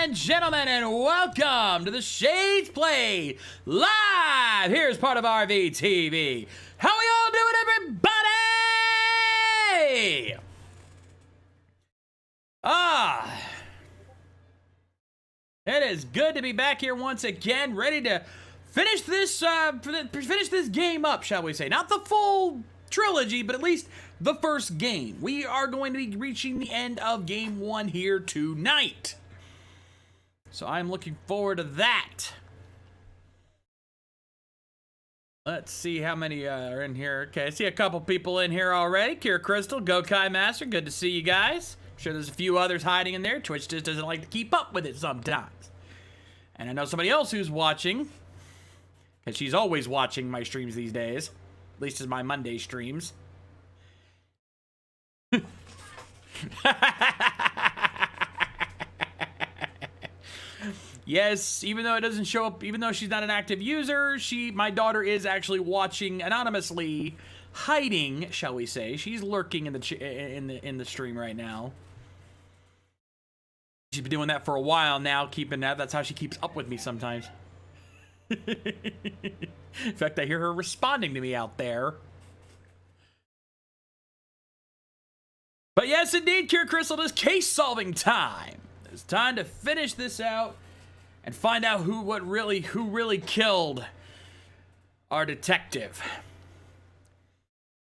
and gentlemen, and welcome to the Shades Play Live. Here's part of RVTV. How we all doing, everybody? It is good to be back here once again, ready to finish this game up, shall we say? Not the full trilogy, but at least the first game. We are going to be reaching the end of game 1 here tonight. So I'm looking forward to that. Let's see how many are in here. Okay, I see a couple people in here already. Kira Crystal, Go Kai Master, good to see you guys. I'm sure there's a few others hiding in there. Twitch just doesn't like to keep up with it sometimes. And I know somebody else who's watching, because she's always watching my streams these days. At least as my Monday streams. Yes, even though it doesn't show up, even though she's not an active user, my daughter is actually watching anonymously, hiding, shall we say. She's lurking in the stream right now. She's been doing that for a while now, keeping that. That's how she keeps up with me sometimes. In fact, I hear her responding to me out there. But yes, indeed, Kira Crystal, it is case-solving time. It's time to finish this out and find out who really killed our detective.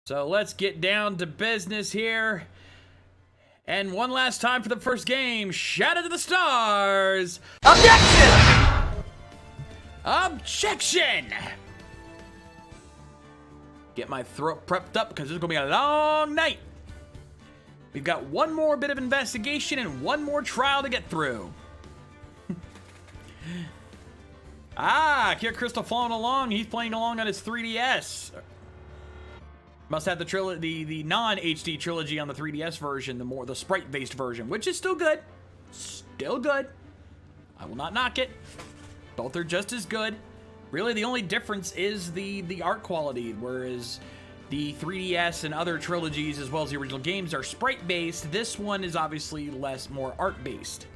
So let's get down to business here. And one last time for the first game, shout out to the stars. Objection! Objection! Get my throat prepped up because this is going to be a long night. We've got one more bit of investigation and one more trial to get through. Kira Crystal following along. He's playing along on his 3DS. Must have the non-HD trilogy on the 3DS version, the sprite-based version, which is still good. Still good. I will not knock it. Both are just as good. Really, the only difference is the art quality, whereas the 3DS and other trilogies, as well as the original games, are sprite-based. This one is obviously more art-based.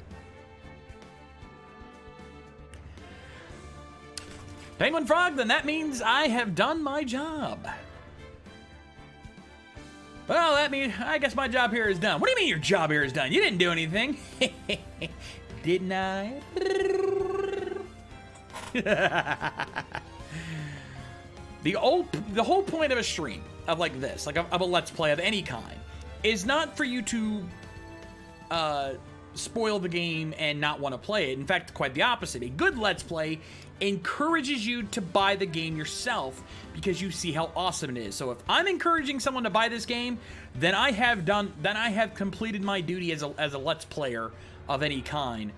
Penguin Frog, then that means I have done my job. Well, that means, I guess my job here is done. What do you mean your job here is done? You didn't do anything. Didn't I? The whole point of a stream, of like this, like of a Let's Play of any kind, is not for you to spoil the game and not want to play it. In fact, quite the opposite. A good Let's Play encourages you to buy the game yourself because you see how awesome it is. So if I'm encouraging someone to buy this game, then I have completed my duty as a Let's Player of any kind.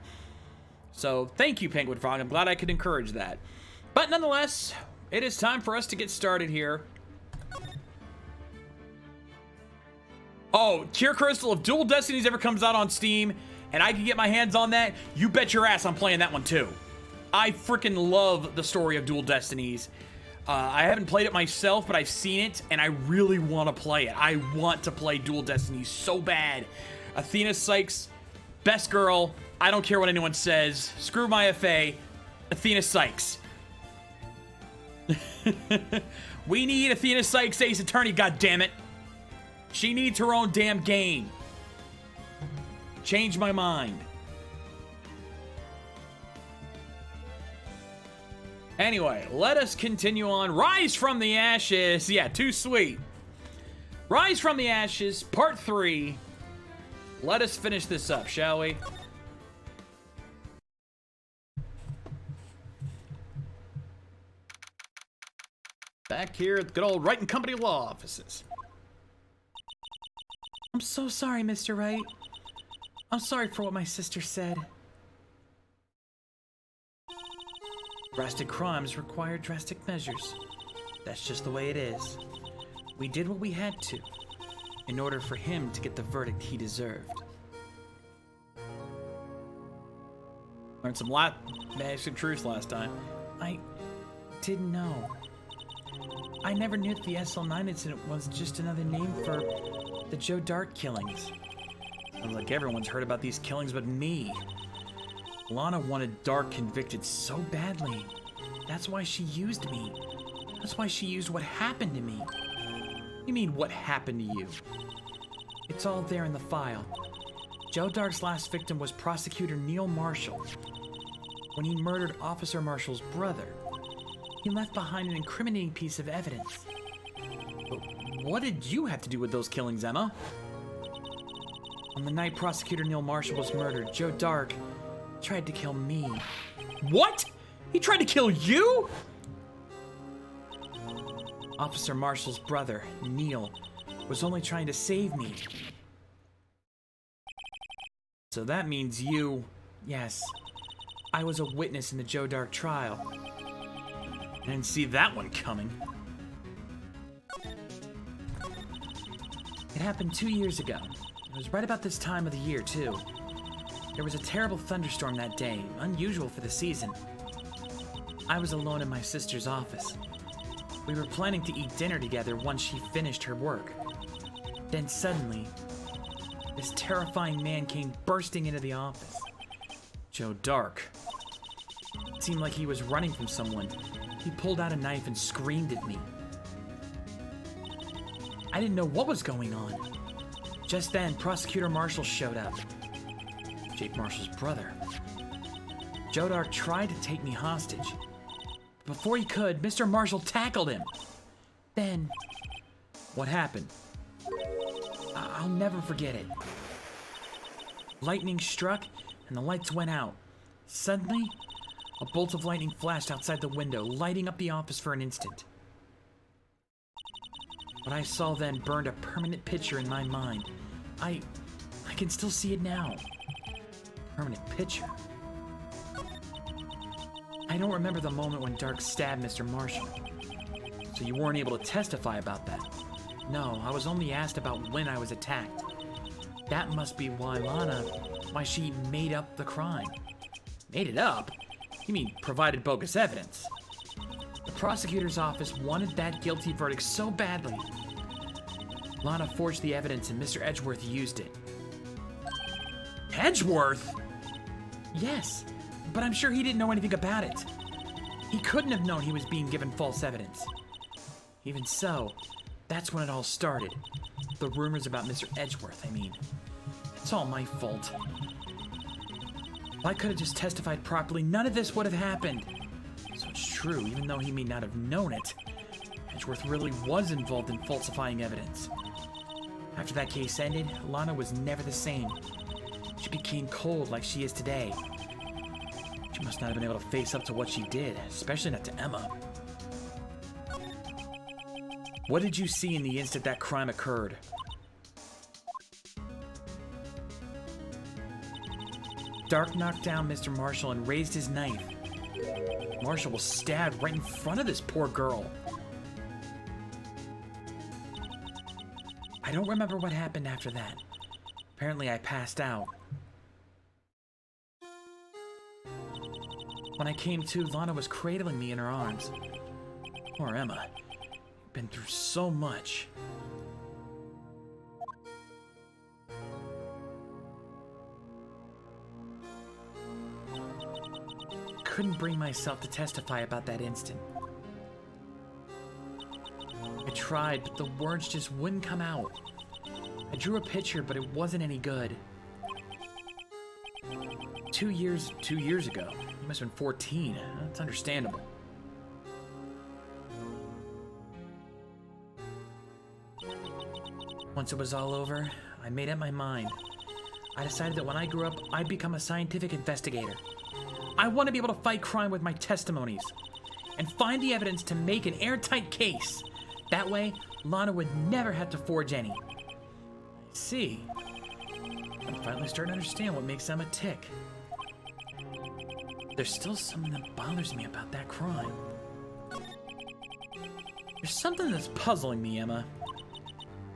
So thank you, Penguin Frog. I'm glad I could encourage that. But nonetheless, it is time for us to get started here. Oh, Kira Crystal, if Dual Destinies ever comes out on Steam and I can get my hands on that, you bet your ass I'm playing that one too. I freaking love the story of Dual Destinies. I haven't played it myself, but I've seen it, and I really want to play it. I want to play Dual Destinies so bad. Athena Sykes, best girl. I don't care what anyone says. Screw my FA. Athena Sykes. We need Athena Sykes Ace Attorney, goddammit. She needs her own damn game. Change my mind. Anyway, let us continue on. Rise from the Ashes. Yeah, too sweet. Rise from the Ashes, Part 3. Let us finish this up, shall we? Back here at the good old Wright & Company law offices. I'm so sorry, Mr. Wright. I'm sorry for what my sister said. Drastic crimes require drastic measures. That's just the way it is. We did what we had to in order for him to get the verdict he deserved. Learned some basic truths last time. I didn't know. I never knew that the SL9 incident was just another name for the Joe Dart killings. Sounds like everyone's heard about these killings but me. Lana wanted Dark convicted so badly. That's why she used me. That's why she used what happened to me. You mean, what happened to you? It's all there in the file. Joe Dark's last victim was Prosecutor Neil Marshall. When he murdered Officer Marshall's brother, he left behind an incriminating piece of evidence. But what did you have to do with those killings, Emma? On the night Prosecutor Neil Marshall was murdered, Joe Dark tried to kill me. What? He tried to kill you? Officer Marshall's brother, Neil, was only trying to save me. So that means you... Yes, I was a witness in the Joe Dark trial. I didn't see that one coming. It happened 2 years ago. It was right about this time of the year, too. There was a terrible thunderstorm that day, unusual for the season. I was alone in my sister's office. We were planning to eat dinner together once she finished her work. Then suddenly, this terrifying man came bursting into the office. Joe Dark. It seemed like he was running from someone. He pulled out a knife and screamed at me. I didn't know what was going on. Just then, Prosecutor Marshall showed up. Jake Marshall's brother. Joe Dark tried to take me hostage. Before he could, Mr. Marshall tackled him. Then, what happened? I'll never forget it. Lightning struck, and the lights went out. Suddenly, a bolt of lightning flashed outside the window, lighting up the office for an instant. What I saw then burned a permanent picture in my mind. I can still see it now. Permanent picture. I don't remember the moment when Dark stabbed Mr. Marshall. So you weren't able to testify about that? No, I was only asked about when I was attacked. That must be why she made up the crime. Made it up? You mean provided bogus evidence? The prosecutor's office wanted that guilty verdict so badly. Lana forged the evidence and Mr. Edgeworth used it. Edgeworth? Yes, but I'm sure he didn't know anything about it. He couldn't have known he was being given false evidence. Even so, that's when it all started. The rumors about Mr. Edgeworth, I mean. It's all my fault. If I could have just testified properly, none of this would have happened. So it's true, even though he may not have known it. Edgeworth really was involved in falsifying evidence. After that case ended, Lana was never the same. She became cold like she is today. She must not have been able to face up to what she did, especially not to Emma. What did you see in the instant that crime occurred? Dark knocked down Mr. Marshall and raised his knife. Marshall was stabbed right in front of this poor girl. I don't remember what happened after that. Apparently I passed out. When I came to, Lana was cradling me in her arms. Poor Emma. You've been through so much. Couldn't bring myself to testify about that instant. I tried, but the words just wouldn't come out. I drew a picture, but it wasn't any good. 2 years ago. You must have been 14. That's understandable. Once it was all over, I made up my mind. I decided that when I grew up, I'd become a scientific investigator. I want to be able to fight crime with my testimonies and find the evidence to make an airtight case. That way, Lana would never have to forge any. I see. I'm finally starting to understand what makes Emma tick. There's still something that bothers me about that crime. There's something that's puzzling me, Emma.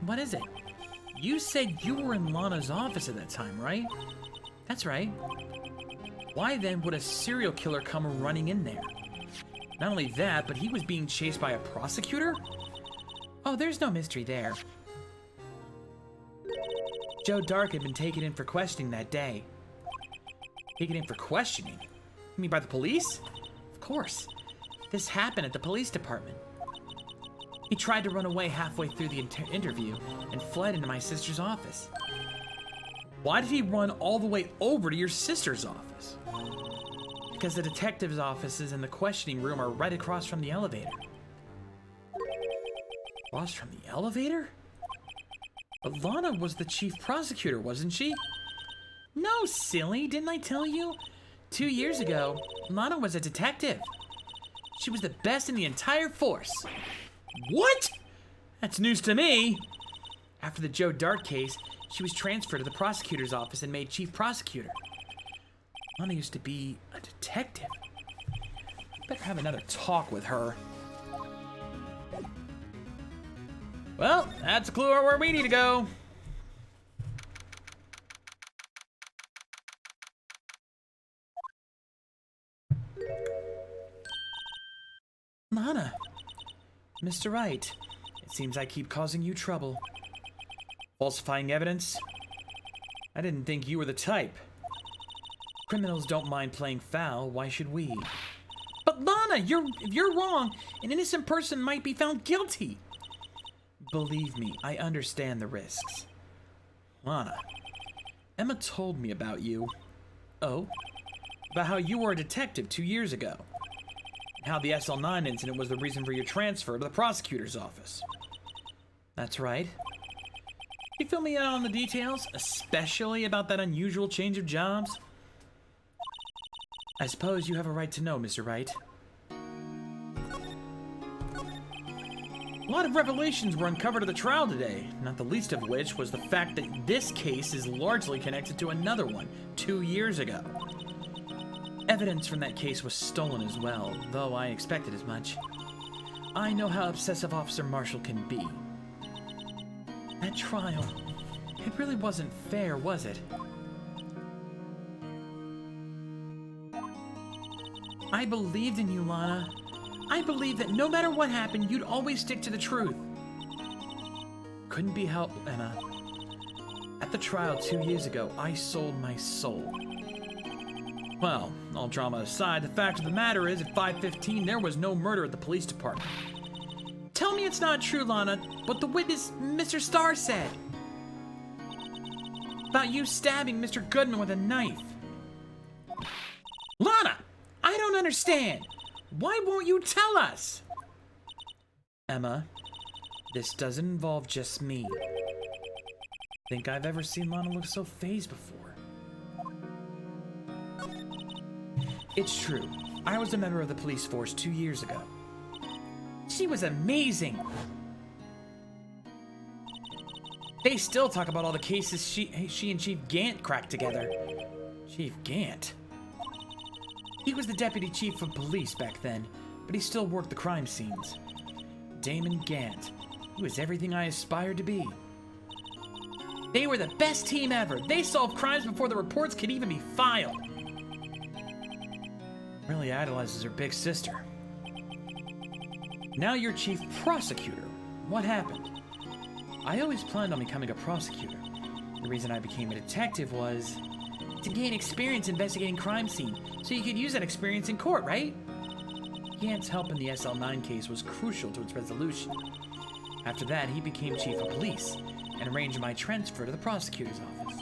What is it? You said you were in Lana's office at that time, right? That's right. Why then would a serial killer come running in there? Not only that, but he was being chased by a prosecutor? Oh, there's no mystery there. Joe Dark had been taken in for questioning that day. Taken in for questioning? You mean by the police? Of course. This happened at the police department. He tried to run away halfway through the interview and fled into my sister's office. Why did he run all the way over to your sister's office? Because the detective's offices and the questioning room are right across from the elevator. Across from the elevator? But Lana was the chief prosecutor, wasn't she? No, silly, didn't I tell you? 2 years ago, Lana was a detective. She was the best in the entire force. What? That's news to me. After the Joe Dart case, she was transferred to the prosecutor's office and made chief prosecutor. Lana used to be a detective. Better have another talk with her. Well, that's a clue where we need to go. Lana. Mr. Wright, it seems I keep causing you trouble. Falsifying evidence? I didn't think you were the type. Criminals don't mind playing foul, why should we? But Lana, if you're wrong, an innocent person might be found guilty. Believe me, I understand the risks. Lana, Emma told me about you. Oh? About how you were a detective 2 years ago. And how the SL9 incident was the reason for your transfer to the prosecutor's office. That's right. Can you fill me in on the details, especially about that unusual change of jobs? I suppose you have a right to know, Mr. Wright. A lot of revelations were uncovered at the trial today, not the least of which was the fact that this case is largely connected to another one 2 years ago. Evidence from that case was stolen as well, though I expected as much. I know how obsessive Officer Marshall can be. That trial, it really wasn't fair, was it? I believed in you, Lana. I believed that no matter what happened, you'd always stick to the truth. Couldn't be helped, Emma. At the trial 2 years ago, I sold my soul. Well, all drama aside, the fact of the matter is, at 5:15, there was no murder at the police department. Tell me it's not true, Lana, what the witness, Mr. Starr, said. About you stabbing Mr. Goodman with a knife. Lana! I don't understand. Why won't you tell us? Emma, this doesn't involve just me. Think I've ever seen Lana look so fazed before. It's true. I was a member of the police force 2 years ago. She was amazing. They still talk about all the cases she and Chief Gant cracked together. Chief Gant? He was the deputy chief of police back then, but he still worked the crime scenes. Damon Gant. He was everything I aspired to be. They were the best team ever. They solved crimes before the reports could even be filed. Really idolizes her big sister. Now you're chief prosecutor. What happened? I always planned on becoming a prosecutor. The reason I became a detective was to gain experience investigating crime scene, so you could use that experience in court, right? Gant's help in the SL9 case was crucial to its resolution. After that, he became chief of police and arranged my transfer to the prosecutor's office.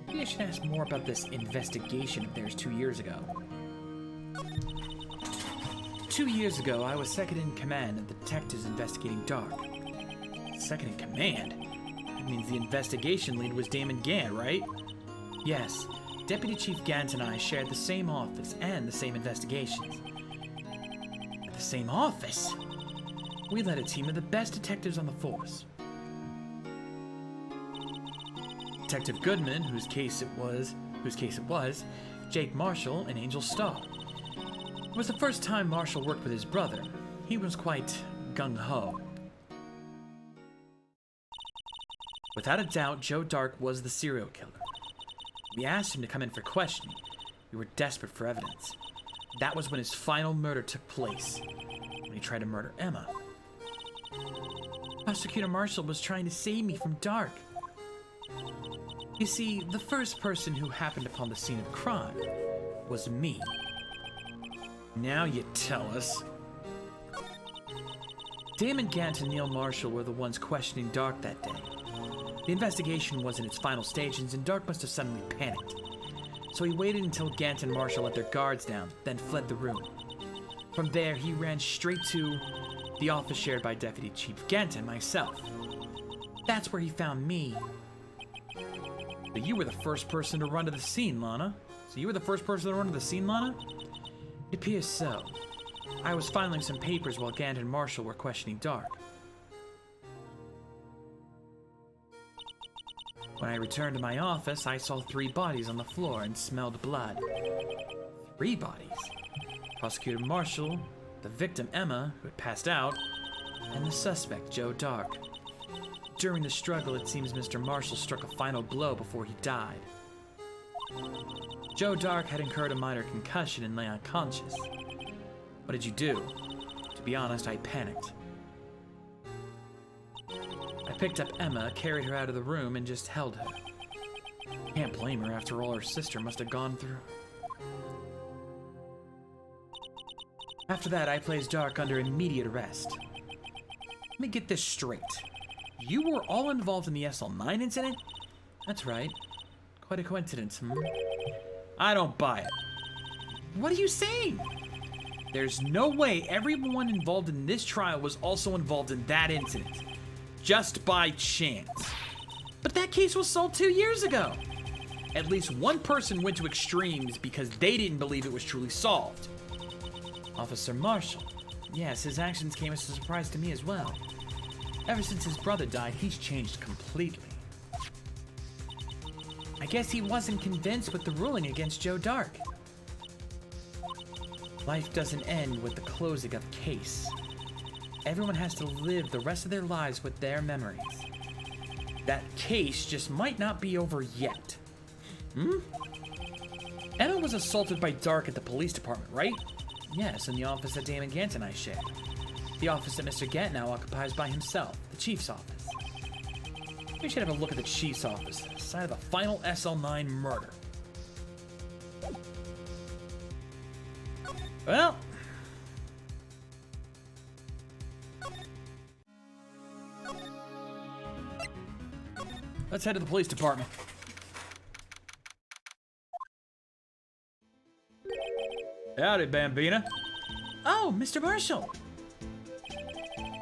Maybe I should ask more about this investigation of theirs 2 years ago. 2 years ago, I was second in command of the detectives investigating Dark. Second in command? That means the investigation lead was Damon Gant, right? Yes, Deputy Chief Gant and I shared the same office and the same investigations. At the same office? We led a team of the best detectives on the force. Detective Goodman, whose case it was, Jake Marshall, and Angel Starr. It was the first time Marshall worked with his brother. He was quite gung-ho. Without a doubt, Joe Dark was the serial killer. We asked him to come in for questioning. We were desperate for evidence. That was when his final murder took place, when he tried to murder Emma. Prosecutor Marshall was trying to save me from Dark. You see, the first person who happened upon the scene of crime was me. Now you tell us. Damon Gant and Neil Marshall were the ones questioning Dark that day. The investigation was in its final stages, and Dark must have suddenly panicked. So he waited until Gant and Marshall let their guards down, then fled the room. From there, he ran straight to the office shared by Deputy Chief Gant and myself. That's where he found me. But you were the first person to run to the scene, Lana. It appears so. I was filing some papers while Gant and Marshall were questioning Dark. When I returned to my office, I saw 3 bodies on the floor and smelled blood. 3 bodies? Prosecutor Marshall, the victim Emma, who had passed out, and the suspect Joe Dark. During the struggle, it seems Mr. Marshall struck a final blow before he died. Joe Dark had incurred a minor concussion and lay unconscious. What did you do? To be honest, I panicked. I picked up Emma, carried her out of the room, and just held her. Can't blame her after all her sister must have gone through. After that, I placed Dark under immediate arrest. Let me get this straight. You were all involved in the SL9 incident? That's right. Quite a coincidence, I don't buy it. What are you saying? There's no way everyone involved in this trial was also involved in that incident. Just by chance. But that case was solved 2 years ago. At least one person went to extremes because they didn't believe it was truly solved. Officer Marshall. Yes, his actions came as a surprise to me as well. Ever since his brother died, he's changed completely. I guess he wasn't convinced with the ruling against Joe Dark. Life doesn't end with the closing of a case. Everyone has to live the rest of their lives with their memories. That case just might not be over yet. Emma was assaulted by Dark at the police department, right? Yes, in the office that Damon Gant and I share. The office that Mr. Gant now occupies by himself, the chief's office. We should have a look at the chief's office, the site of the final SL9 murder. Well, let's head to the police department. Howdy, Bambina. Oh, Mr. Marshall.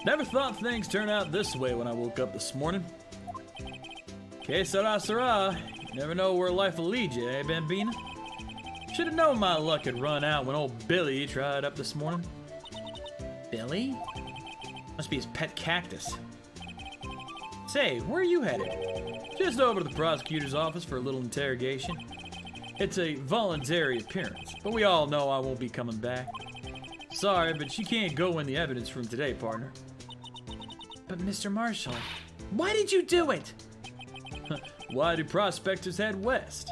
Never thought things turned out this way when I woke up this morning. Que sera, sera. You never know where life will lead you, eh, Bambina? Should have known my luck had run out when old Billy tried up this morning. Billy? Must be his pet cactus. Say, where are you headed? Just over to the prosecutor's office for a little interrogation. It's a voluntary appearance, but we all know I won't be coming back. Sorry, but you can't go in the evidence room today, partner. But Mr. Marshall, why did you do it? Why do prospectors head west?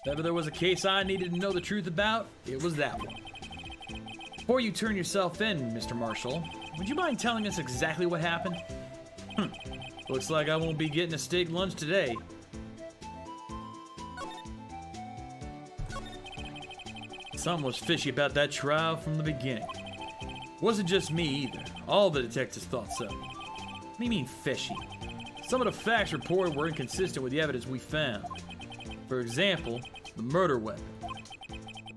If ever there was a case I needed to know the truth about, it was that one. Before you turn yourself in, Mr. Marshall, would you mind telling us exactly what happened? Looks like I won't be getting a steak lunch today. Something was fishy about that trial from the beginning. Wasn't just me either. All the detectives thought so. What do you mean fishy? Some of the facts reported were inconsistent with the evidence we found. For example, the murder weapon.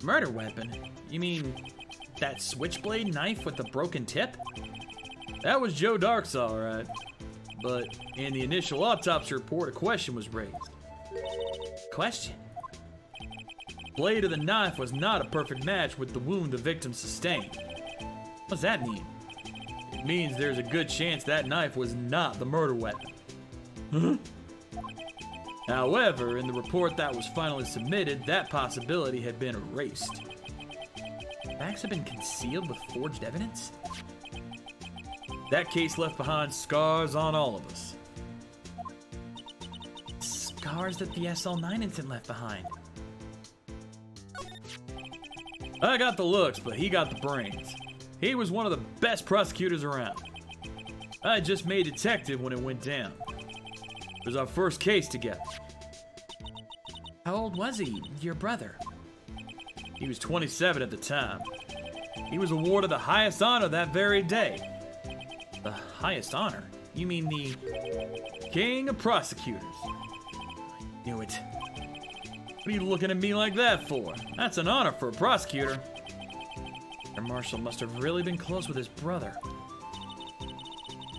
Murder weapon? You mean that switchblade knife with the broken tip? That was Joe Dark's, all right. But in the initial autopsy report, a question was raised. Question? Blade of the knife was not a perfect match with the wound the victim sustained. What does that mean? It means there's a good chance that knife was not the murder weapon. However, in the report that was finally submitted, that possibility had been erased. Facts have been concealed with forged evidence? That case left behind scars on all of us. Scars that the SL9 incident left behind. I got the looks, but he got the brains. He was one of the best prosecutors around. I just made detective when it went down. It was our first case together. How old was he, your brother? He was 27 at the time. He was awarded the highest honor that very day. The highest honor? You mean the King of Prosecutors. Knew it. What are you looking at me like that for? That's an honor for a prosecutor. Mr. Marshall must have really been close with his brother.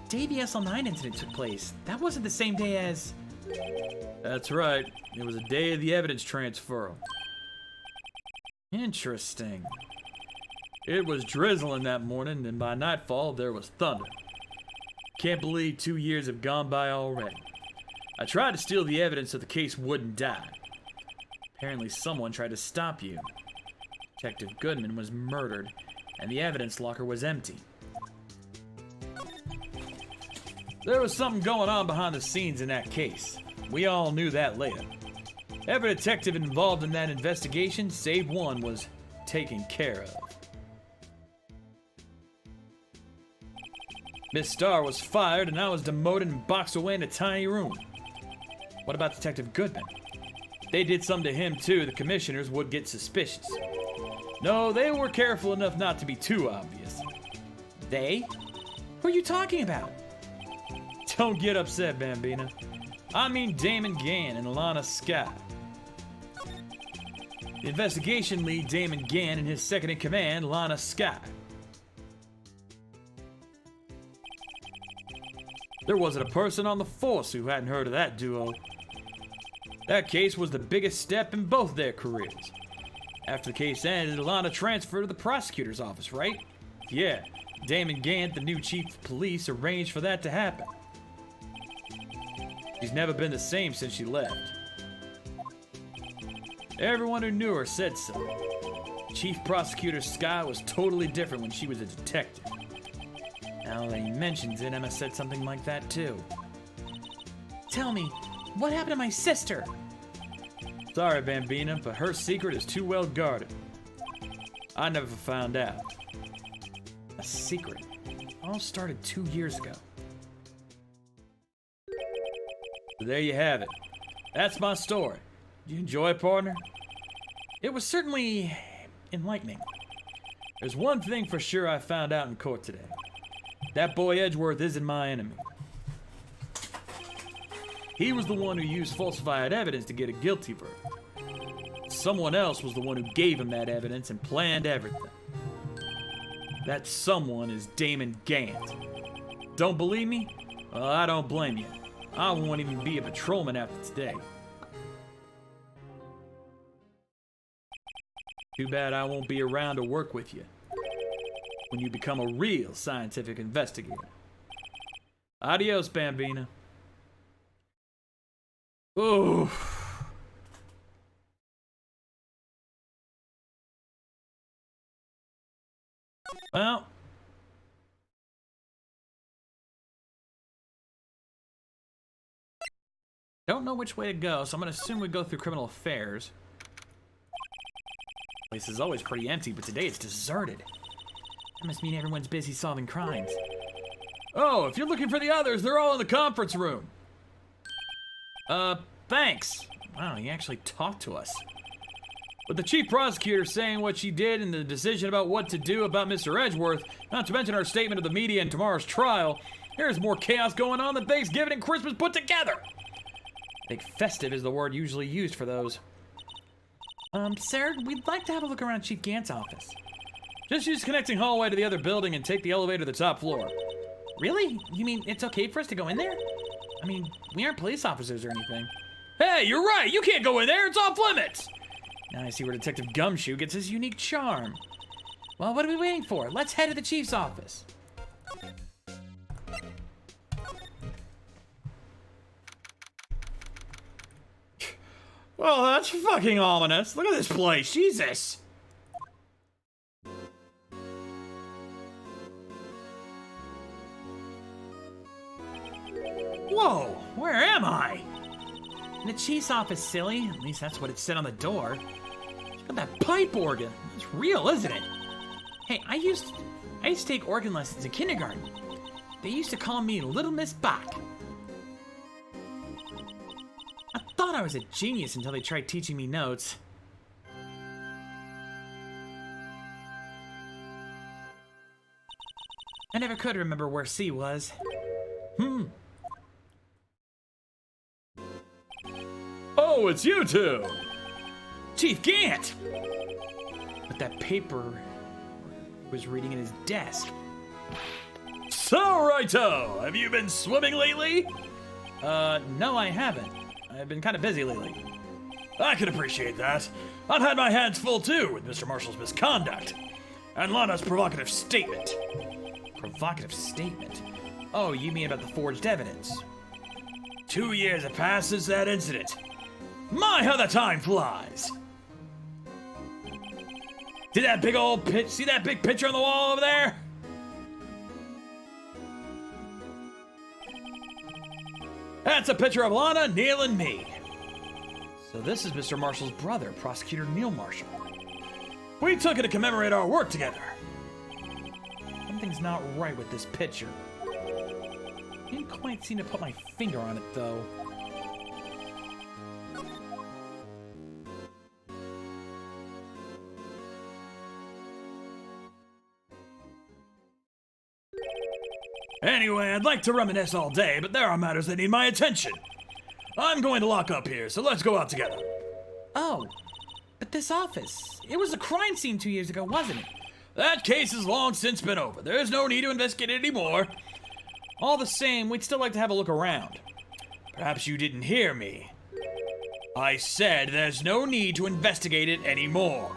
Day the SL9 incident took place. That wasn't the same day as... That's right. It was a day of the evidence transfer. Interesting. It was drizzling that morning, and by nightfall, there was thunder. Can't believe 2 years have gone by already. I tried to steal the evidence so the case wouldn't die. Apparently someone tried to stop you. Detective Goodman was murdered, and the evidence locker was empty. There was something going on behind the scenes in that case. We all knew that later. Every detective involved in that investigation, save one, was taken care of. Miss Starr was fired, and I was demoted and boxed away in a tiny room. What about Detective Goodman? They did something to him too. The commissioners would get suspicious. No, they were careful enough not to be too obvious. They? Who are you talking about? Don't get upset, Bambina. I mean Damon Gann and Alana Scott. The investigation lead, Damon Gann, and his second-in-command, Lana Scott. There wasn't a person on the force who hadn't heard of that duo. That case was the biggest step in both their careers. After the case ended, Alana transferred to the prosecutor's office, right? Yeah, Damon Gant, the new chief of police, arranged for that to happen. She's never been the same since she left. Everyone who knew her said so. Chief Prosecutor Scott was totally different when she was a detective. Now that he mentions it, Emma said something like that too. Tell me, what happened to my sister? Sorry, Bambina, but her secret is too well guarded. I never found out. A secret? It all started 2 years ago. So there you have it. That's my story. Did you enjoy it, partner? It was certainly enlightening. There's one thing for sure I found out in court today. That boy Edgeworth isn't my enemy. He was the one who used falsified evidence to get a guilty verdict. Someone else was the one who gave him that evidence and planned everything. That someone is Damon Gant. Don't believe me? Well, I don't blame you. I won't even be a patrolman after today. Too bad I won't be around to work with you when you become a real scientific investigator. Adios, Bambina. Ooh. Well. Don't know which way to go, so I'm gonna assume we go through criminal affairs. Place is always pretty empty, but today it's deserted. That must mean everyone's busy solving crimes. Oh, if you're looking for the others, they're all in the conference room. Thanks. Wow, he actually talked to us. With the chief prosecutor saying what she did and the decision about what to do about Mr. Edgeworth, not to mention our statement to the media in tomorrow's trial, there's more chaos going on than Thanksgiving and Christmas put together. I think festive is the word usually used for those. Sir, we'd like to have a look around Chief Gant's office. Just use the connecting hallway to the other building and take the elevator to the top floor. Really? You mean it's okay for us to go in there? I mean, we aren't police officers or anything. Hey, you're right! You can't go in there! It's off limits! Now I see where Detective Gumshoe gets his unique charm. Well, what are we waiting for? Let's head to the chief's office. Well, that's fucking ominous. Look at this place. Jesus! Whoa! Where am I? In the chief's office, silly. At least that's what it said on the door. Look at that pipe organ. It's real, isn't it? Hey, I used to take organ lessons in kindergarten. They used to call me Little Miss Bach. thought I was a genius until they tried teaching me notes. I never could remember where C was. Oh, it's you two! Chief Gant! But that paper was reading in his desk. So, Righto, have you been swimming lately? No, I haven't. I've been kind of busy lately. I can appreciate that. I've had my hands full too with Mr. Marshall's misconduct and Lana's provocative statement. Provocative statement? Oh, you mean about the forged evidence? 2 years have passed since that incident. My, how the time flies! See that big old see that big picture on the wall over there? That's a picture of Lana, Neil, and me. So this is Mr. Marshall's brother, Prosecutor Neil Marshall. We took it to commemorate our work together. Something's not right with this picture. I didn't quite seem to put my finger on it, though. Anyway, I'd like to reminisce all day, but there are matters that need my attention. I'm going to lock up here, so let's go out together. Oh, but this office. It was a crime scene 2 years ago, wasn't it? That case has long since been over. There's no need to investigate it anymore. All the same, we'd still like to have a look around. Perhaps you didn't hear me. I said there's no need to investigate it anymore.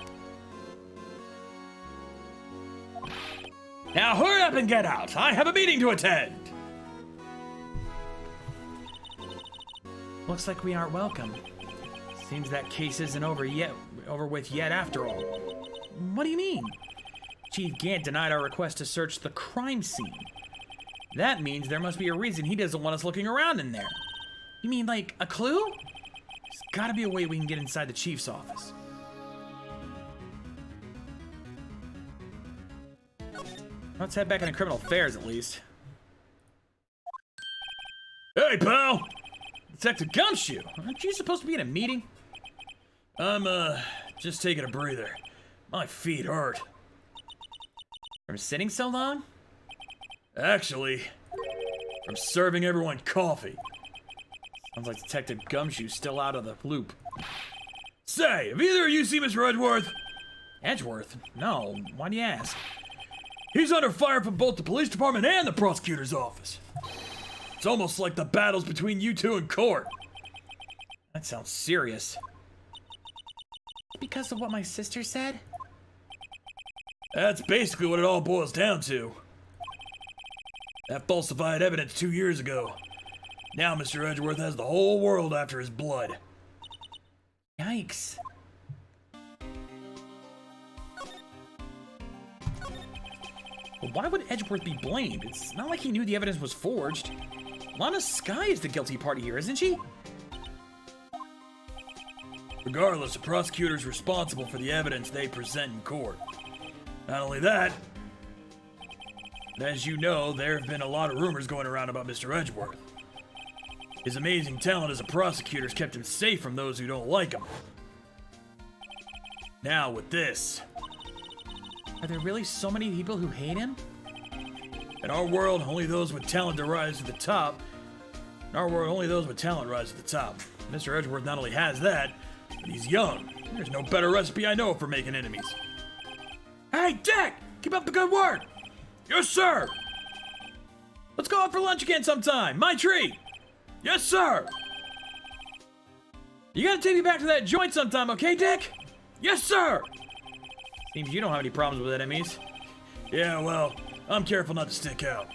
Now hurry up and get out. I have a meeting to attend. Looks like we aren't welcome. Seems that case isn't over with yet after all. What do you mean? Chief Gant denied our request to search the crime scene. That means there must be a reason he doesn't want us looking around in there. You mean like a clue? There's gotta be a way we can get inside the chief's office. Let's head back into criminal affairs at least. Hey, pal! Detective Gumshoe! Aren't you supposed to be in a meeting? I'm, just taking a breather. My feet hurt. From sitting so long? Actually, from serving everyone coffee. Sounds like Detective Gumshoe's still out of the loop. Say, have either of you seen Mr. Edgeworth? Edgeworth? No. Why do you ask? He's under fire from both the police department and the prosecutor's office. It's almost like the battles between you two in court. That sounds serious. Because of what my sister said? That's basically what it all boils down to. That falsified evidence 2 years ago. Now Mr. Edgeworth has the whole world after his blood. Yikes. But why would Edgeworth be blamed? It's not like he knew the evidence was forged. Lana Skye is the guilty party here, isn't she? Regardless, the prosecutor's responsible for the evidence they present in court. Not only that, but as you know, there have been a lot of rumors going around about Mr. Edgeworth. His amazing talent as a prosecutor has kept him safe from those who don't like him. Now with this, Are there really so many people who hate him? in our world, only those with talent to rise to the top. In our world, only those with talent rise to the top. Mr. Edgeworth not only has that, but he's young. There's no better recipe I know for making enemies. Hey, Dick! Keep up the good work! Yes, sir! Let's go out for lunch again sometime. My treat. Yes, sir! You gotta take me back to that joint sometime, okay, Dick? Yes, sir! Seems you don't have any problems with enemies. Yeah, well, I'm careful not to stick out.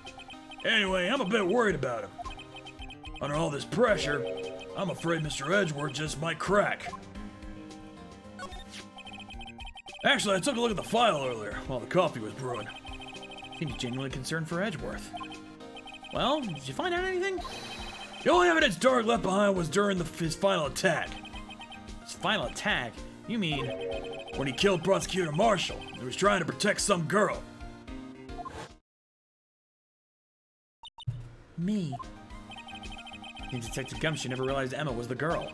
Anyway, I'm a bit worried about him. Under all this pressure, I'm afraid Mr. Edgeworth just might crack. Actually, I took a look at the file earlier while the coffee was brewing. Seems genuinely concerned for Edgeworth. Well, did you find out anything? The only evidence Dark left behind was during his final attack. His final attack? You mean... When he killed Prosecutor Marshall, he was trying to protect some girl. Me. Detective Gumshoe never realized Emma was the girl.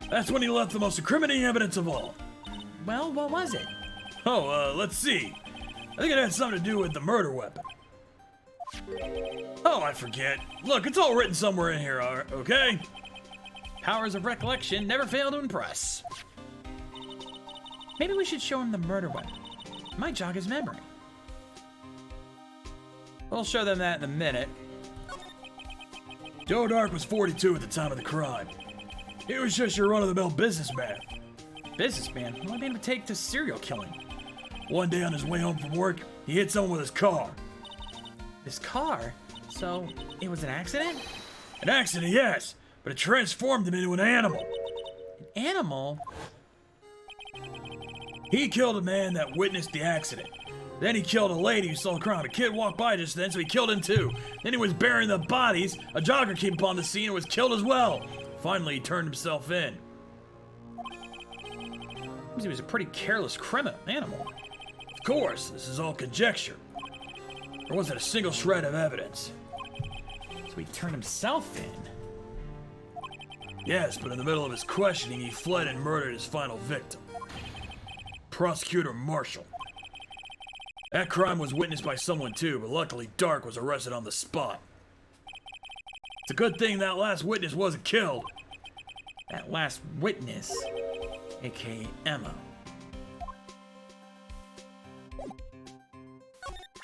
That's when he left the most incriminating evidence of all. Well, what was it? Oh, let's see. I think it had something to do with the murder weapon. Oh, I forget. Look, it's all written somewhere in here, okay? Powers of recollection never fail to impress. Maybe we should show him the murder weapon. It might jog his memory. We'll show them that in a minute. Joe Dark was 42 at the time of the crime. He was just your run-of-the-mill businessman. Businessman? What made him take to serial killing? One day on his way home from work, he hit someone with his car. His car? So, it was an accident? An accident, yes, but it transformed him into an animal. An animal? He killed a man that witnessed the accident. Then he killed a lady who saw the crime. A kid walked by just then, so he killed him too. Then he was burying the bodies. A jogger came upon the scene and was killed as well. Finally, he turned himself in. He was a pretty careless animal. Of course, this is all conjecture. There wasn't a single shred of evidence. So he turned himself in? Yes, but in the middle of his questioning, he fled and murdered his final victim. Prosecutor Marshall. That crime was witnessed by someone too, but luckily Dark was arrested on the spot. It's a good thing that last witness wasn't killed. That last witness, aka Emma.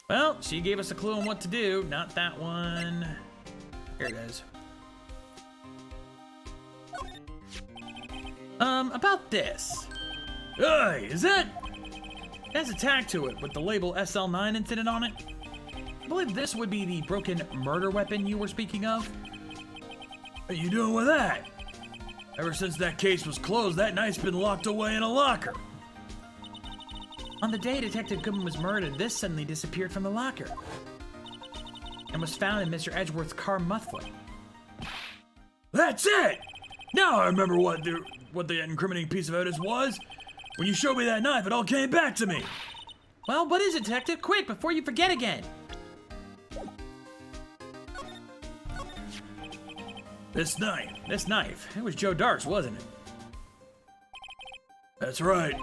Well, she gave us a clue on what to do. Not that one. Here it is. About this. Hey, is that? It has a tag to it with the label SL9 incident on it. I believe this would be the broken murder weapon you were speaking of. What are you doing with that? Ever since that case was closed, that knife's been locked away in a locker. On the day Detective Goodman was murdered, this suddenly disappeared from the locker and was found in Mr. Edgeworth's car muffler. That's it! Now I remember what the incriminating piece of evidence was. When you showed me that knife, it all came back to me. Well, what is it, Detective? Quick, before you forget again. This knife. This knife. It was Joe Dark's, wasn't it? That's right.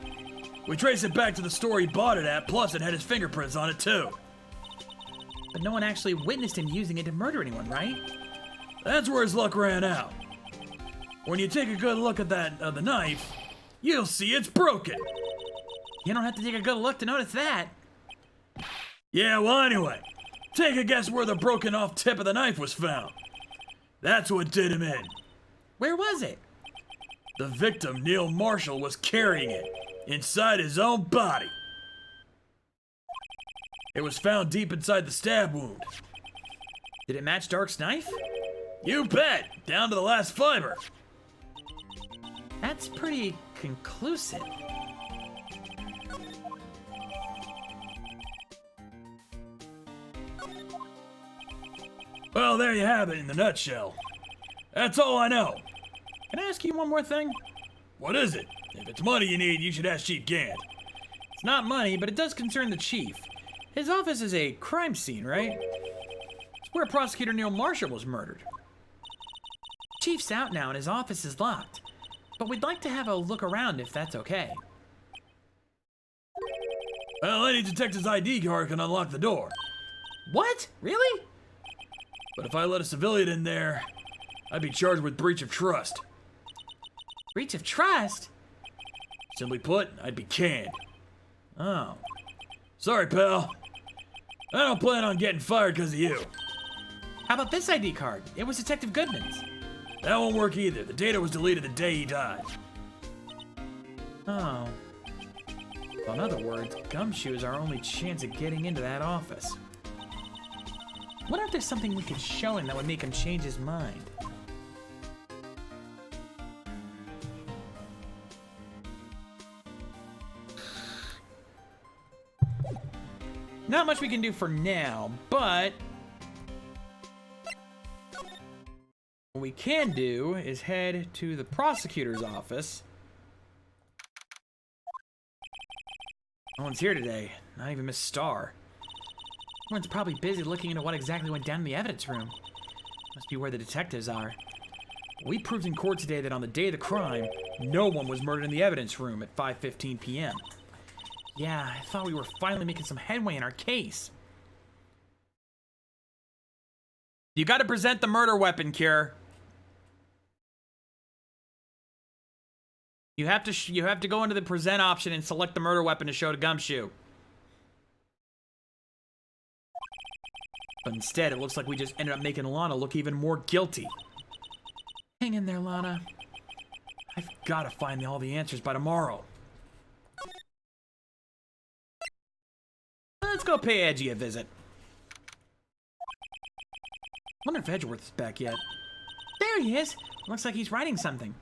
We traced it back to the store he bought it at, plus it had his fingerprints on it too. But no one actually witnessed him using it to murder anyone, right? That's where his luck ran out. When you take a good look at the knife, you'll see it's broken. You don't have to take a good look to notice that. Yeah, well anyway, take a guess where the broken off tip of the knife was found. That's what did him in. Where was it? The victim, Neil Marshall, was carrying it inside his own body. It was found deep inside the stab wound. Did it match Dark's knife? You bet, down to the last fiber. That's pretty conclusive. Well, there you have it in the nutshell. That's all I know. Can I ask you one more thing? What is it? If it's money you need, you should ask Chief Gant. It's not money, but it does concern the chief. His office is a crime scene, right? It's where Prosecutor Neil Marshall was murdered. Chief's out now and his office is locked. But we'd like to have a look around if that's okay. Well, any detective's ID card can unlock the door. What? Really? But if I let a civilian in there, I'd be charged with breach of trust. Breach of trust? Simply put, I'd be canned. Oh. Sorry, pal. I don't plan on getting fired because of you. How about this ID card? It was Detective Goodman's. That won't work either. The data was deleted the day he died. Oh. Well, in other words, Gumshoe is our only chance at getting into that office. What if there's something we could show him that would make him change his mind? Not much we can do for now, but what we can do is head to the prosecutor's office. No one's here today, not even Miss Starr. Everyone's probably busy looking into what exactly went down in the evidence room. Must be where the detectives are. We proved in court today that on the day of the crime, No one was murdered in the evidence room at 5:15 p.m. Yeah, I thought we were finally making some headway in our case. You gotta present the murder weapon, Cure. You have to go into the present option and select the murder weapon to show to Gumshoe. But instead, it looks like we just ended up making Lana look even more guilty. Hang in there, Lana. I've got to find all the answers by tomorrow. Let's go pay Edgy a visit. Wonder if Edgeworth's back yet. There he is. Looks like he's writing something.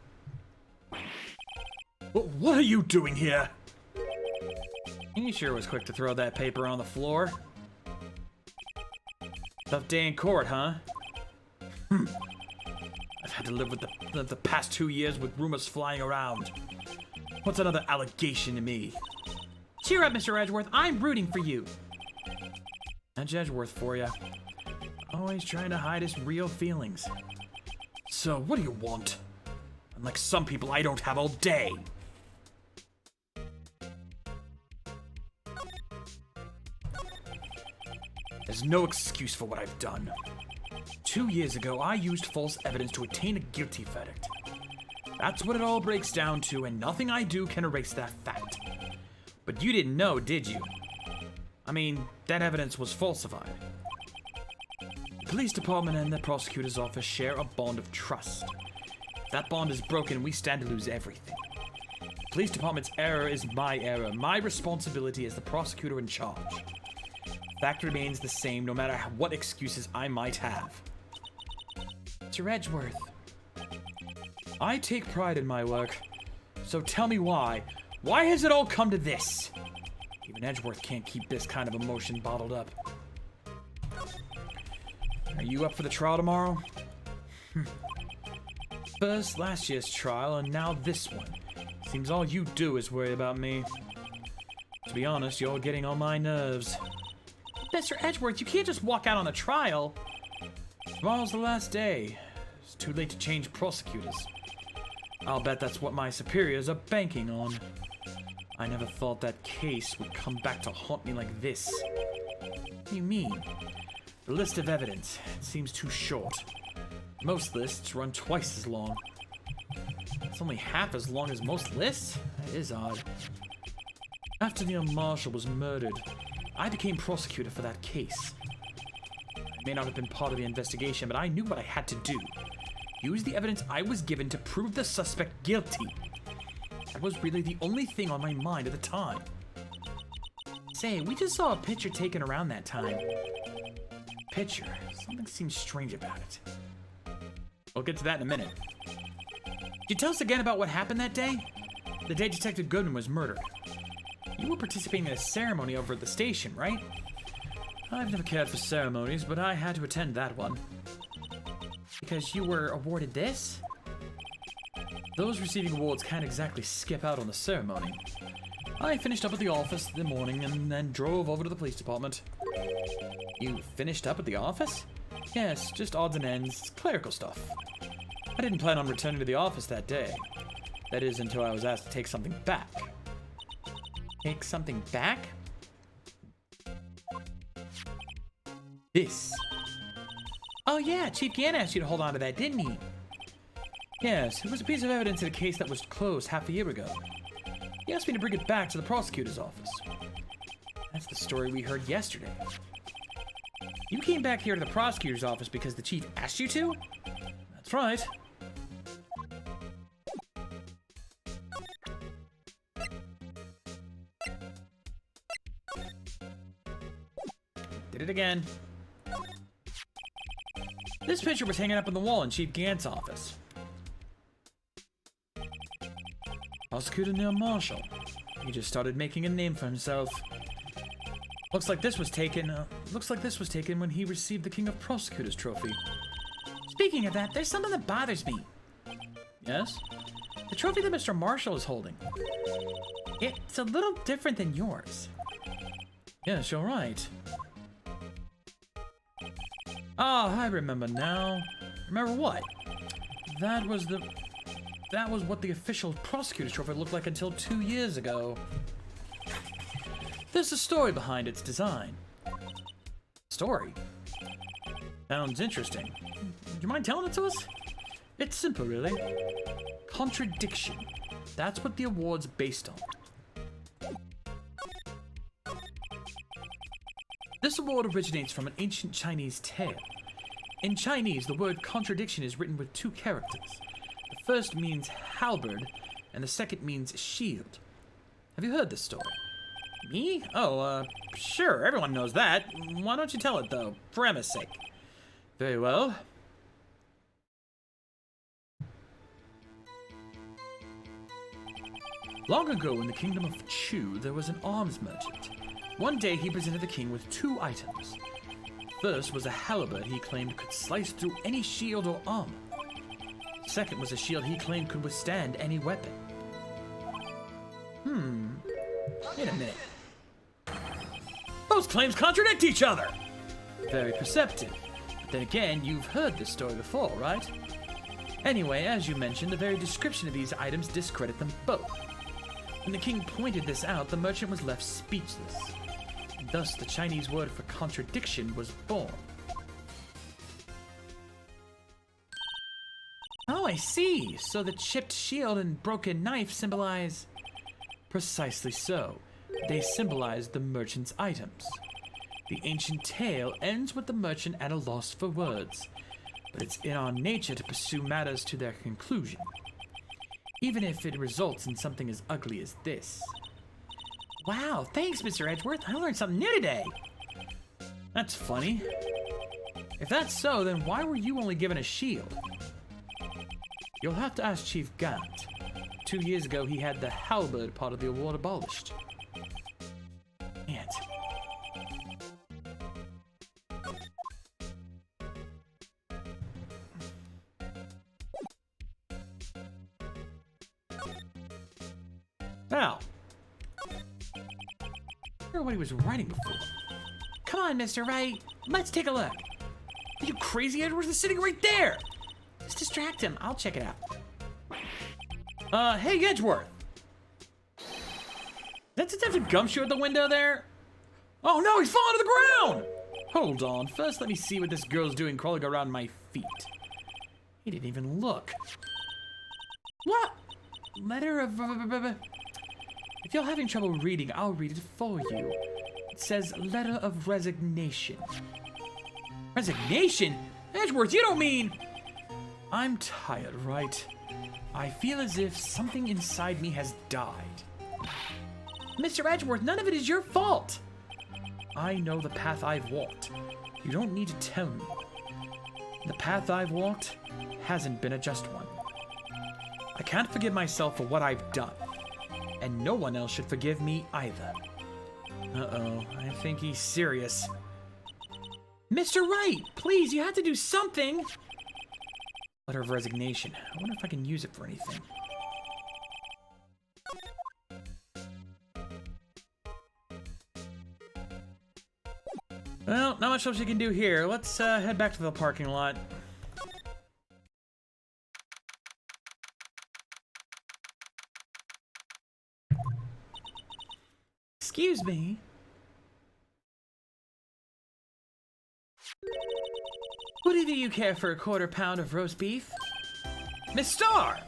What are you doing here? He sure was quick to throw that paper on the floor. Tough day in court, huh? I've had to live with the past 2 years with rumors flying around. What's another allegation to me? Cheer up, Mr. Edgeworth. I'm rooting for you. That's Edgeworth for you. Always trying to hide his real feelings. So, what do you want? Unlike some people, I don't have all day. There's no excuse for what I've done. 2 years ago, I used false evidence to attain a guilty verdict. That's what it all breaks down to, and nothing I do can erase that fact. But you didn't know, did you? I mean, that evidence was falsified. The police department and the prosecutor's office share a bond of trust. If that bond is broken, we stand to lose everything. The police department's error is my error. My responsibility as the prosecutor in charge. The fact remains the same no matter what excuses I might have. Mr. Edgeworth. I take pride in my work. So tell me why. Why has it all come to this? Even Edgeworth can't keep this kind of emotion bottled up. Are you up for the trial tomorrow? First last year's trial, and now this one. Seems all you do is worry about me. To be honest, you're getting on my nerves. Mr. Edgeworth, you can't just walk out on the trial. Tomorrow's the last day. It's too late to change prosecutors. I'll bet that's what my superiors are banking on. I never thought that case would come back to haunt me like this. What do you mean? The list of evidence, it seems too short. Most lists run twice as long. It's only half as long as most lists? That is odd. After Neil Marshall was murdered, I became prosecutor for that case. I may not have been part of the investigation, but I knew what I had to do. Use the evidence I was given to prove the suspect guilty. That was really the only thing on my mind at the time. Say, we just saw a picture taken around that time. Picture? Something seems strange about it. We'll get to that in a minute. Could you tell us again about what happened that day? The day Detective Goodman was murdered. You were participating in a ceremony over at the station, right? I've never cared for ceremonies, but I had to attend that one. Because you were awarded this? Those receiving awards can't exactly skip out on the ceremony. I finished up at the office in the morning and then drove over to the police department. You finished up at the office? Yes, just odds and ends, clerical stuff. I didn't plan on returning to the office that day. That is, until I was asked to take something back. Take something back? This. Oh yeah, Chief Gann asked you to hold on to that, didn't he? Yes, it was a piece of evidence in a case that was closed half a year ago. He asked me to bring it back to the prosecutor's office. That's the story we heard yesterday. You came back here to the prosecutor's office because the chief asked you to? That's right. Did it again. This picture was hanging up on the wall in Chief Gant's office. Prosecutor Neil Marshall. He just started making a name for himself. Looks like this was taken when he received the King of Prosecutors trophy. Speaking of that, there's something that bothers me. Yes? The trophy that Mr. Marshall is holding. It's a little different than yours. Yes, you're right. Ah, I remember now. Remember what? That was the... that was what the official prosecutor's trophy looked like until 2 years ago. There's a story behind its design. Story? Sounds interesting. Do you mind telling it to us? It's simple, really. Contradiction. That's what the award's based on. This award originates from an ancient Chinese tale. In Chinese, the word contradiction is written with 2 characters. The first means halberd, and the second means shield. Have you heard this story? Me? Oh, sure, everyone knows that. Why don't you tell it, though, for Emma's sake? Very well. Long ago in the kingdom of Chu, there was an arms merchant. One day he presented the king with 2 items. First was a halberd he claimed could slice through any shield or armor. Second was a shield he claimed could withstand any weapon. Wait a minute. Those claims contradict each other! Very perceptive. But then again, you've heard this story before, right? Anyway, as you mentioned, the very description of these items discredit them both. When the king pointed this out, the merchant was left speechless. And thus, the Chinese word for contradiction was born. Oh, I see. So the chipped shield and broken knife symbolize... Precisely so. They symbolize the merchant's items. The ancient tale ends with the merchant at a loss for words, but it's in our nature to pursue matters to their conclusion, even if it results in something as ugly as this. Wow, thanks, Mr. Edgeworth. I learned something new today. That's funny. If that's so, then why were you only given a shield? You'll have to ask Chief Gant. 2 years ago, he had the halberd part of the award abolished. Ant. Now, I wonder what he was writing before. Come on, Mr. Wright. Let's take a look. Are you crazy? Edward's sitting right there. Just distract him. I'll check it out. Hey, Edgeworth. That's Detective Gumshoe at the window there? Oh no, he's falling to the ground! Hold on, first let me see what this girl's doing crawling around my feet. He didn't even look. What? Letter of... If you're having trouble reading, I'll read it for you. It says, letter of resignation. Resignation? Edgeworth, you don't mean... I'm tired, right? I feel as if something inside me has died. Mr. Edgeworth, none of it is your fault. I know the path I've walked. You don't need to tell me. The path I've walked hasn't been a just one. I can't forgive myself for what I've done, and no one else should forgive me either. Uh-oh, I think he's serious. Mr. Wright, please, you have to do something. Letter of resignation. I wonder if I can use it for anything. Well, not much else you can do here. Let's head back to the parking lot. Excuse me. What do you care for a quarter pound of roast beef? Miss Starr!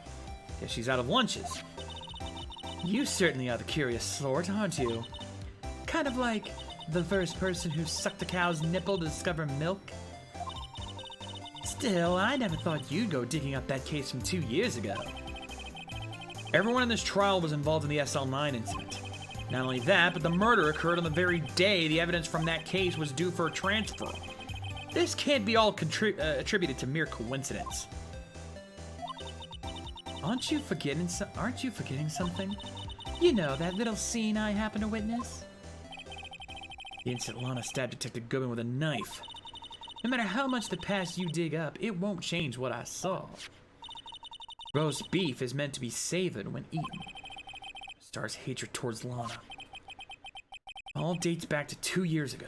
Guess she's out of lunches. You certainly are the curious sort, aren't you? Kind of like the first person who sucked a cow's nipple to discover milk. Still, I never thought you'd go digging up that case from 2 years ago. Everyone in this trial was involved in the SL9 incident. Not only that, but the murder occurred on the very day the evidence from that case was due for a transfer. This can't be all attributed to mere coincidence. Aren't you forgetting something? You know, that little scene I happened to witness? The instant Lana stabbed Detective Goodman with a knife. No matter how much the past you dig up, it won't change what I saw. Roast beef is meant to be savored when eaten. Star's hatred towards Lana all dates back to 2 years ago.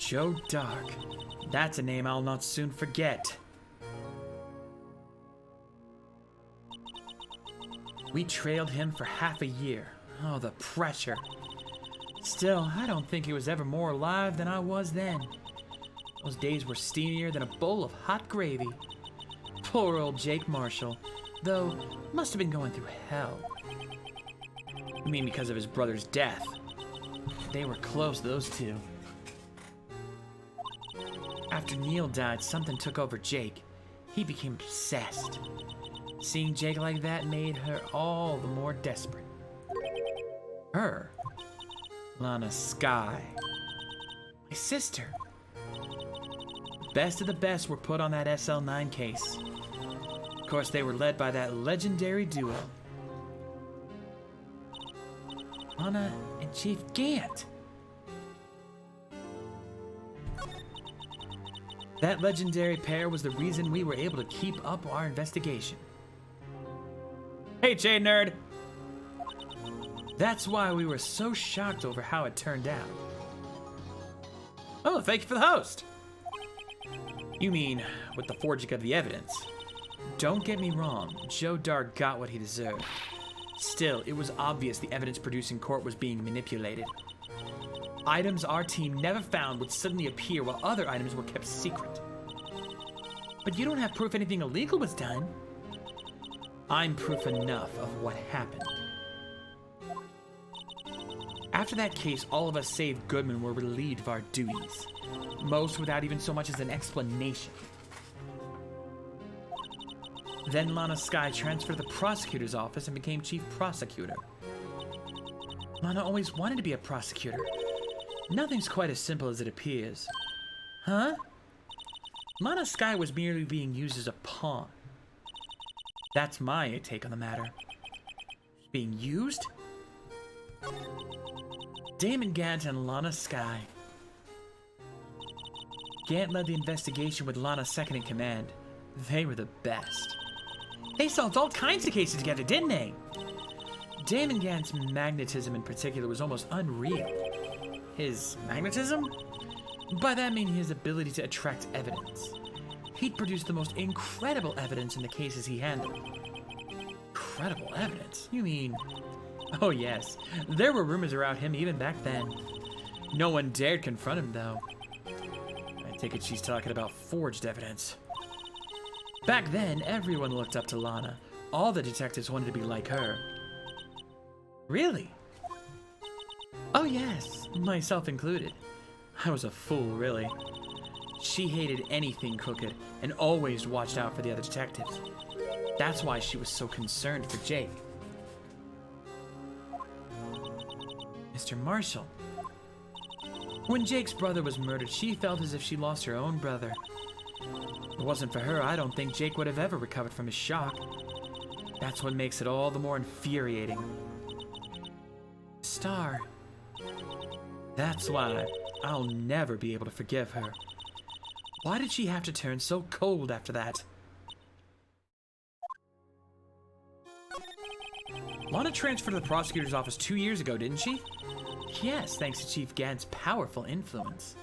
Joe Dark. That's a name I'll not soon forget. We trailed him for half a year. Oh, the pressure. Still, I don't think he was ever more alive than I was then. Those days were steamier than a bowl of hot gravy. Poor old Jake Marshall, though, must have been going through hell. You mean because of his brother's death? They were close, those two. After Neil died, something took over Jake. He became obsessed. Seeing Jake like that made her all the more desperate. Her? Lana Skye. My sister. The best of the best were put on that SL9 case. Of course, they were led by that legendary duo. Lana and Chief Gant. That legendary pair was the reason we were able to keep up our investigation. Hey, Shade Nerd. That's why we were so shocked over how it turned out. Oh, thank you for the host. You mean, with the forging of the evidence? Don't get me wrong, Joe Dark got what he deserved. Still, it was obvious the evidence produced in court was being manipulated. Items our team never found would suddenly appear while other items were kept secret. But you don't have proof anything illegal was done. I'm proof enough of what happened. After that case, all of us save Goodman were relieved of our duties. Most without even so much as an explanation. Then Lana Skye transferred to the prosecutor's office and became chief prosecutor. Lana always wanted to be a prosecutor. Nothing's quite as simple as it appears. Huh? Lana Skye was merely being used as a pawn. That's my take on the matter. Being used? Damon Gant and Lana Skye. Gant led the investigation with Lana second in command. They were the best. They solved all kinds of cases together, didn't they? Damon Gant's magnetism in particular was almost unreal. His magnetism? By that I mean his ability to attract evidence. He'd produced the most incredible evidence in the cases he handled. Incredible evidence? You mean... Oh yes, there were rumors around him even back then. No one dared confront him though. I take it she's talking about forged evidence. Back then, everyone looked up to Lana. All the detectives wanted to be like her. Really? Oh yes, myself included. I was a fool, really. She hated anything crooked and always watched out for the other detectives. That's why she was so concerned for Jake. Mr. Marshall. When Jake's brother was murdered, she felt as if she lost her own brother. If it wasn't for her, I don't think Jake would have ever recovered from his shock. That's what makes it all the more infuriating. Star. That's why I'll never be able to forgive her. Why did she have to turn so cold after that? Lana transferred to the prosecutor's office 2 years ago, didn't she? Yes, thanks to Chief Gant's powerful influence.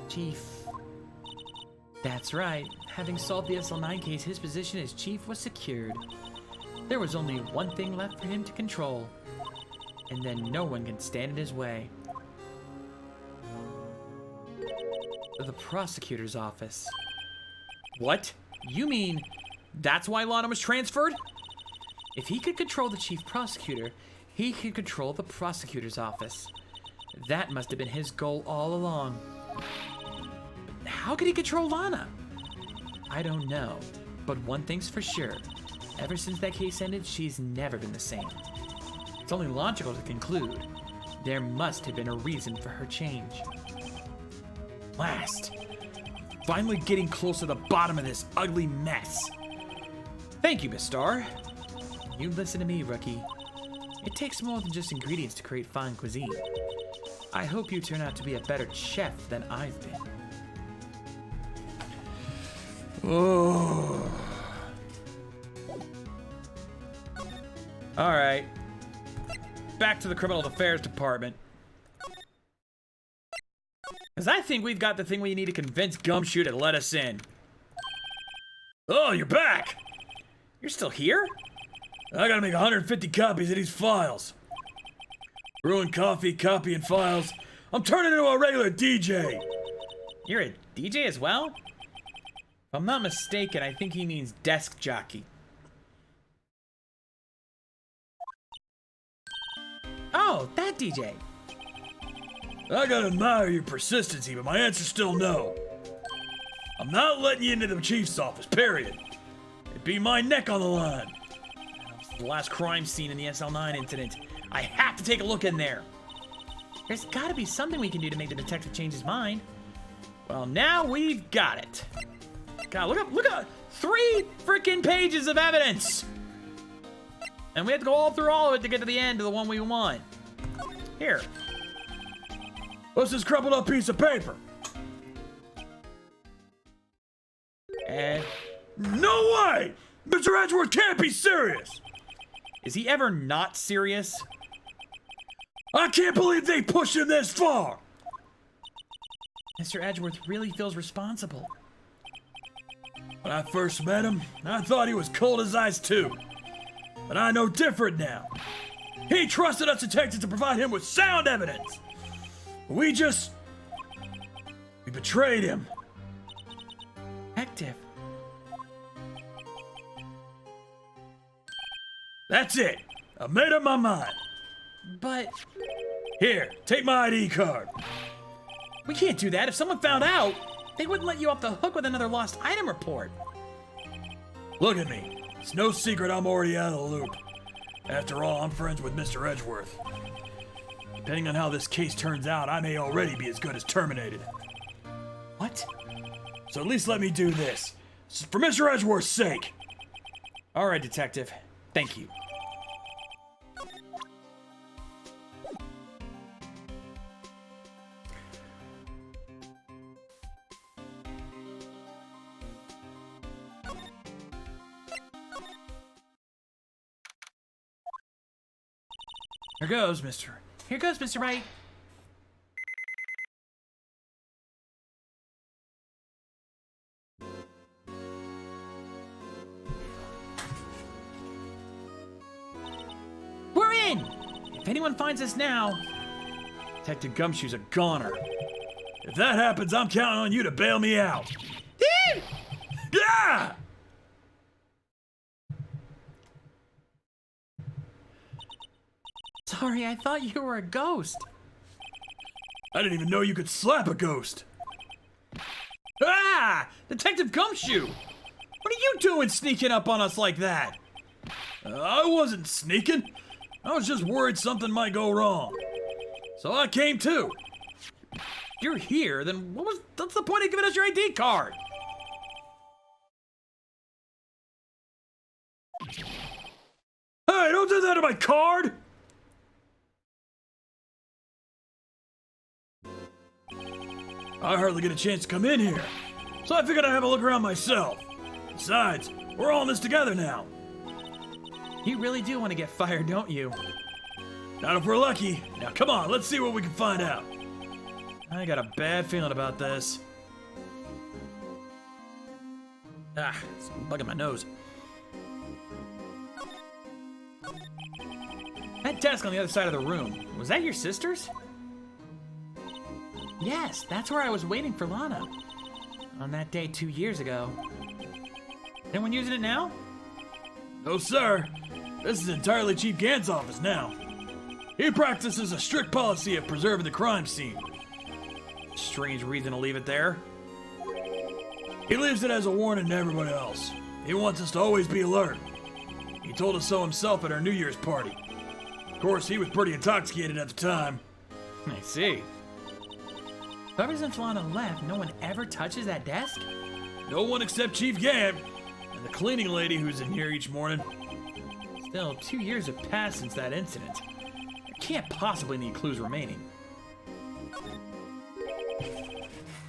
Chief... That's right. Having solved the SL9 case, his position as chief was secured. There was only one thing left for him to control. And then no one can stand in his way. The prosecutor's office. What? You mean that's why Lana was transferred? If he could control the chief prosecutor, he could control the prosecutor's office. That must have been his goal all along. How could he control Lana? I don't know, but one thing's for sure. Ever since that case ended, she's never been the same. It's only logical to conclude there must have been a reason for her change. Last. Finally getting close to the bottom of this ugly mess. Thank you, Miss Star. You listen to me, rookie. It takes more than just ingredients to create fine cuisine. I hope you turn out to be a better chef than I've been. Oh. All right. Back to the Criminal Affairs Department. Because I think we've got the thing we need to convince Gumshoe to let us in. Oh, you're back! You're still here? I gotta make 150 copies of these files. Brewing coffee, copying files. I'm turning into a regular DJ. You're a DJ as well? If I'm not mistaken, I think he means desk jockey. Oh, that DJ. I gotta admire your persistency, but my answer's still no. I'm not letting you into the chief's office, period. It'd be my neck on the line. It's the last crime scene in the SL9 incident. I have to take a look in there. There's gotta be something we can do to make the detective change his mind. Well, now we've got it. God, look at 3 freaking pages of evidence! And we have to go all through all of it to get to the end of the one we want. Here. What's this crumpled up piece of paper? No way! Mr. Edgeworth can't be serious! Is he ever not serious? I can't believe they pushed him this far! Mr. Edgeworth really feels responsible. When I first met him, I thought he was cold as ice too. But I know different now. He trusted us detectives to provide him with sound evidence. We betrayed him. Detective. That's it. I made up my mind. But... Here, take my ID card. We can't do that. If someone found out, they wouldn't let you off the hook with another lost item report. Look at me. It's no secret I'm already out of the loop. After all, I'm friends with Mr. Edgeworth. Depending on how this case turns out, I may already be as good as terminated. What? So at least let me do this. For Mr. Edgeworth's sake. All right, detective. Thank you. Here goes, Mr. Wright. We're in! If anyone finds us now, Detective Gumshoe's a goner. If that happens, I'm counting on you to bail me out. Yeah! Sorry, I thought you were a ghost. I didn't even know you could slap a ghost. Ah! Detective Gumshoe! What are you doing sneaking up on us like that? I wasn't sneaking. I was just worried something might go wrong. So I came too. If you're here, then what's the point of giving us your ID card? Hey, don't do that to my card! I hardly get a chance to come in here, so I figured I'd have a look around myself. Besides, we're all in this together now. You really do want to get fired, don't you? Not if we're lucky. Now come on, let's see what we can find out. I got a bad feeling about this. Ah, it's bugging my nose. That desk on the other side of the room, was that your sister's? Yes, that's where I was waiting for Lana. On that day 2 years ago. Anyone using it now? No, sir. This is entirely Chief Gant's office now. He practices a strict policy of preserving the crime scene. Strange reason to leave it there. He leaves it as a warning to everyone else. He wants us to always be alert. He told us so himself at our New Year's party. Of course, he was pretty intoxicated at the time. I see. Ever since Lana left, no one ever touches that desk? No one except Chief Gant and the cleaning lady who's in here each morning. Still, 2 years have passed since that incident. There can't possibly need clues remaining.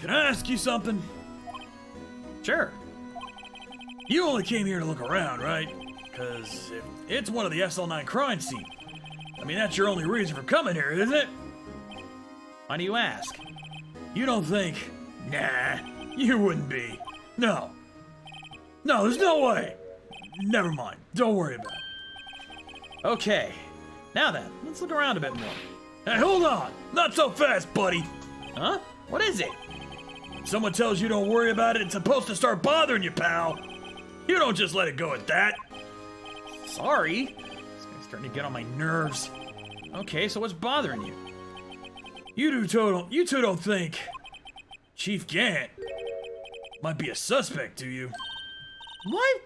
Can I ask you something? Sure. You only came here to look around, right? Because it's one of the SL9 crime scene. I mean, that's your only reason for coming here, isn't it? Why do you ask? You don't think? Nah, you wouldn't be. No. No, there's no way. Never mind. Don't worry about it. Okay. Now then, let's look around a bit more. Hey, hold on! Not so fast, buddy! Huh? What is it? If someone tells you don't worry about it, it's supposed to start bothering you, pal. You don't just let it go at that. Sorry. This guy's starting to get on my nerves. Okay, so what's bothering you? You two don't think Chief Gant might be a suspect, do you? What?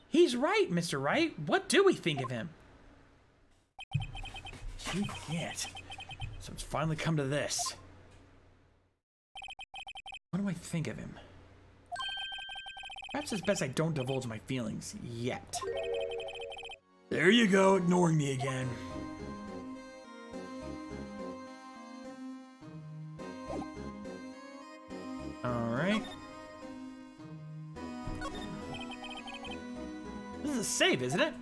He's right, Mr. Wright. What do we think of him? Chief Gant. So it's finally come to this. What do I think of him? Perhaps it's best I don't divulge my feelings yet. There you go, ignoring me again. Alright. This is a safe, isn't it?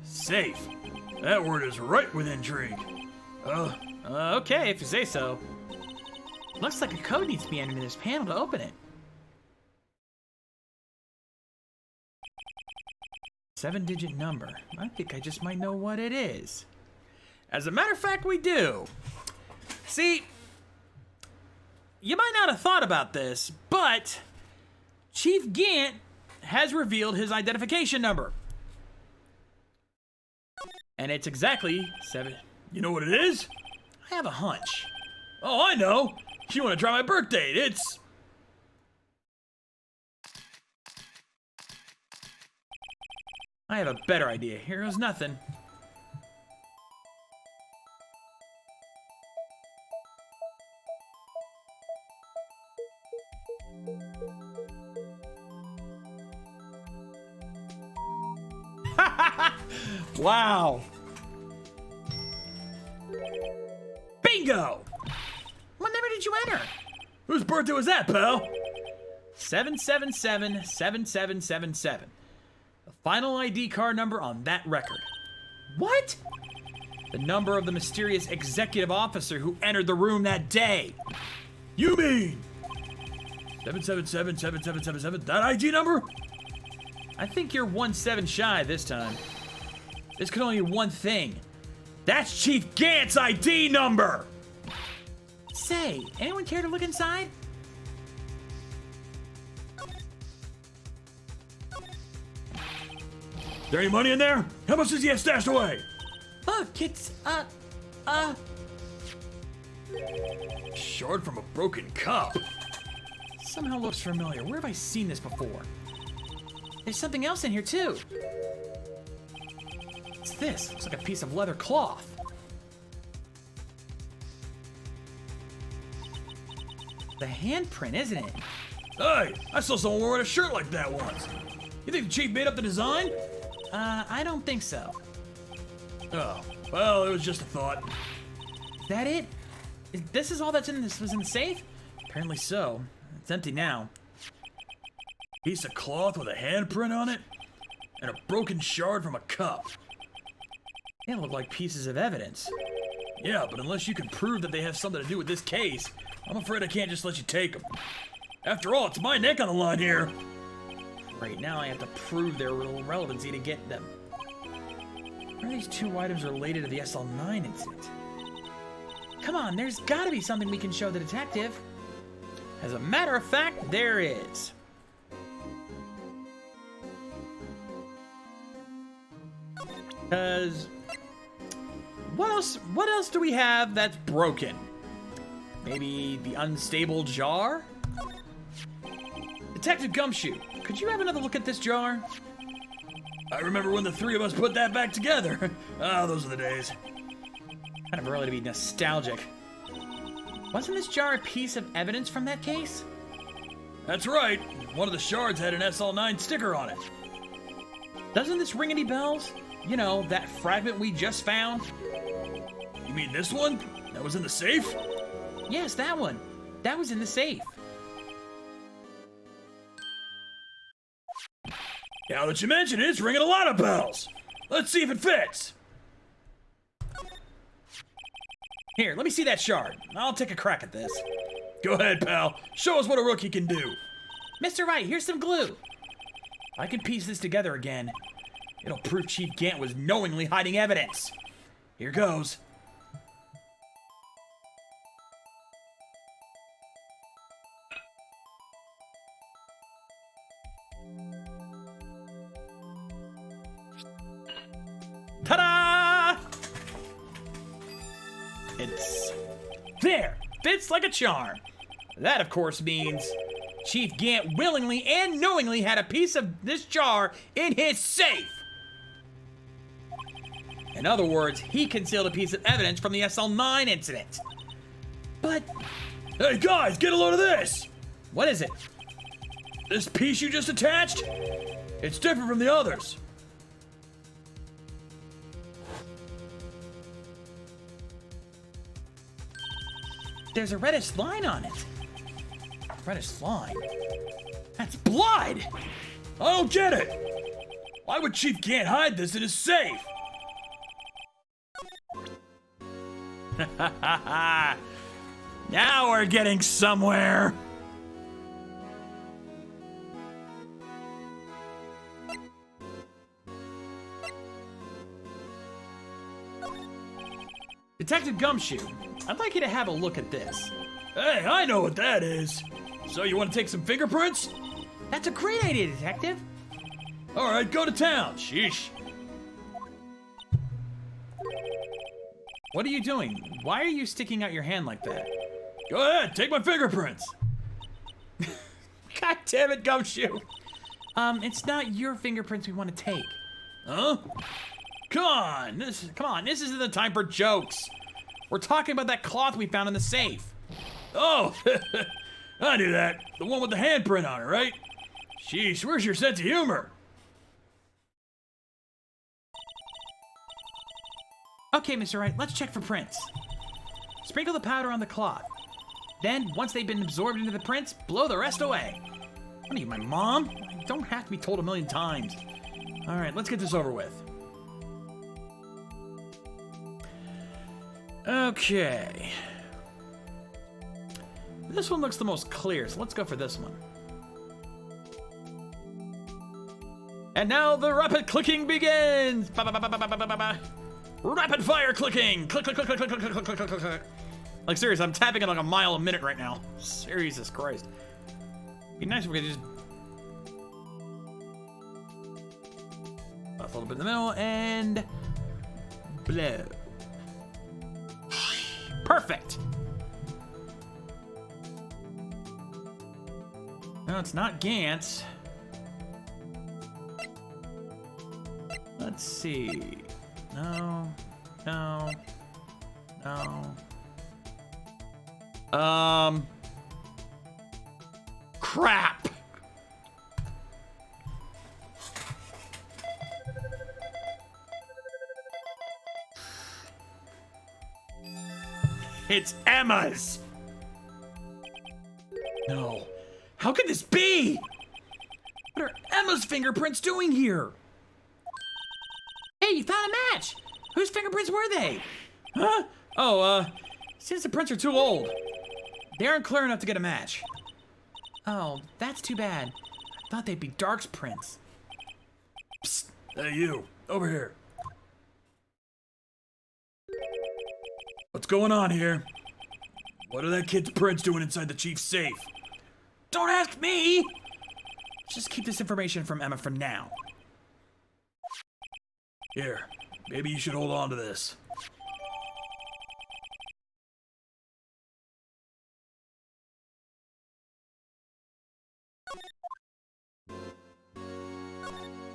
Safe? That word is right with intrigue. Okay, if you say so. Looks like a code needs to be entered in this panel to open it. 7-digit number. I think I just might know what it is. As a matter of fact, we do. See, you might not have thought about this, but Chief Gant has revealed his identification number. And it's exactly 7. You know what it is? I have a hunch. Oh, I know. You want to try my birth date. It's... I have a better idea. Here goes nothing. Wow. Bingo! What number did you enter? Whose birthday was that, pal? 7777777. The final ID card number on that record. What? The number of the mysterious executive officer who entered the room that day. You mean 7777777? That ID number? I think you're 1-7 shy this time. This could only be one thing. That's Chief Gant's ID number! Say, anyone care to look inside? Is there any money in there? How much does he have stashed away? Look, it's, shard from a broken cup. Somehow looks familiar. Where have I seen this before? There's something else in here, too. What's this? Looks like a piece of leather cloth. The handprint, isn't it? Hey, I saw someone wearing a shirt like that once. You think the chief made up the design? I don't think so. Oh, well, it was just a thought. Is that it? This is all that's in this was in the safe? Apparently so. It's empty now. Piece of cloth with a handprint on it? And a broken shard from a cup. They look like pieces of evidence. Yeah, but unless you can prove that they have something to do with this case, I'm afraid I can't just let you take them. After all, it's my neck on the line here. Right now I have to prove their relevancy to get them. Are these two items related to the SL9 incident? Come on, there's gotta be something we can show the detective. As a matter of fact, there is. Because what else do we have that's broken? Maybe the unstable jar? Detective Gumshoe, could you have another look at this jar? I remember when the three of us put that back together. Ah, those are the days. Kind of early to be nostalgic. Wasn't this jar a piece of evidence from that case? That's right. One of the shards had an SL9 sticker on it. Doesn't this ring any bells? You know, that fragment we just found? You mean this one? That was in the safe? Yes, that one. That was in the safe. Now that you mention it, it's ringing a lot of bells. Let's see if it fits. Here, let me see that shard. I'll take a crack at this. Go ahead, pal. Show us what a rookie can do. Mr. Wright, here's some glue. I can piece this together again. It'll prove Chief Gant was knowingly hiding evidence. Here goes. Ta-da! It's there. Fits like a charm. That, of course, means Chief Gant willingly and knowingly had a piece of this jar in his safe. In other words, he concealed a piece of evidence from the SL9 incident. But, Hey guys, get a load of this! what is it? This piece you just attached? It's different from the others. There's a reddish line on it. Reddish line? That's blood! I don't get it. Why would Chief Gant hide this in his safe? Now we're getting somewhere. Detective Gumshoe, I'd like you to have a look at this. Hey, I know what that is. So you want to take some fingerprints? That's a great idea, Detective. All right, go to town. Sheesh. What are you doing? Why are you sticking out your hand like that? Go ahead, take my fingerprints. God damn it, Gumshoe. It's not your fingerprints we want to take. Huh? Come on, this isn't the time for jokes. We're talking about that cloth we found in the safe. Oh, I knew that. The one with the handprint on it, right? Sheesh, where's your sense of humor? Okay, Mr. Wright, let's check for prints. Sprinkle the powder on the cloth. Then, once they've been absorbed into the prints, blow the rest away. What are you, my mom? I don't have to be told a million times. All right, let's get this over with. Okay. This one looks the most clear, so let's go for this one. And now the rapid clicking begins! Ba, ba, ba, ba, ba, ba, ba, ba. Rapid fire clicking! Click, click, click, click, click, click, click, click, click, click. Like, seriously, I'm tapping it like a mile a minute right now. Jesus Christ. Be nice if we could just... Buff a little bit in the middle, and... blow. Perfect! No, it's not Gantz. Let's see. No. No. No. Crap! It's Emma's! No. How could this be? What are Emma's fingerprints doing here? Hey, you found a match! Whose fingerprints were they? Huh? Oh, since the prints are too old. They aren't clear enough to get a match. Oh, that's too bad. I thought they'd be Dark's prints. Psst. Hey, you. Over here. What's going on here? What are that kid's prints doing inside the chief's safe? Don't ask me! Just keep this information from Emma for now. Here, maybe you should hold on to this.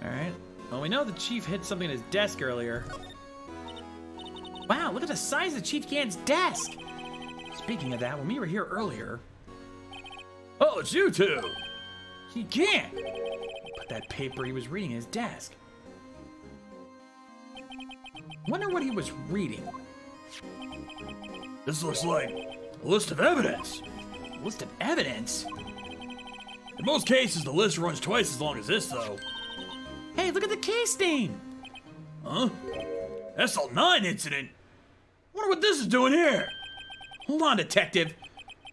Alright. Well, we know the chief hit something in his desk earlier. Wow, look at the size of Chief Gant's desk! Speaking of that, when we were here earlier... Oh, it's you two! He can't! Put that paper he was reading in his desk. Wonder what he was reading. This looks like a list of evidence. A list of evidence? In most cases, the list runs twice as long as this, though. Hey, look at the case name! Huh? SL9 incident? Wonder what this is doing here? Hold on, Detective.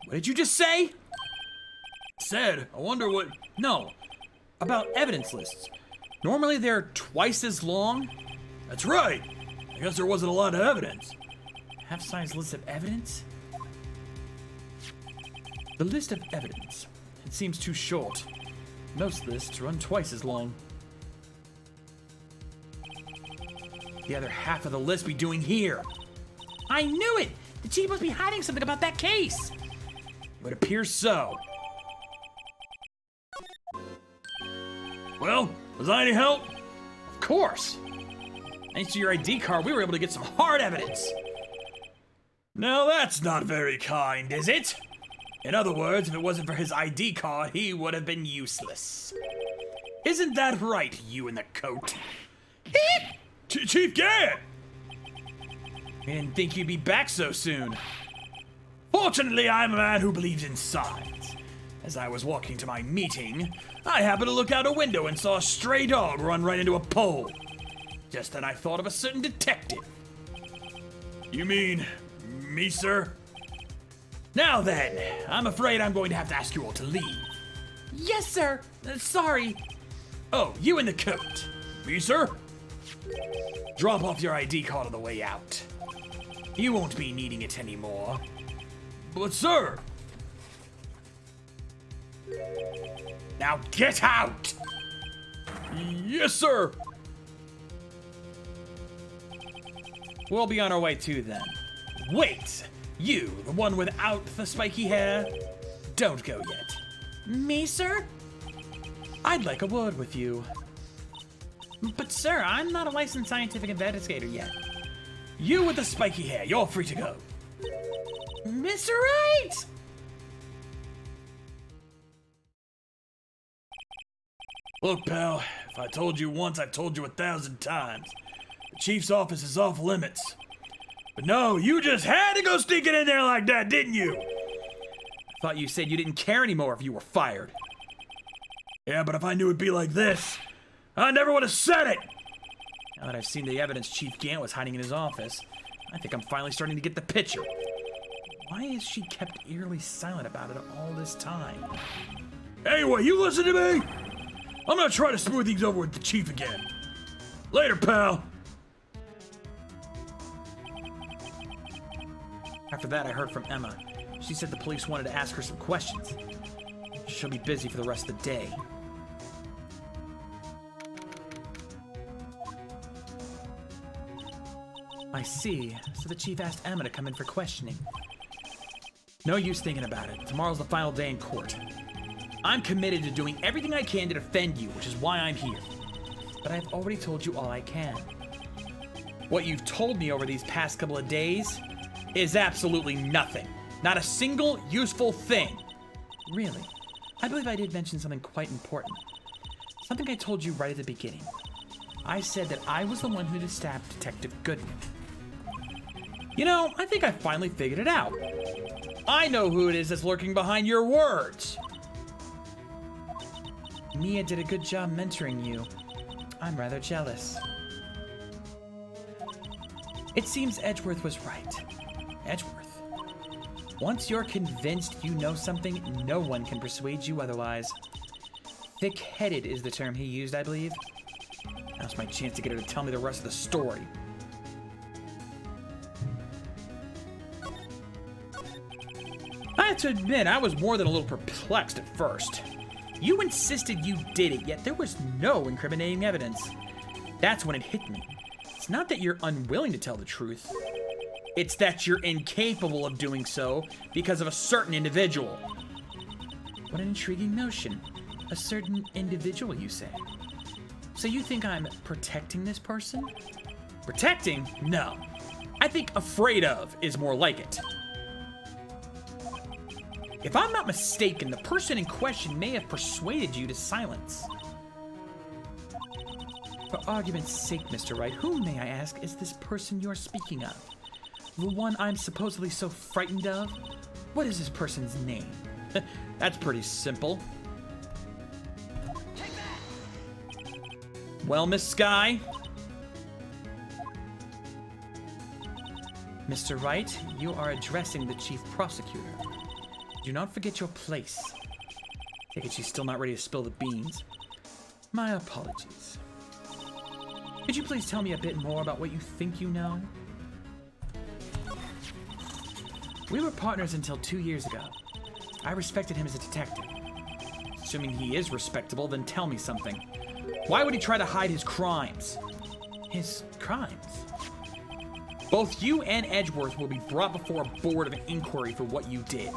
What did you just say? Said, I wonder what... No, about evidence lists. Normally they're twice as long. That's right. I guess there wasn't a lot of evidence. Half-size list of evidence? The list of evidence. It seems too short. Most lists run twice as long. The other half of the list be doing here. I knew it! The chief must be hiding something about that case. It appears so. Well, was I any help? Of course. Thanks to your ID card, we were able to get some hard evidence. Now that's not very kind, is it? In other words, if it wasn't for his ID card, he would have been useless. Isn't that right, you in the coat? Chief Gant! I didn't think you'd be back so soon. Fortunately, I'm a man who believes in signs. As I was walking to my meeting, I happened to look out a window and saw a stray dog run right into a pole. Just then I thought of a certain detective. You mean me, sir? Now then, I'm afraid I'm going to have to ask you all to leave. Yes, sir. Sorry. Oh, you in the coat. Me, sir? Drop off your ID card on the way out. You won't be needing it anymore. But, sir... Now get out! Yes, sir! We'll be on our way too then. Wait! You, the one without the spiky hair? Don't go yet. Me, sir? I'd like a word with you. But, sir, I'm not a licensed scientific investigator yet. You with the spiky hair, you're free to go. Mr. Wright! Look, pal, if I told you once, I've told you 1,000 times. The chief's office is off limits. But no, you just had to go sneaking in there like that, didn't you? I thought you said you didn't care anymore if you were fired. Yeah, but if I knew it'd be like this, I never would have said it! Now that I've seen the evidence Chief Gant was hiding in his office, I think I'm finally starting to get the picture. Why has she kept eerily silent about it all this time? Anyway, you listen to me! I'm gonna try to smooth things over with the chief again. Later, pal! After that, I heard from Emma. She said the police wanted to ask her some questions. She'll be busy for the rest of the day. I see. So the chief asked Emma to come in for questioning. No use thinking about it. Tomorrow's the final day in court. I'm committed to doing everything I can to defend you, which is why I'm here. But I've already told you all I can. What you've told me over these past couple of days is absolutely nothing. Not a single useful thing. Really? I believe I did mention something quite important. Something I told you right at the beginning. I said that I was the one who stabbed Detective Goodman. You know, I think I finally figured it out. I know who it is that's lurking behind your words. Mia did a good job mentoring you. I'm rather jealous. It seems Edgeworth was right. Edgeworth. Once you're convinced you know something, no one can persuade you otherwise. Thick-headed is the term he used, I believe. Now's my chance to get her to tell me the rest of the story. I have to admit, I was more than a little perplexed at first. You insisted you did it, yet there was no incriminating evidence. That's when it hit me. It's not that you're unwilling to tell the truth. It's that you're incapable of doing so because of a certain individual. What an intriguing notion. A certain individual, you say? So you think I'm protecting this person? Protecting? No. I think afraid of is more like it. If I'm not mistaken, the person in question may have persuaded you to silence. For argument's sake, Mr. Wright, who, may I ask, is this person you're speaking of? The one I'm supposedly so frightened of? What is this person's name? That's pretty simple. Well, Miss Skye? Mr. Wright, you are addressing the chief prosecutor. Do not forget your place. Take it she's still not ready to spill the beans. My apologies. Could you please tell me a bit more about what you think you know? We were partners until 2 years ago. I respected him as a detective. Assuming he is respectable, then tell me something. Why would he try to hide his crimes? His crimes? Both you and Edgeworth will be brought before a board of inquiry for what you did.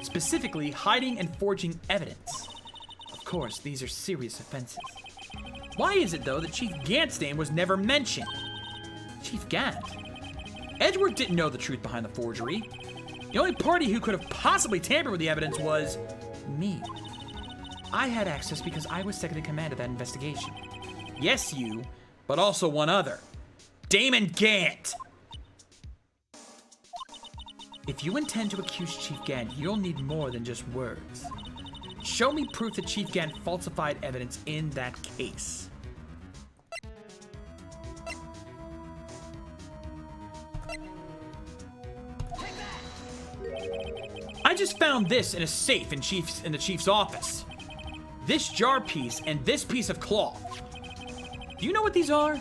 Specifically, hiding and forging evidence. Of course, these are serious offenses. Why is it, though, that Chief Gant's name was never mentioned? Chief Gant? Edgeworth didn't know the truth behind the forgery. The only party who could have possibly tampered with the evidence was me. I had access because I was second in command of that investigation. Yes, you, but also one other. Damon Gant! If you intend to accuse Chief Gant, you'll need more than just words. Show me proof that Chief Gant falsified evidence in that case. I just found this in a safe in the chief's office. This jar piece and this piece of cloth. Do you know what these are?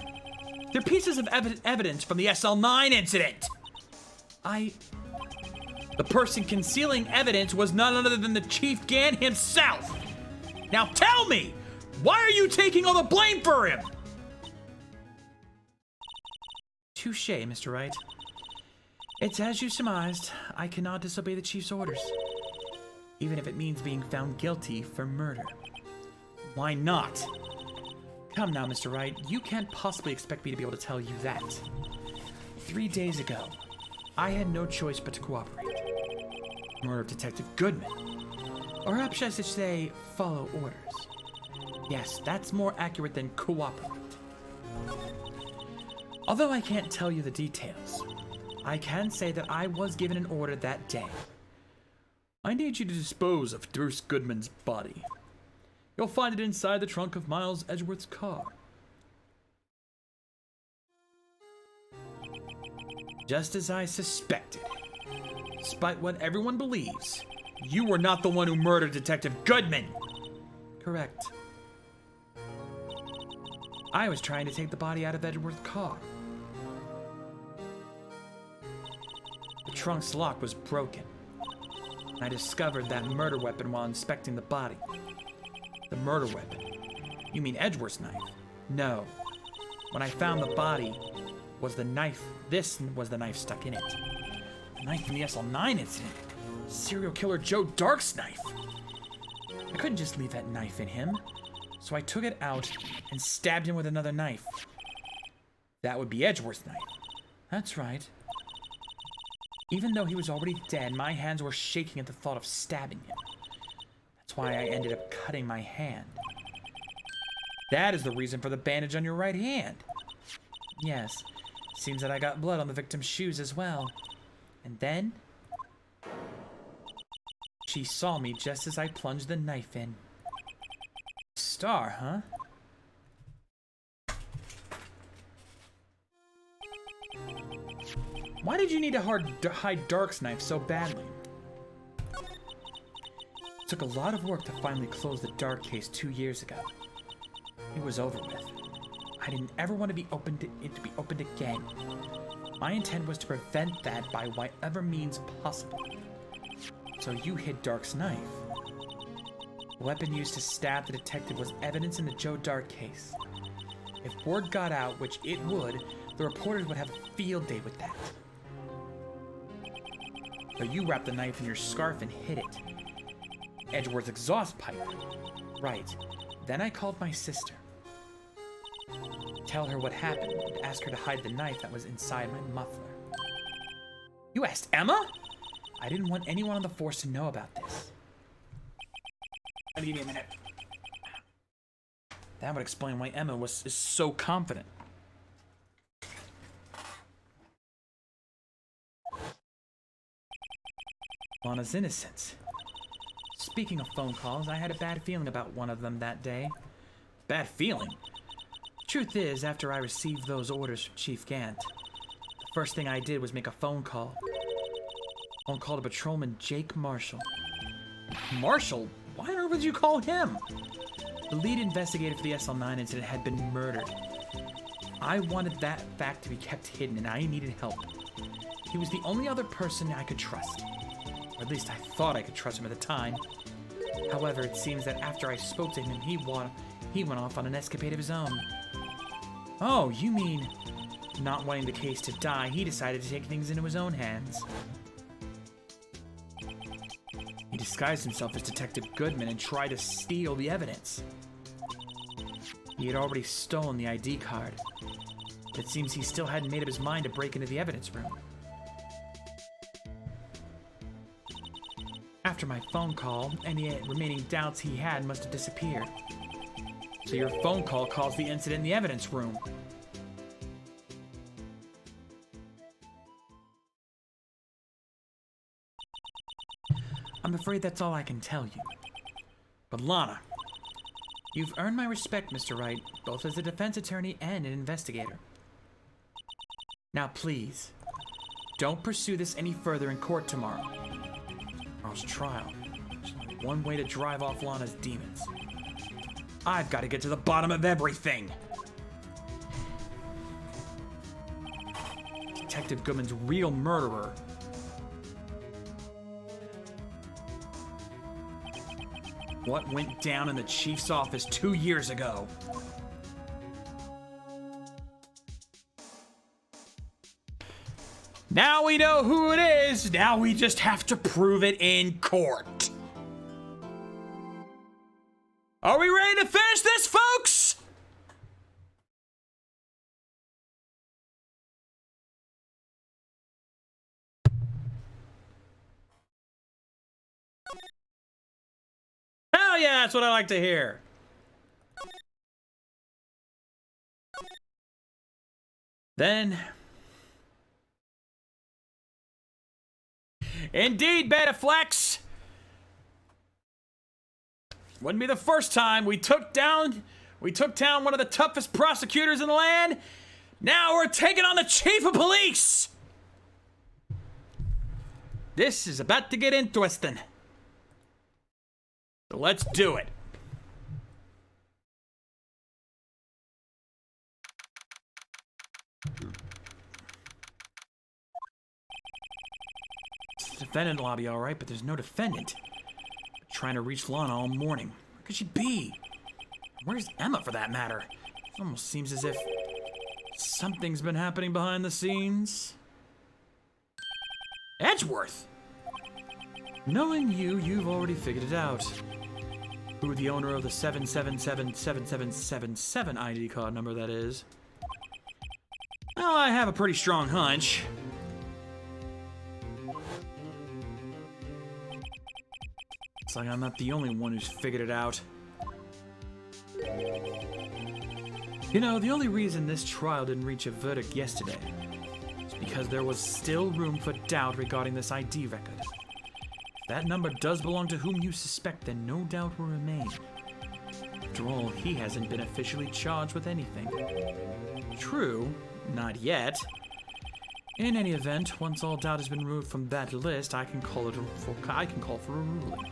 They're pieces of evidence from the SL9 incident. The person concealing evidence was none other than the Chief Gant himself. Now tell me, why are you taking all the blame for him? Touché, Mr. Wright. It's as you surmised. I cannot disobey the Chief's orders, even if it means being found guilty for murder. Why not? Come now, Mr. Wright. You can't possibly expect me to be able to tell you that. 3 days ago, I had no choice but to cooperate. Murder of Detective Goodman. Or perhaps I should say, follow orders. Yes, that's more accurate than cooperate. Although I can't tell you the details, I can say that I was given an order that day. I need you to dispose of Bruce Goodman's body. You'll find it inside the trunk of Miles Edgeworth's car. Just as I suspected. Despite what everyone believes, you were not the one who murdered Detective Goodman. Correct. I was trying to take the body out of Edgeworth's car. The trunk's lock was broken. I discovered that murder weapon while inspecting the body. The murder weapon? You mean Edgeworth's knife? No. When I found the body, was the knife. This was the knife stuck in it. The knife from the SL9 incident. Serial killer Joe Dark's knife. I couldn't just leave that knife in him, so I took it out and stabbed him with another knife. That would be Edgeworth's knife. That's right. Even though he was already dead, my hands were shaking at the thought of stabbing him. That's why I ended up cutting my hand. That is the reason for the bandage on your right hand. Yes, seems that I got blood on the victim's shoes as well. And then, she saw me just as I plunged the knife in. Star, huh? Why did you need to hide Dark's knife so badly? It took a lot of work to finally close the Dark case 2 years ago. It was over with. I didn't ever want to be opened again. My intent was to prevent that by whatever means possible. So you hid Dark's knife. The weapon used to stab the detective was evidence in the Joe Dark case. If word got out, which it would, the reporters would have a field day with that. So you wrapped the knife in your scarf and hid it. Edgeworth's exhaust pipe. Right. Then I called my sister. Tell her what happened and ask her to hide the knife that was inside my muffler. You asked Emma? I didn't want anyone on the force to know about this. Give me a minute. That would explain why Emma is so confident. Lana's innocence. Speaking of phone calls, I had a bad feeling about one of them that day. Bad feeling? Truth is, after I received those orders from Chief Gant, the first thing I did was make a phone call. Phone call to Patrolman Jake Marshall. Marshall? Why on earth would you call him? The lead investigator for the SL9 incident had been murdered. I wanted that fact to be kept hidden, and I needed help. He was the only other person I could trust. Or at least I thought I could trust him at the time. However, it seems that after I spoke to him, he went off on an escapade of his own. Oh, you mean, not wanting the case to die, he decided to take things into his own hands. He disguised himself as Detective Goodman and tried to steal the evidence. He had already stolen the ID card, but it seems he still hadn't made up his mind to break into the evidence room. After my phone call, any remaining doubts he had must have disappeared. So your phone call caused the incident in the evidence room. I'm afraid that's all I can tell you. But Lana, you've earned my respect, Mr. Wright, both as a defense attorney and an investigator. Now please, don't pursue this any further in court tomorrow. Tomorrow's trial. There's only one way to drive off Lana's demons. I've got to get to the bottom of everything! Detective Goodman's real murderer. What went down in the chief's office 2 years ago? Now we know who it is. Now we just have to prove it in court. Are we ready to finish this, folks? Hell yeah, that's what I like to hear. Then... Indeed, Betaflex! Wouldn't be the first time we took down one of the toughest prosecutors in the land. Now we're taking on the chief of police! This is about to get interesting. So let's do it. Defendant lobby, all right, but there's no defendant. I'm trying to reach Lana all morning. Where could she be? Where's Emma, for that matter? It almost seems as if something's been happening behind the scenes. Edgeworth! Knowing you, you've already figured it out. Who the owner of the 7777777 ID card number that is. Well, I have a pretty strong hunch. Looks like I'm not the only one who's figured it out. You know, the only reason this trial didn't reach a verdict yesterday is because there was still room for doubt regarding this ID record. If that number does belong to whom you suspect, then no doubt will remain. After all, he hasn't been officially charged with anything. True, not yet. In any event, once all doubt has been removed from that list, I can call for a ruling.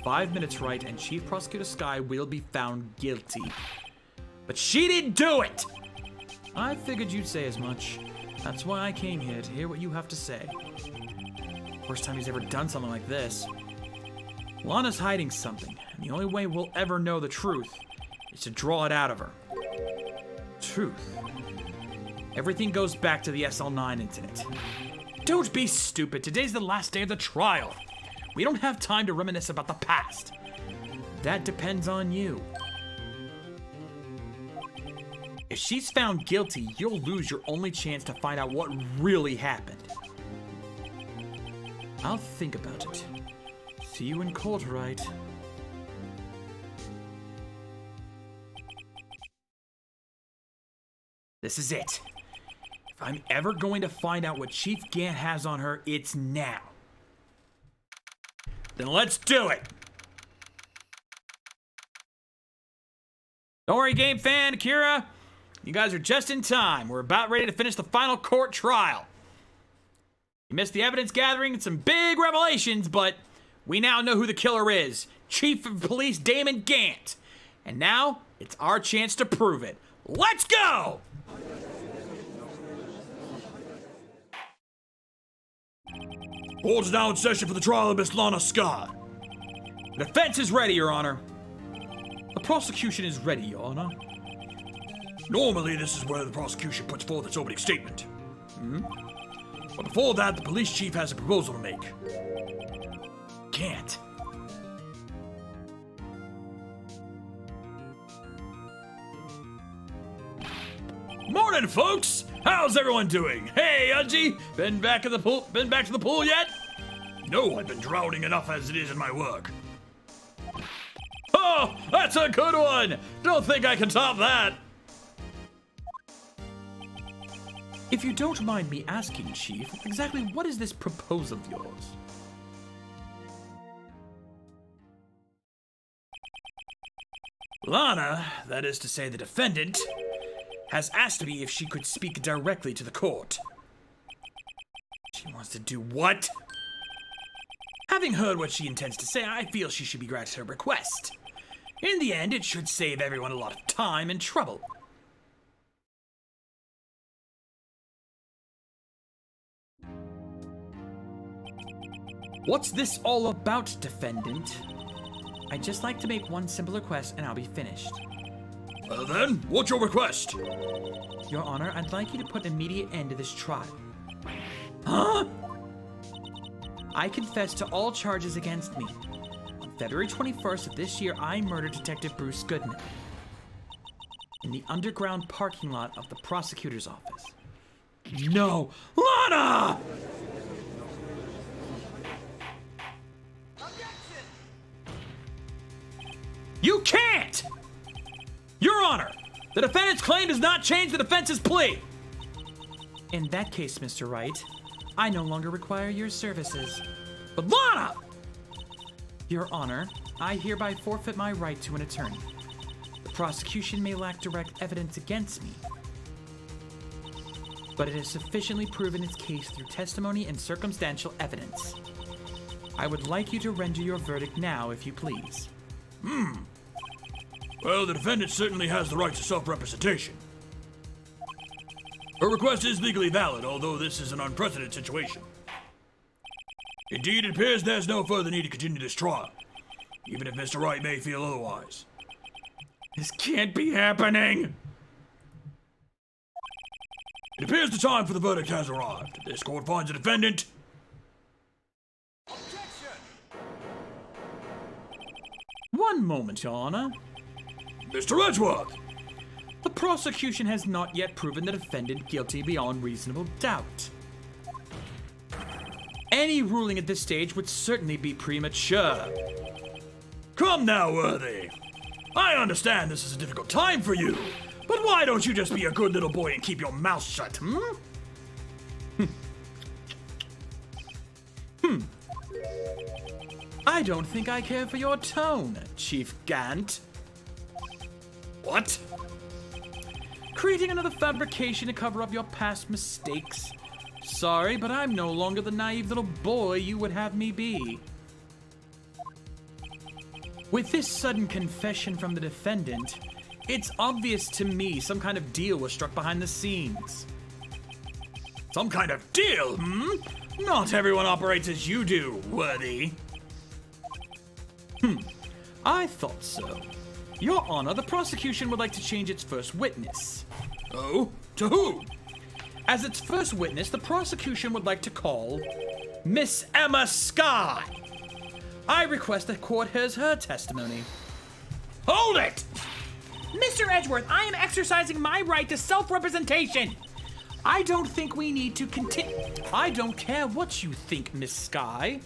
5 minutes, Wright, and Chief Prosecutor Skye will be found guilty. But she didn't do it! I figured you'd say as much. That's why I came here, to hear what you have to say. First time he's ever done something like this. Lana's hiding something, and the only way we'll ever know the truth is to draw it out of her. Truth. Everything goes back to the SL9 incident. Don't be stupid. Today's the last day of the trial. We don't have time to reminisce about the past. That depends on you. If she's found guilty, you'll lose your only chance to find out what really happened. I'll think about it. See you in court, Wright. This is it. If I'm ever going to find out what Chief Gant has on her, it's now. Then let's do it! Don't worry, game fan, Akira. You guys are just in time. We're about ready to finish the final court trial. Missed the evidence gathering and some big revelations, but we now know who the killer is. Chief of Police Damon Gant. And now, it's our chance to prove it. Let's go! Court's now in session for the trial of Miss Lana Scott. The defense is ready, Your Honor. The prosecution is ready, Your Honor. Normally, this is where the prosecution puts forth its opening statement. But before that, the police chief has a proposal to make. Can't. Morning, folks! How's everyone doing? Hey, Udgy! Been back to the pool yet? No, I've been drowning enough as it is in my work. Oh, that's a good one! Don't think I can top that! If you don't mind me asking, Chief, exactly what is this proposal of yours? Lana, that is to say the defendant, has asked me if she could speak directly to the court. She wants to do what? Having heard what she intends to say, I feel she should be granted her request. In the end, it should save everyone a lot of time and trouble. What's this all about, defendant? I'd just like to make one simple request and I'll be finished. Well then, what's your request? Your Honor, I'd like you to put an immediate end to this trial. Huh? I confess to all charges against me. On February 21st of this year, I murdered Detective Bruce Goodman in the underground parking lot of the prosecutor's office. No. Lana! You can't! Your Honor, the defendant's claim does not change the defense's plea. In that case, Mr. Wright, I no longer require your services. But Lana! Your Honor, I hereby forfeit my right to an attorney. The prosecution may lack direct evidence against me, but it has sufficiently proven its case through testimony and circumstantial evidence. I would like you to render your verdict now, if you please. Well, the defendant certainly has the right to self-representation. Her request is legally valid, although this is an unprecedented situation. Indeed, it appears there's no further need to continue this trial, even if Mr. Wright may feel otherwise. This can't be happening! It appears the time for the verdict has arrived. This court finds the defendant... One moment, Your Honor. Mr. Edgeworth! The prosecution has not yet proven the defendant guilty beyond reasonable doubt. Any ruling at this stage would certainly be premature. Come now, Worthy. I understand this is a difficult time for you, but why don't you just be a good little boy and keep your mouth shut, I don't think I care for your tone, Chief Gant. What? Creating another fabrication to cover up your past mistakes. Sorry, but I'm no longer the naive little boy you would have me be. With this sudden confession from the defendant, it's obvious to me some kind of deal was struck behind the scenes. Some kind of deal, Not everyone operates as you do, Worthy. I thought so. Your Honor, the prosecution would like to change its first witness. Oh? To who? As its first witness, the prosecution would like to call Miss Emma Scott. I request the court hears her testimony. Hold it! Mr. Edgeworth, I am exercising my right to self-representation. I don't think we need to continue. I don't care what you think, Miss Sky.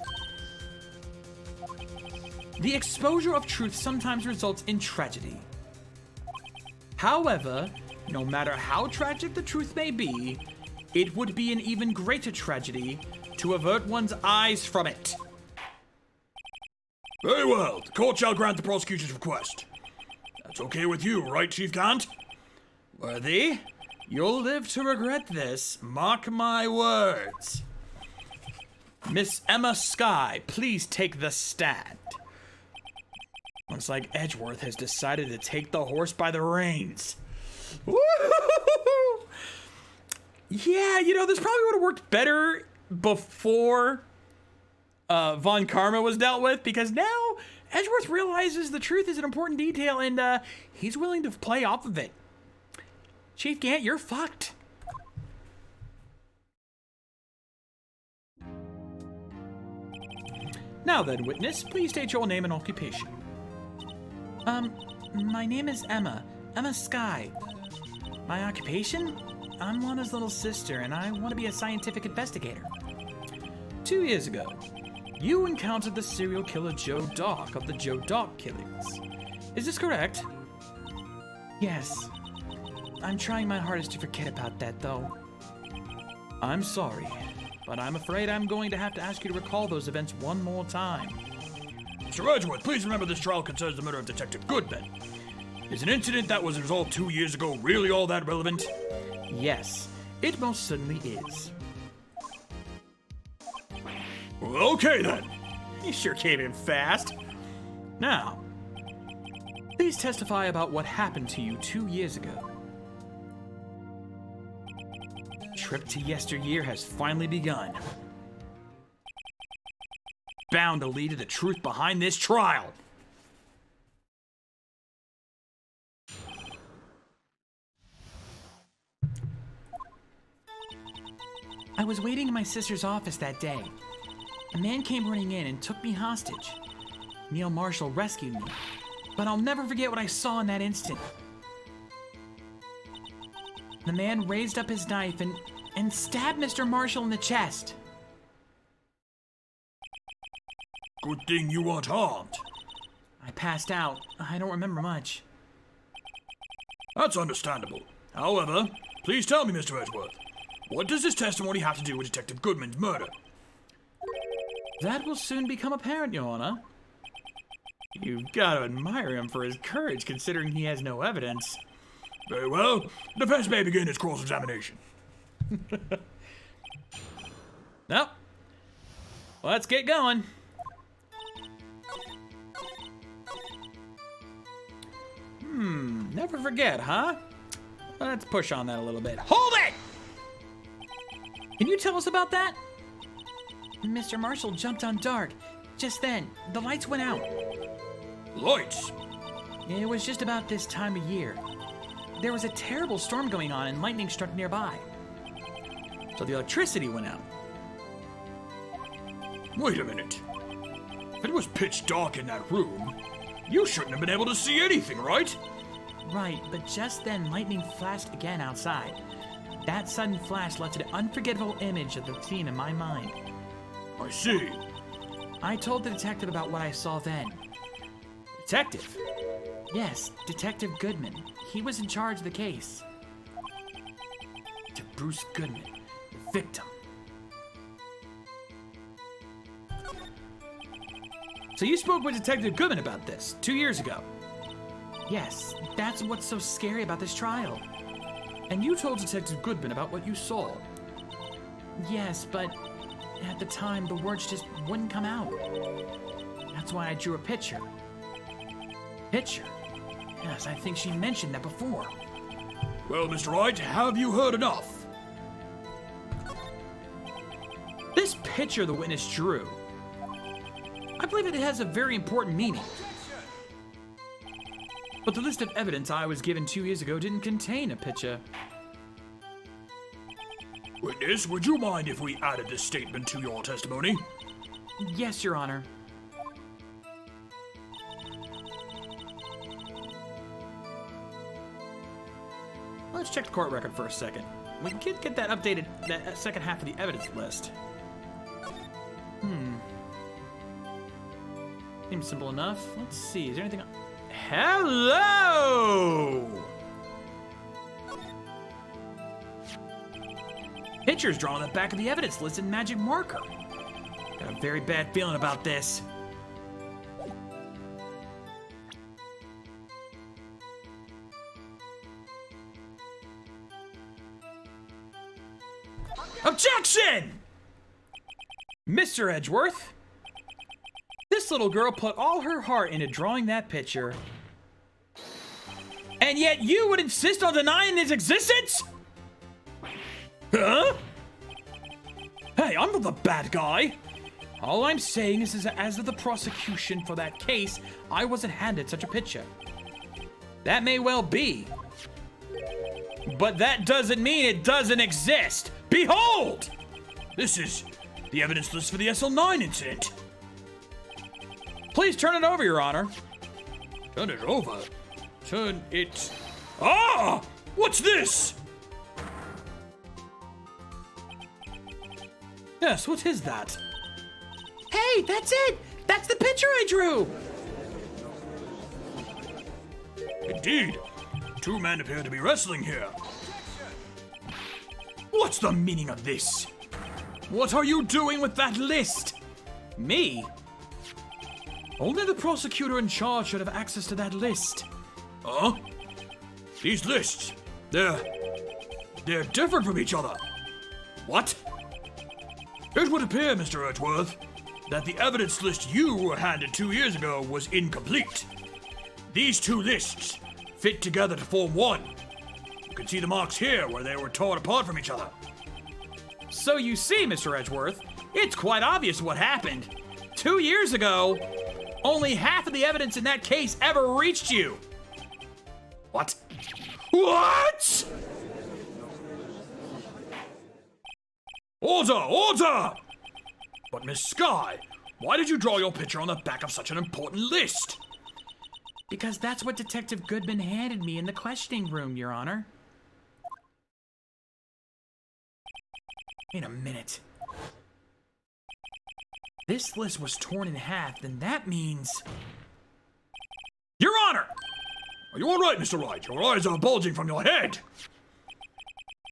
The exposure of truth sometimes results in tragedy. However, no matter how tragic the truth may be, it would be an even greater tragedy to avert one's eyes from it. Very well. The court shall grant the prosecution's request. That's okay with you, right, Chief Gant? Worthy, you'll live to regret this. Mark my words. Miss Emma Skye, please take the stand. Looks like Edgeworth has decided to take the horse by the reins. Woo-hoo-hoo-hoo-hoo. Yeah, you know, this probably would have worked better before Von Karma was dealt with, because now Edgeworth realizes the truth is an important detail, and he's willing to play off of it. Chief Gant, you're fucked. Now then, witness, please state your name and occupation. My name is Emma Skye. My occupation? I'm Lana's little sister, and I want to be a scientific investigator. 2 years ago, you encountered the serial killer Joe Dark of the Joe Dark killings. Is this correct? Yes. I'm trying my hardest to forget about that, though. I'm sorry, but I'm afraid I'm going to have to ask you to recall those events one more time. Mr. Edgeworth, please remember this trial concerns the murder of Detective Goodman. Is an incident that was resolved 2 years ago really all that relevant? Yes, it most certainly is. Well, okay then. You sure came in fast. Now, please testify about what happened to you 2 years ago. Trip to yesteryear has finally begun. Bound to lead to the truth behind this trial. I was waiting in my sister's office that day. A man came running in and took me hostage. Neil Marshall rescued me, but I'll never forget what I saw in that instant. The man raised up his knife and stabbed Mr. Marshall in the chest. Good thing you weren't harmed. I passed out. I don't remember much. That's understandable. However, please tell me, Mr. Edgeworth, what does this testimony have to do with Detective Goodman's murder? That will soon become apparent, Your Honor. You've got to admire him for his courage, considering he has no evidence. Very well. The defense may begin its cross-examination. Nope. Let's get going. Never forget, huh? Let's push on that a little bit. Hold it! Can you tell us about that? Mr. Marshall jumped on Dark. Just then, the lights went out. Lights? It was just about this time of year. There was a terrible storm going on and lightning struck nearby. So the electricity went out. Wait a minute. If it was pitch dark in that room, you shouldn't have been able to see anything, right? Right, but just then lightning flashed again outside. That sudden flash left an unforgettable image of the scene in my mind. I see. I told the detective about what I saw then. Detective? Yes, Detective Goodman. He was in charge of the case. To Bruce Goodman, the victim. So you spoke with Detective Goodman about this 2 years ago? Yes, that's what's so scary about this trial. And you told Detective Goodman about what you saw? Yes, but at the time, the words just wouldn't come out. That's why I drew a picture. Picture? Yes, I think she mentioned that before. Well, Mr. Wright, have you heard enough? This picture the witness drew, I believe it has a very important meaning. But the list of evidence I was given 2 years ago didn't contain a picture. Witness, would you mind if we added this statement to your testimony? Yes, Your Honor. Let's check the court record for a second. We can get that updated, that second half of the evidence list. Seems simple enough. Let's see, is there anything... Hello! Pictures drawn on the back of the evidence list in magic marker. Got a very bad feeling about this. Objection! Mr. Edgeworth, this little girl put all her heart into drawing that picture. And yet you would insist on denying its existence? Huh? Hey, I'm not the bad guy. All I'm saying is as of the prosecution for that case, I wasn't handed such a picture. That may well be. But that doesn't mean it doesn't exist. Behold! This is the evidence list for the SL9 incident. Please turn it over, Your Honor. Turn it over? Turn it... Ah! What's this? Yes, what is that? Hey, that's it! That's the picture I drew! Indeed. Two men appear to be wrestling here. What's the meaning of this? What are you doing with that list? Me? Only the prosecutor in charge should have access to that list. Huh? These lists, they're different from each other. What? It would appear, Mr. Edgeworth, that the evidence list you were handed 2 years ago was incomplete. These two lists fit together to form one. You can see the marks here where they were torn apart from each other. So you see, Mr. Edgeworth, it's quite obvious what happened. 2 years ago, only half of the evidence in that case ever reached you. What? What? Order! Order! But Miss Sky, why did you draw your picture on the back of such an important list? Because that's what Detective Goodman handed me in the questioning room, Your Honor. Wait a minute. This list was torn in half, then that means... Your Honor! Are you all right, Mr. Wright? Your eyes are bulging from your head.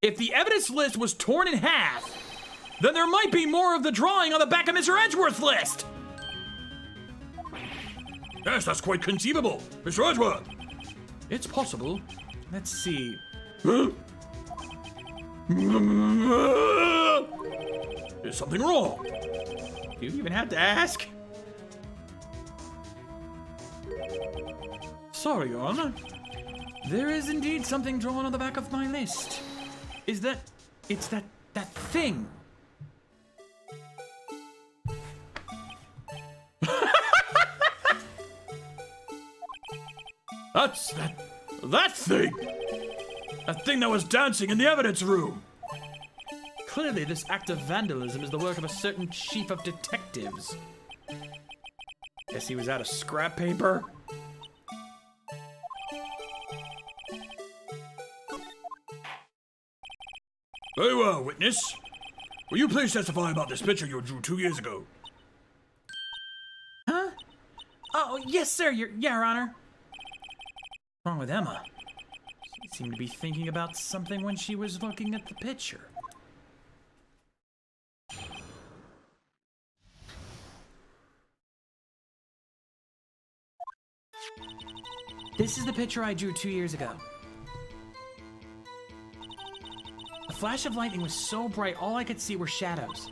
If the evidence list was torn in half, then there might be more of the drawing on the back of Mr. Edgeworth's list. Yes, that's quite conceivable, Mr. Edgeworth. It's possible. Let's see. Is something wrong? Do you even have to ask? Sorry, Your Honor. There is indeed something drawn on the back of my list. It's that thing. That's that thing! That thing that was dancing in the evidence room! Clearly, this act of vandalism is the work of a certain chief of detectives. Guess he was out of scrap paper? Very well, witness. Will you please testify about this picture you drew 2 years ago? Huh? Oh, yes, sir, Your Honor. What's wrong with Emma? She seemed to be thinking about something when she was looking at the picture. This is the picture I drew 2 years ago. The flash of lightning was so bright, all I could see were shadows.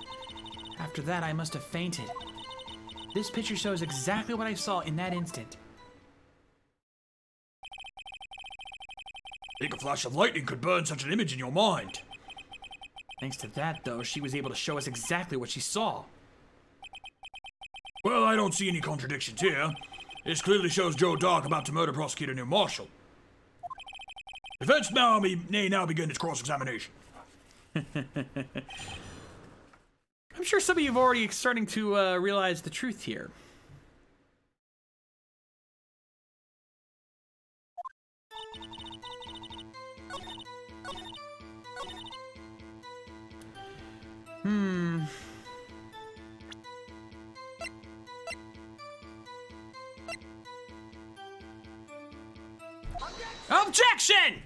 After that, I must have fainted. This picture shows exactly what I saw in that instant. I think a flash of lightning could burn such an image in your mind. Thanks to that, though, she was able to show us exactly what she saw. Well, I don't see any contradictions here. This clearly shows Joe Dark about to murder Prosecutor New Marshall. Defense may now begin its cross-examination. I'm sure some of you have already starting to realize the truth here. Objection!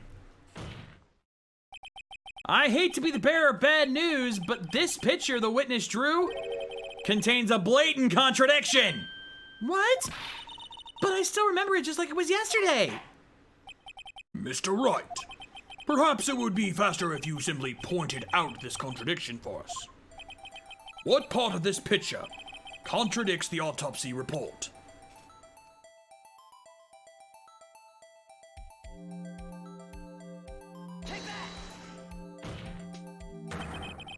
I hate to be the bearer of bad news, but this picture the witness drew contains a blatant contradiction. What? But I still remember it just like it was yesterday. Mr. Wright, perhaps it would be faster if you simply pointed out this contradiction for us. What part of this picture contradicts the autopsy report?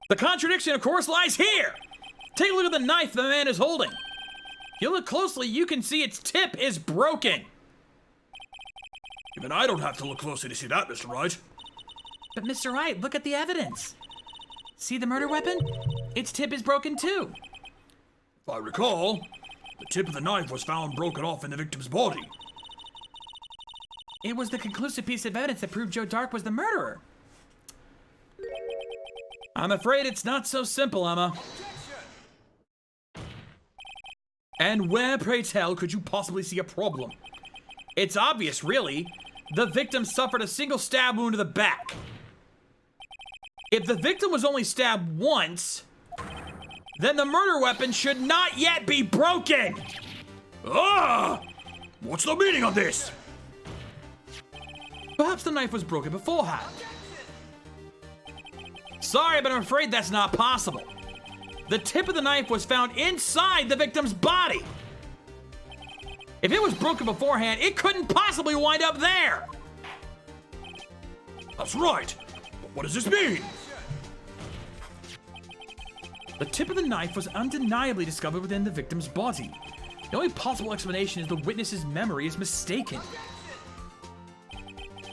The contradiction, of course, lies here. Take a look at the knife the man is holding. If you look closely, you can see its tip is broken. Even I don't have to look closely to see that, Mr. Wright. But Mr. Wright, look at the evidence. See the murder weapon? Its tip is broken too. If I recall, the tip of the knife was found broken off in the victim's body. It was the conclusive piece of evidence that proved Joe Dark was the murderer. I'm afraid it's not so simple, Emma. And where, pray tell, could you possibly see a problem? It's obvious, really. The victim suffered a single stab wound to the back. If the victim was only stabbed once, then the murder weapon should not yet be broken. Ah! What's the meaning of this? Perhaps the knife was broken beforehand. Sorry, but I'm afraid that's not possible. The tip of the knife was found inside the victim's body. If it was broken beforehand, it couldn't possibly wind up there. That's right. But what does this mean? The tip of the knife was undeniably discovered within the victim's body. The only possible explanation is the witness's memory is mistaken.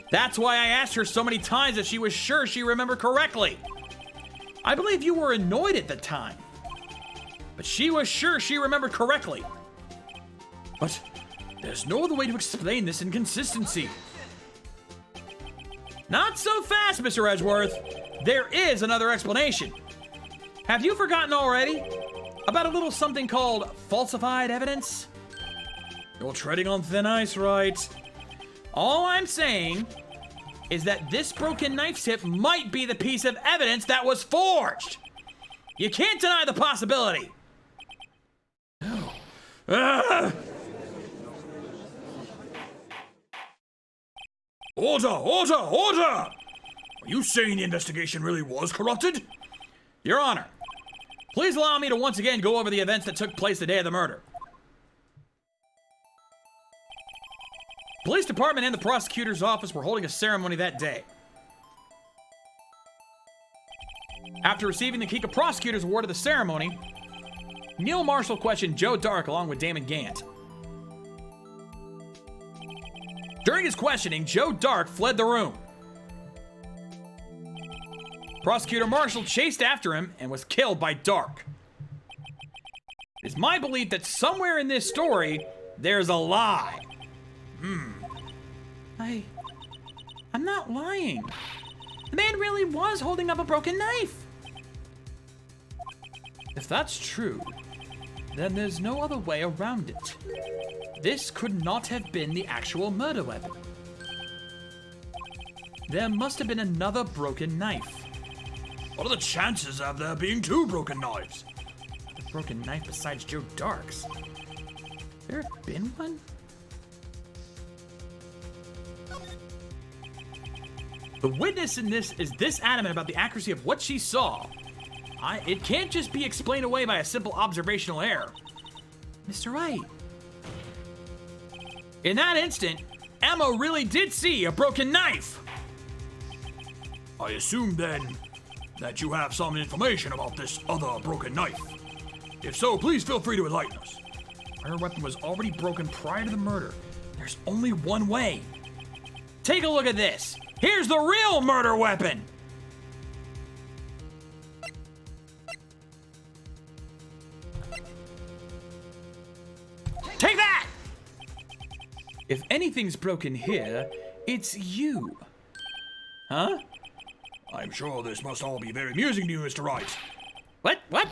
That's why I asked her so many times that she was sure she remembered correctly. I believe you were annoyed at the time, but she was sure she remembered correctly. But there's no other way to explain this inconsistency. Not so fast, Mr. Edgeworth. There is another explanation. Have you forgotten already about a little something called falsified evidence? You're treading on thin ice, Wright. All I'm saying is that this broken knife tip might be the piece of evidence that was forged. You can't deny the possibility. No. Order! Order! Order! Are you saying the investigation really was corrupted? Your Honor, please allow me to once again go over the events that took place the day of the murder. Police department and the prosecutor's office were holding a ceremony that day. After receiving the Kika Prosecutor's Award of the ceremony, Neil Marshall questioned Joe Dark along with Damon Gant. During his questioning, Joe Dark fled the room. Prosecutor Marshall chased after him and was killed by Dark. It's my belief that somewhere in this story, there's a lie. I'm not lying. The man really was holding up a broken knife. If that's true, then there's no other way around it. This could not have been the actual murder weapon. There must have been another broken knife. What are the chances of there being two broken knives? A broken knife besides Joe Dark's. There have been one? The witness in this is this adamant about the accuracy of what she saw. It can't just be explained away by a simple observational error. Mr. Wright. In that instant, Emma really did see a broken knife. I assume then that you have some information about this other broken knife. If so, please feel free to enlighten us. Her weapon was already broken prior to the murder. There's only one way. Take a look at this. Here's the real murder weapon. Take that! If anything's broken here, it's you. Huh? I'm sure this must all be very amusing to you, Mr. Wright. What? What?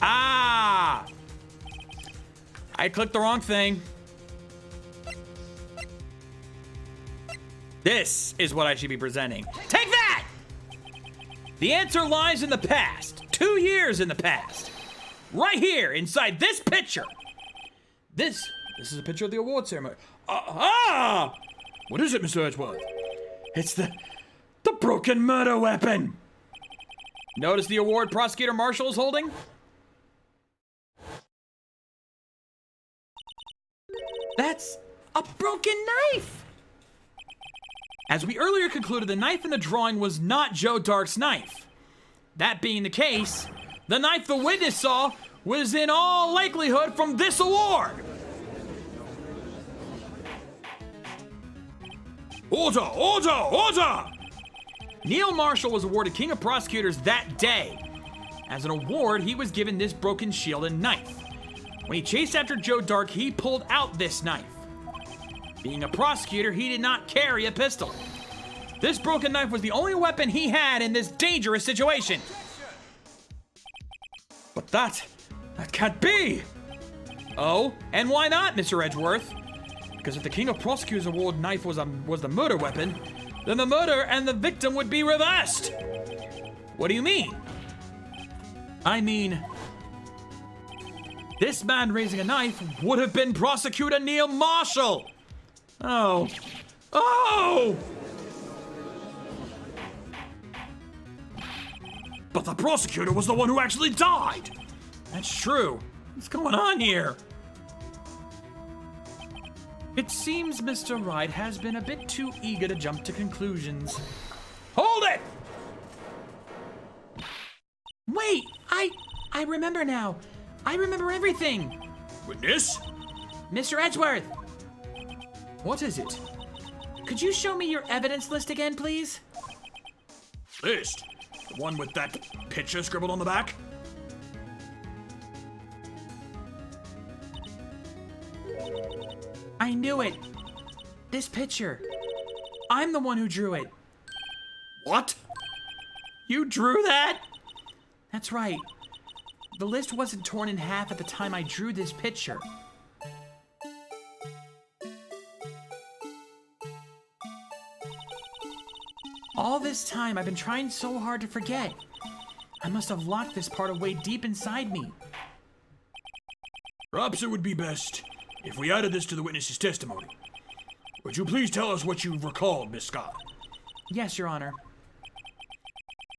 Ah! I clicked the wrong thing. This is what I should be presenting. Take that! The answer lies in the past. 2 years in the past. Right here, inside this picture. This is a picture of the award ceremony. What is it, Mr. Edgeworth? It's the broken murder weapon! Notice the award Prosecutor Marshall is holding? That's a broken knife! As we earlier concluded, the knife in the drawing was not Joe Dark's knife. That being the case, the knife the witness saw was in all likelihood from this award. Order! Order! Order! Neil Marshall was awarded King of Prosecutors that day. As an award, he was given this broken shield and knife. When he chased after Joe Dark, he pulled out this knife. Being a prosecutor, he did not carry a pistol. This broken knife was the only weapon he had in this dangerous situation. But that can't be! Oh, and why not, Mr. Edgeworth? Because if the King of Prosecutors Award knife was the murder weapon, then the murder and the victim would be reversed. What do you mean? I mean, This man raising a knife would have been Prosecutor Neil Marshall. Oh. Oh! But the prosecutor was the one who actually died! That's true. What's going on here? it seems Mr. Wright has been a bit too eager to jump to conclusions. Hold it! Wait, I remember now. I remember everything. Witness? Mr. Edgeworth, What is it? could you show me your evidence list again, please? List? The one with that picture scribbled on the back? I knew it. This picture. I'm the one who drew it. What? You drew that? That's right. The list wasn't torn in half at the time I drew this picture. All this time, I've been trying so hard to forget. I must have locked this part away deep inside me. Perhaps it would be best if we added this to the witness's testimony. Would you please tell us what you've recalled, Miss Scott? Yes, Your Honor.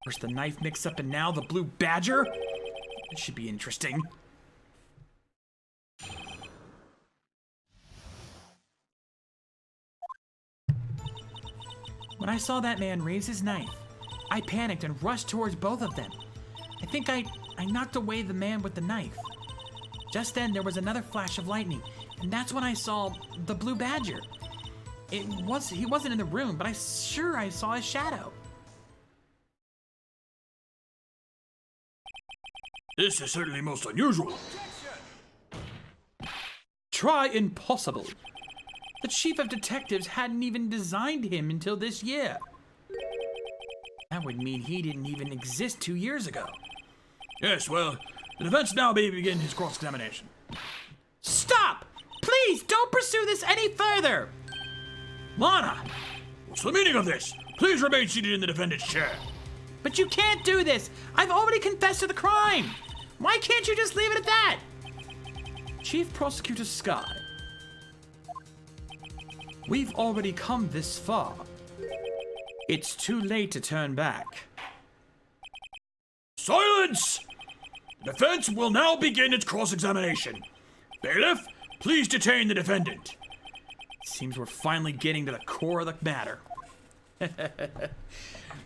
First the knife mix-up and now the blue badger? This should be interesting. When I saw that man raise his knife, I panicked and rushed towards both of them. I think I knocked away the man with the knife. Just then, there was another flash of lightning, and that's when I saw the blue badger. He wasn't in the room, but I saw his shadow. This is certainly most unusual. Try impossible. The chief of detectives hadn't even designed him until this year. That would mean he didn't even exist 2 years ago. Yes, well, the defense now may begin his cross-examination. Stop! Please, don't pursue this any further! Lana! What's the meaning of this? Please remain seated in the defendant's chair. But you can't do this! I've already confessed to the crime! Why can't you just leave it at that? Chief Prosecutor Sky, we've already come this far. It's too late to turn back. Silence! The defense will now begin its cross-examination. Bailiff, please detain the defendant. Seems we're finally getting to the core of the matter.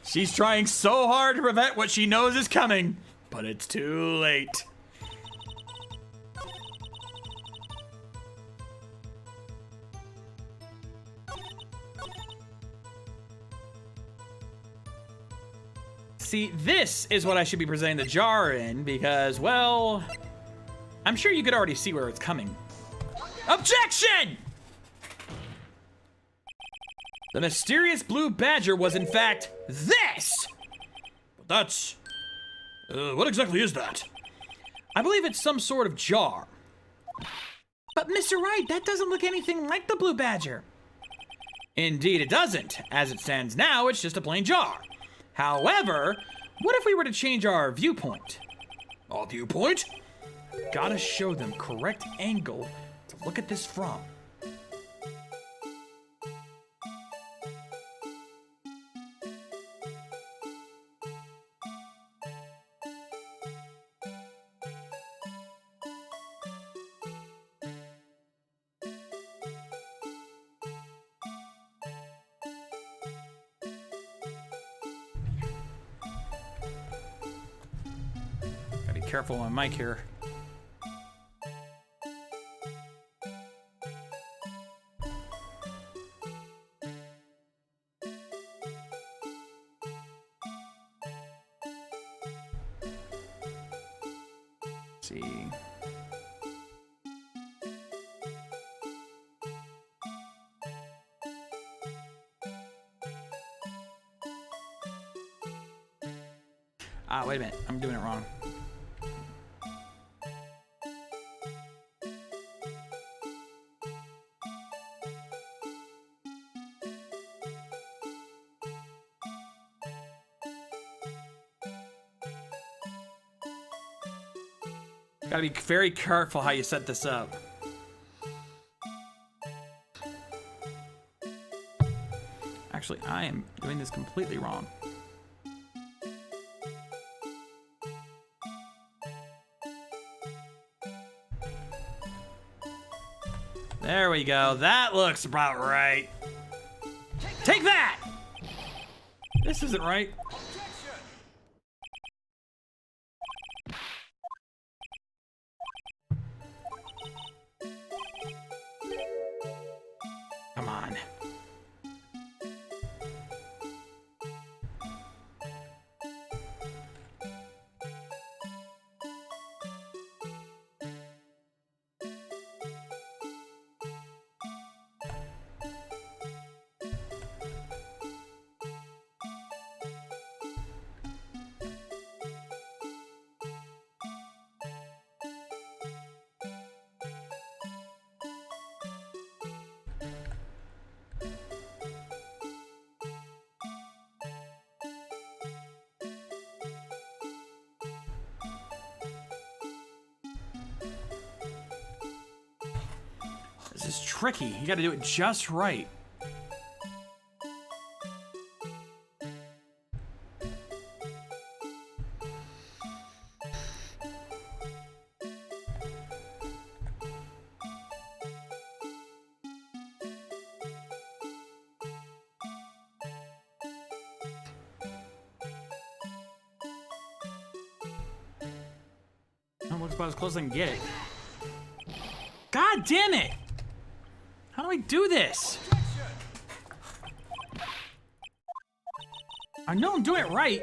She's trying so hard to prevent what she knows is coming, but it's too late. See, this is what I should be presenting the jar in because, well, I'm sure you could already see where it's coming. Objection! The mysterious blue badger was, in fact, this! But that's... what exactly is that? I believe it's some sort of jar. But Mr. Wright, that doesn't look anything like the blue badger. Indeed, it doesn't. As it stands now, it's just a plain jar. However, what if we were to change our viewpoint? Our viewpoint? Gotta show them correct angle to look at this from. careful on my mic here. Let's see. Ah, wait a minute. I'm doing it wrong. Gotta be very careful how you set this up. Actually, I am doing this completely wrong. There we go. That looks about right. Take that! This isn't right. Come on. This is tricky. You gotta do it just right. Oh, looks about as close as I can get it. God damn it! How do I do this? I know I'm doing it right.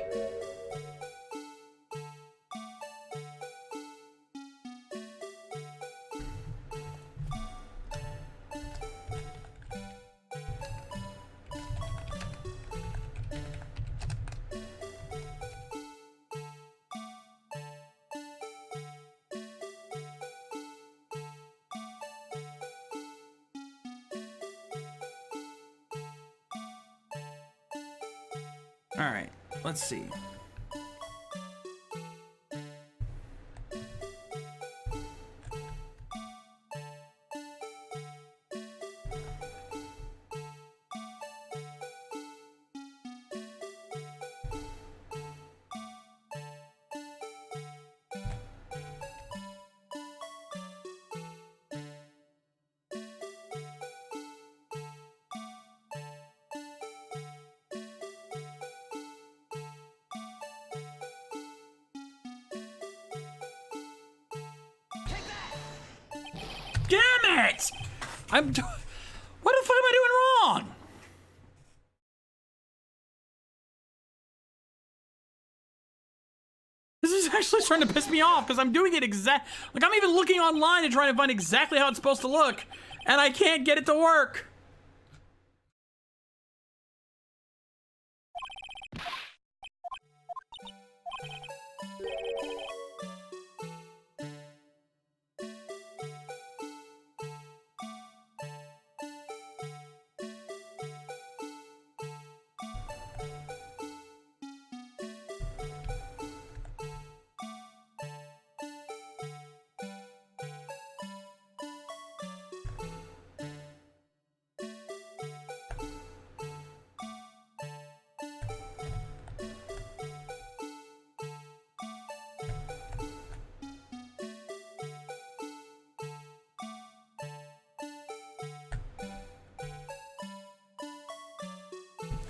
All right, let's see. Damn it! What the fuck am I doing wrong? This is actually starting to piss me off because I'm doing it like I'm even looking online and trying to find exactly how it's supposed to look, and I can't get it to work.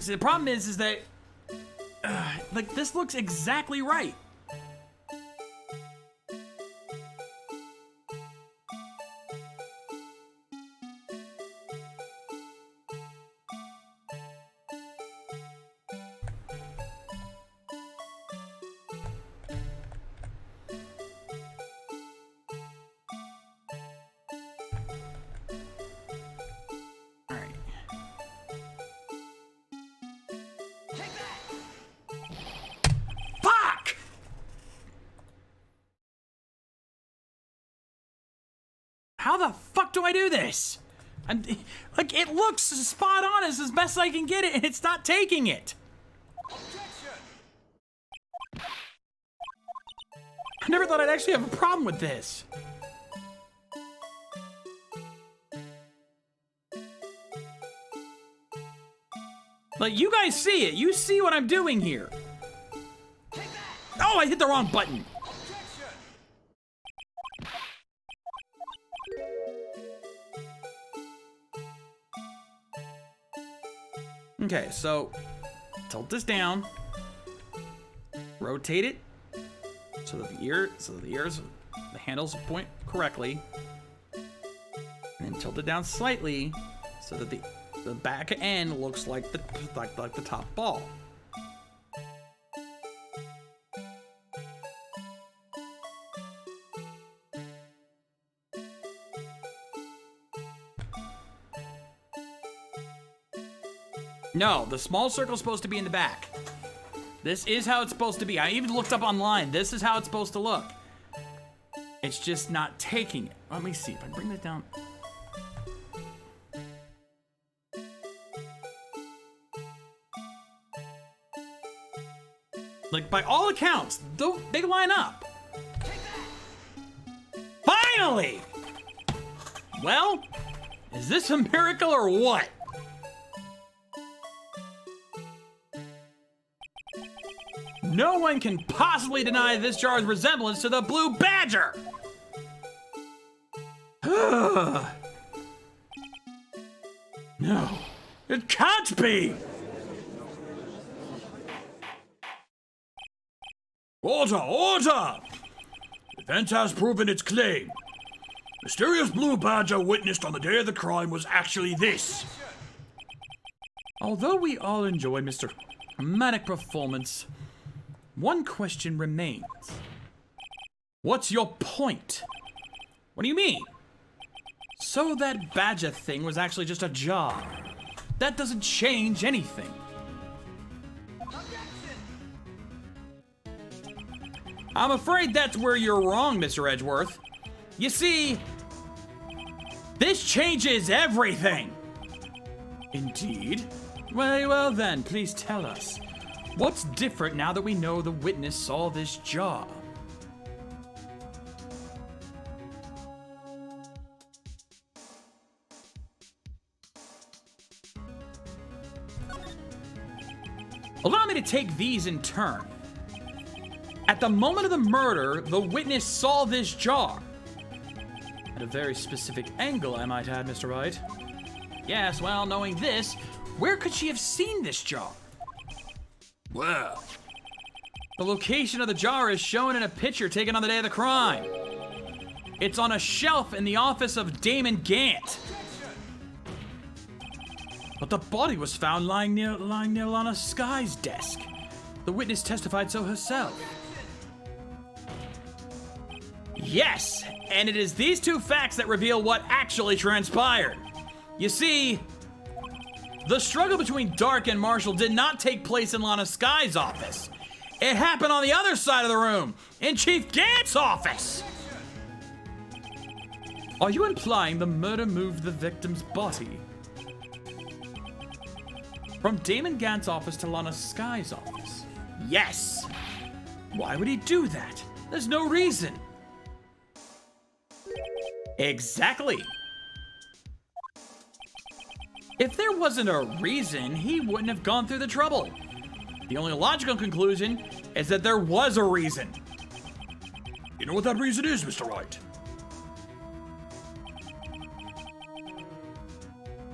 See, the problem is that, like, this looks exactly right. I do this? Like, it looks spot on as best I can get it, and it's not taking it. I never thought I'd actually have a problem with this. Like, you guys see it. You see what I'm doing here. Oh, I hit the wrong button. Okay, so tilt this down. Rotate it so that the handles point correctly. And then tilt it down slightly so that the back end looks like the top ball. No, the small circle's supposed to be in the back. This is how it's supposed to be. I even looked up online. This is how it's supposed to look. It's just not taking it. Let me see if I can bring that down. Like, by all accounts, they line up. Finally! Well, is this a miracle or what? No one can possibly deny this jar's resemblance to the Blue Badger! No, it can't be! Order! Order! The event has proven its claim. Mysterious Blue Badger witnessed on the day of the crime was actually this. Although we all enjoyed Mr. Manic performance, one question remains. What's your point? What do you mean? So that badger thing was actually just a jar. That doesn't change anything. I'm afraid that's where you're wrong, Mr. Edgeworth. You see, this changes everything. Indeed? Well then, please tell us. What's different now that we know the witness saw this jar? Allow me to take these in turn. At the moment of the murder, the witness saw this jar. At a very specific angle, I might add, Mr. Wright. Yes, well, knowing this, where could she have seen this jar? Well, the location of the jar is shown in a picture taken on the day of the crime. It's on a shelf in the office of Damon Gant. But the body was found lying near Lana Sky's desk. The witness testified so herself. Yes, and it is these two facts that reveal what actually transpired. You see, the struggle between Dark and Marshall did not take place in Lana Sky's office. It happened on the other side of the room, in Chief Gant's office. Are you implying the murder moved the victim's body from Damon Gant's office to Lana Sky's office? Yes. Why would he do that? There's no reason. Exactly. If there wasn't a reason, he wouldn't have gone through the trouble. The only logical conclusion is that there was a reason. you know what that reason is, Mr. Wright?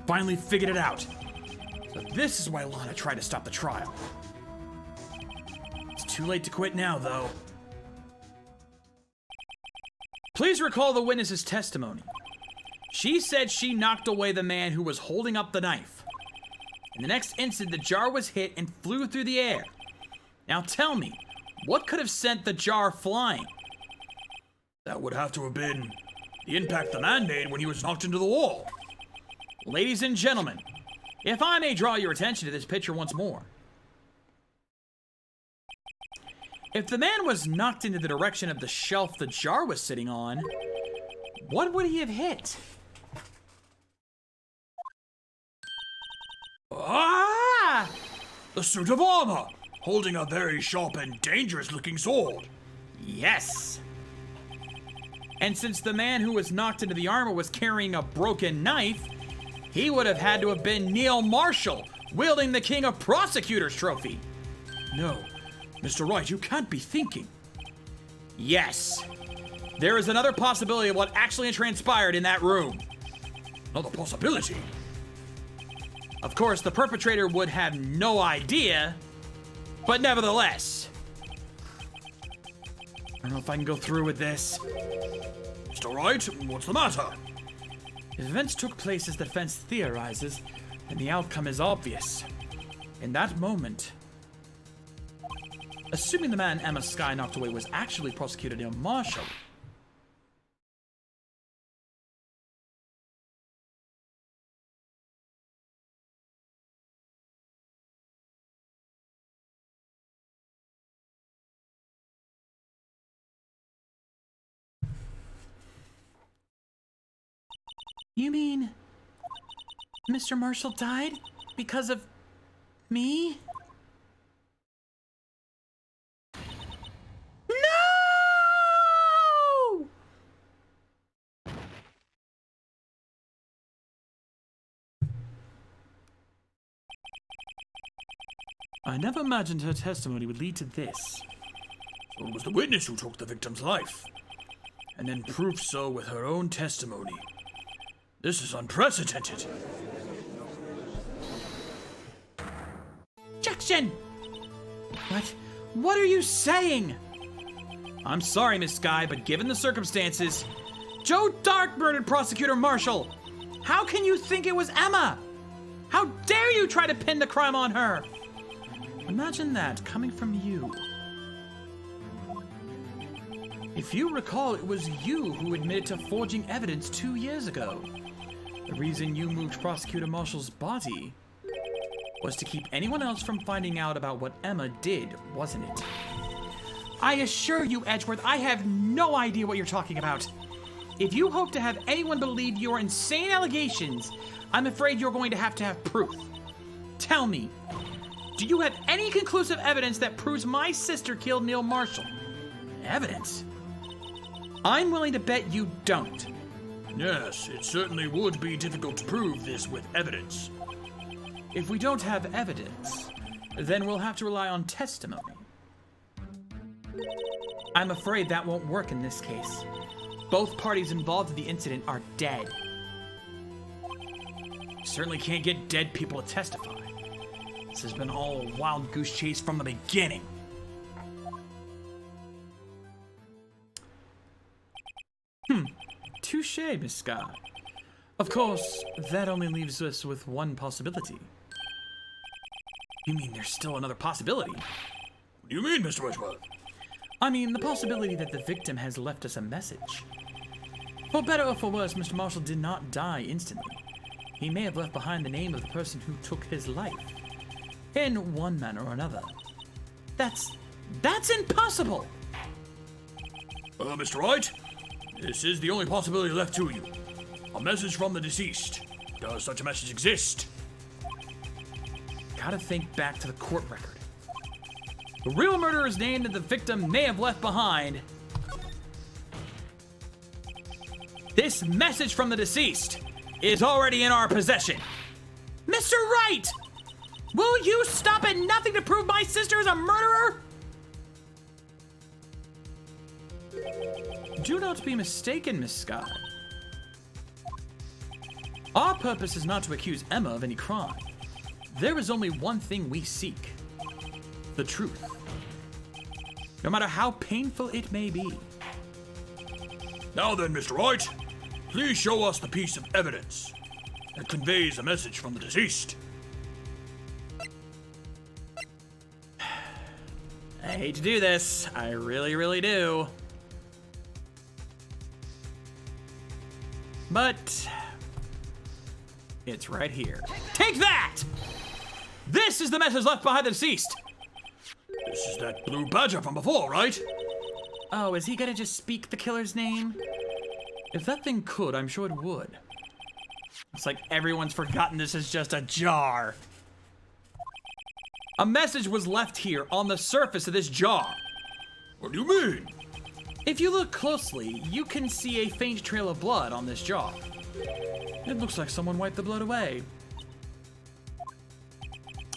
Finally figured it out. So this is why Lana tried to stop the trial. It's too late to quit now, though. Please recall the witness's testimony. She said she knocked away the man who was holding up the knife. In the next instant, the jar was hit and flew through the air. Now tell me, what could have sent the jar flying? That would have to have been the impact the man made when he was knocked into the wall. Ladies and gentlemen, if I may draw your attention to this picture once more. If the man was knocked into the direction of the shelf the jar was sitting on, what would he have hit? The suit of armor, holding a very sharp and dangerous-looking sword. Yes. And since the man who was knocked into the armor was carrying a broken knife, he would have had to have been Neil Marshall, wielding the King of Prosecutors trophy. No, Mr. Wright, you can't be thinking. Yes. There is another possibility of what actually transpired in that room. Another possibility? Of course, the perpetrator would have no idea, but nevertheless. I don't know if I can go through with this. Mr. Wright, what's the matter? If events took place as the defense theorizes, then the outcome is obvious. In that moment, assuming the man Emma Skye knocked away was actually prosecutor Neil Marshall, you mean Mr. Marshall died because of me? No! I never imagined her testimony would lead to this. So it was the witness who took the victim's life, and then proved so with her own testimony. This is unprecedented. Jackson! What are you saying? I'm sorry, Miss Skye, but given the circumstances, Joe Dark murdered Prosecutor Marshall. How can you think it was Emma? How dare you try to pin the crime on her? Imagine that coming from you. If you recall, it was you who admitted to forging evidence 2 years ago. The reason you moved Prosecutor Marshall's body was to keep anyone else from finding out about what Emma did, wasn't it? I assure you, Edgeworth, I have no idea what you're talking about. If you hope to have anyone believe your insane allegations, I'm afraid you're going to have proof. Tell me, do you have any conclusive evidence that proves my sister killed Neil Marshall? Evidence? I'm willing to bet you don't. Yes, it certainly would be difficult to prove this with evidence. If we don't have evidence, then we'll have to rely on testimony. I'm afraid that won't work in this case. Both parties involved in the incident are dead. You certainly can't get dead people to testify. This has been all a wild goose chase from the beginning. Touche, Miss Skye. Of course, that only leaves us with one possibility. You mean there's still another possibility? What do you mean, Mr. Edgeworth? I mean, the possibility that the victim has left us a message. For better or for worse, Mr. Marshall did not die instantly. He may have left behind the name of the person who took his life. In one manner or another. That's impossible! Mr. Wright, this is the only possibility left to you. A message from the deceased. Does such a message exist? Gotta think back to the court record. The real murderer's name that the victim may have left behind. This message from the deceased is already in our possession. Mr. Wright! Will you stop at nothing to prove my sister is a murderer? Do not be mistaken, Miss Skye. Our purpose is not to accuse Emma of any crime. There is only one thing we seek. The truth. No matter how painful it may be. Now then, Mr. Wright, please show us the piece of evidence that conveys a message from the deceased. I hate to do this. I really, really do. But it's right here. Take that! This is the message left behind the deceased. This is that blue badger from before, right? Oh, is he gonna just speak the killer's name? If that thing could, I'm sure it would. It's like everyone's forgotten this is just a jar. A message was left here on the surface of this jar. What do you mean? If you look closely, you can see a faint trail of blood on this jar. It looks like someone wiped the blood away.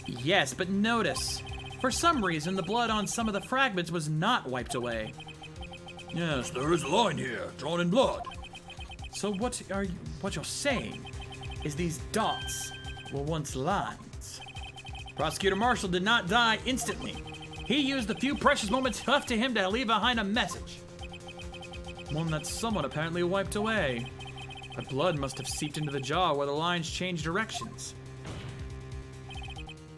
Yes, but notice, for some reason, the blood on some of the fragments was not wiped away. Yes, there is a line here, drawn in blood. So what you're saying is these dots were once lines. Prosecutor Marshall did not die instantly. He used the few precious moments left to him to leave behind a message. One that someone apparently wiped away. The blood must have seeped into the jar where the lines changed directions.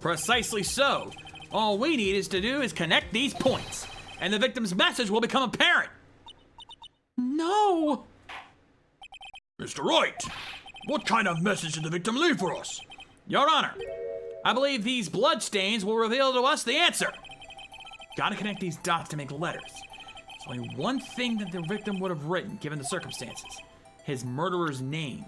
Precisely so. All we need is to do is connect these points, and the victim's message will become apparent. No! Mr. Wright, what kind of message did the victim leave for us? Your Honor, I believe these bloodstains will reveal to us the answer. Gotta connect these dots to make letters. There's only one thing that the victim would have written, given the circumstances. His murderer's name.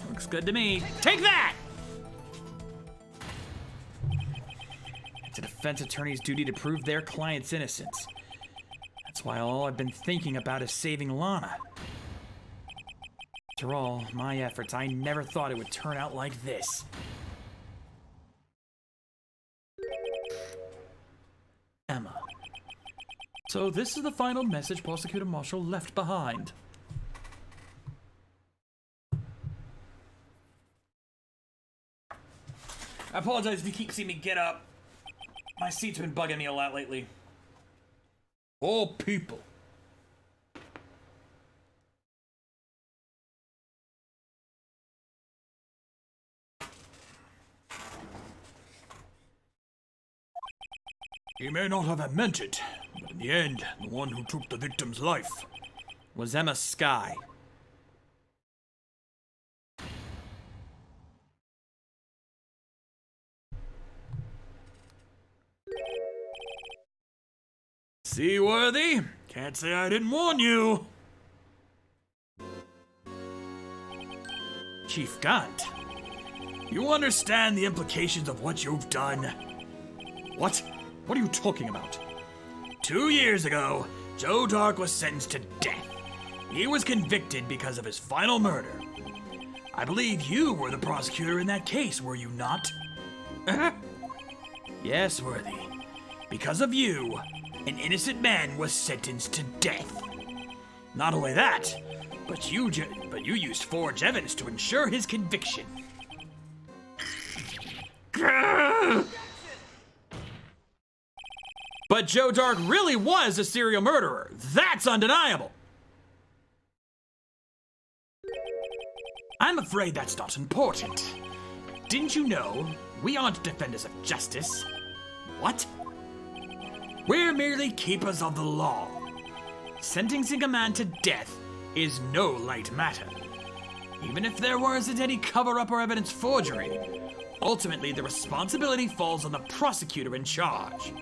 Looks good to me. Take that! It's a defense attorney's duty to prove their client's innocence. That's why all I've been thinking about is saving Lana. After all my efforts, I never thought it would turn out like this. Emma. So this is the final message Prosecutor Marshall left behind. I apologize if you keep seeing me get up. My seat's been bugging me a lot lately. All people. He may not have meant it, but in the end, the one who took the victim's life Was Emma Skye. Seaworthy, can't say I didn't warn you. Chief Gant. You understand the implications of what you've done? What? What are you talking about? 2 years ago, Joe Dark was sentenced to death. He was convicted because of his final murder. I believe you were the prosecutor in that case, were you not? Yes, Worthy. Because of you, an innocent man was sentenced to death. Not only that, but you used forged evidence to ensure his conviction. But Joe Dark really was a serial murderer. That's undeniable. I'm afraid that's not important. Didn't you know we aren't defenders of justice? What? We're merely keepers of the law. Sentencing a man to death is no light matter. Even if there wasn't any cover-up or evidence forgery, ultimately the responsibility falls on the prosecutor in charge.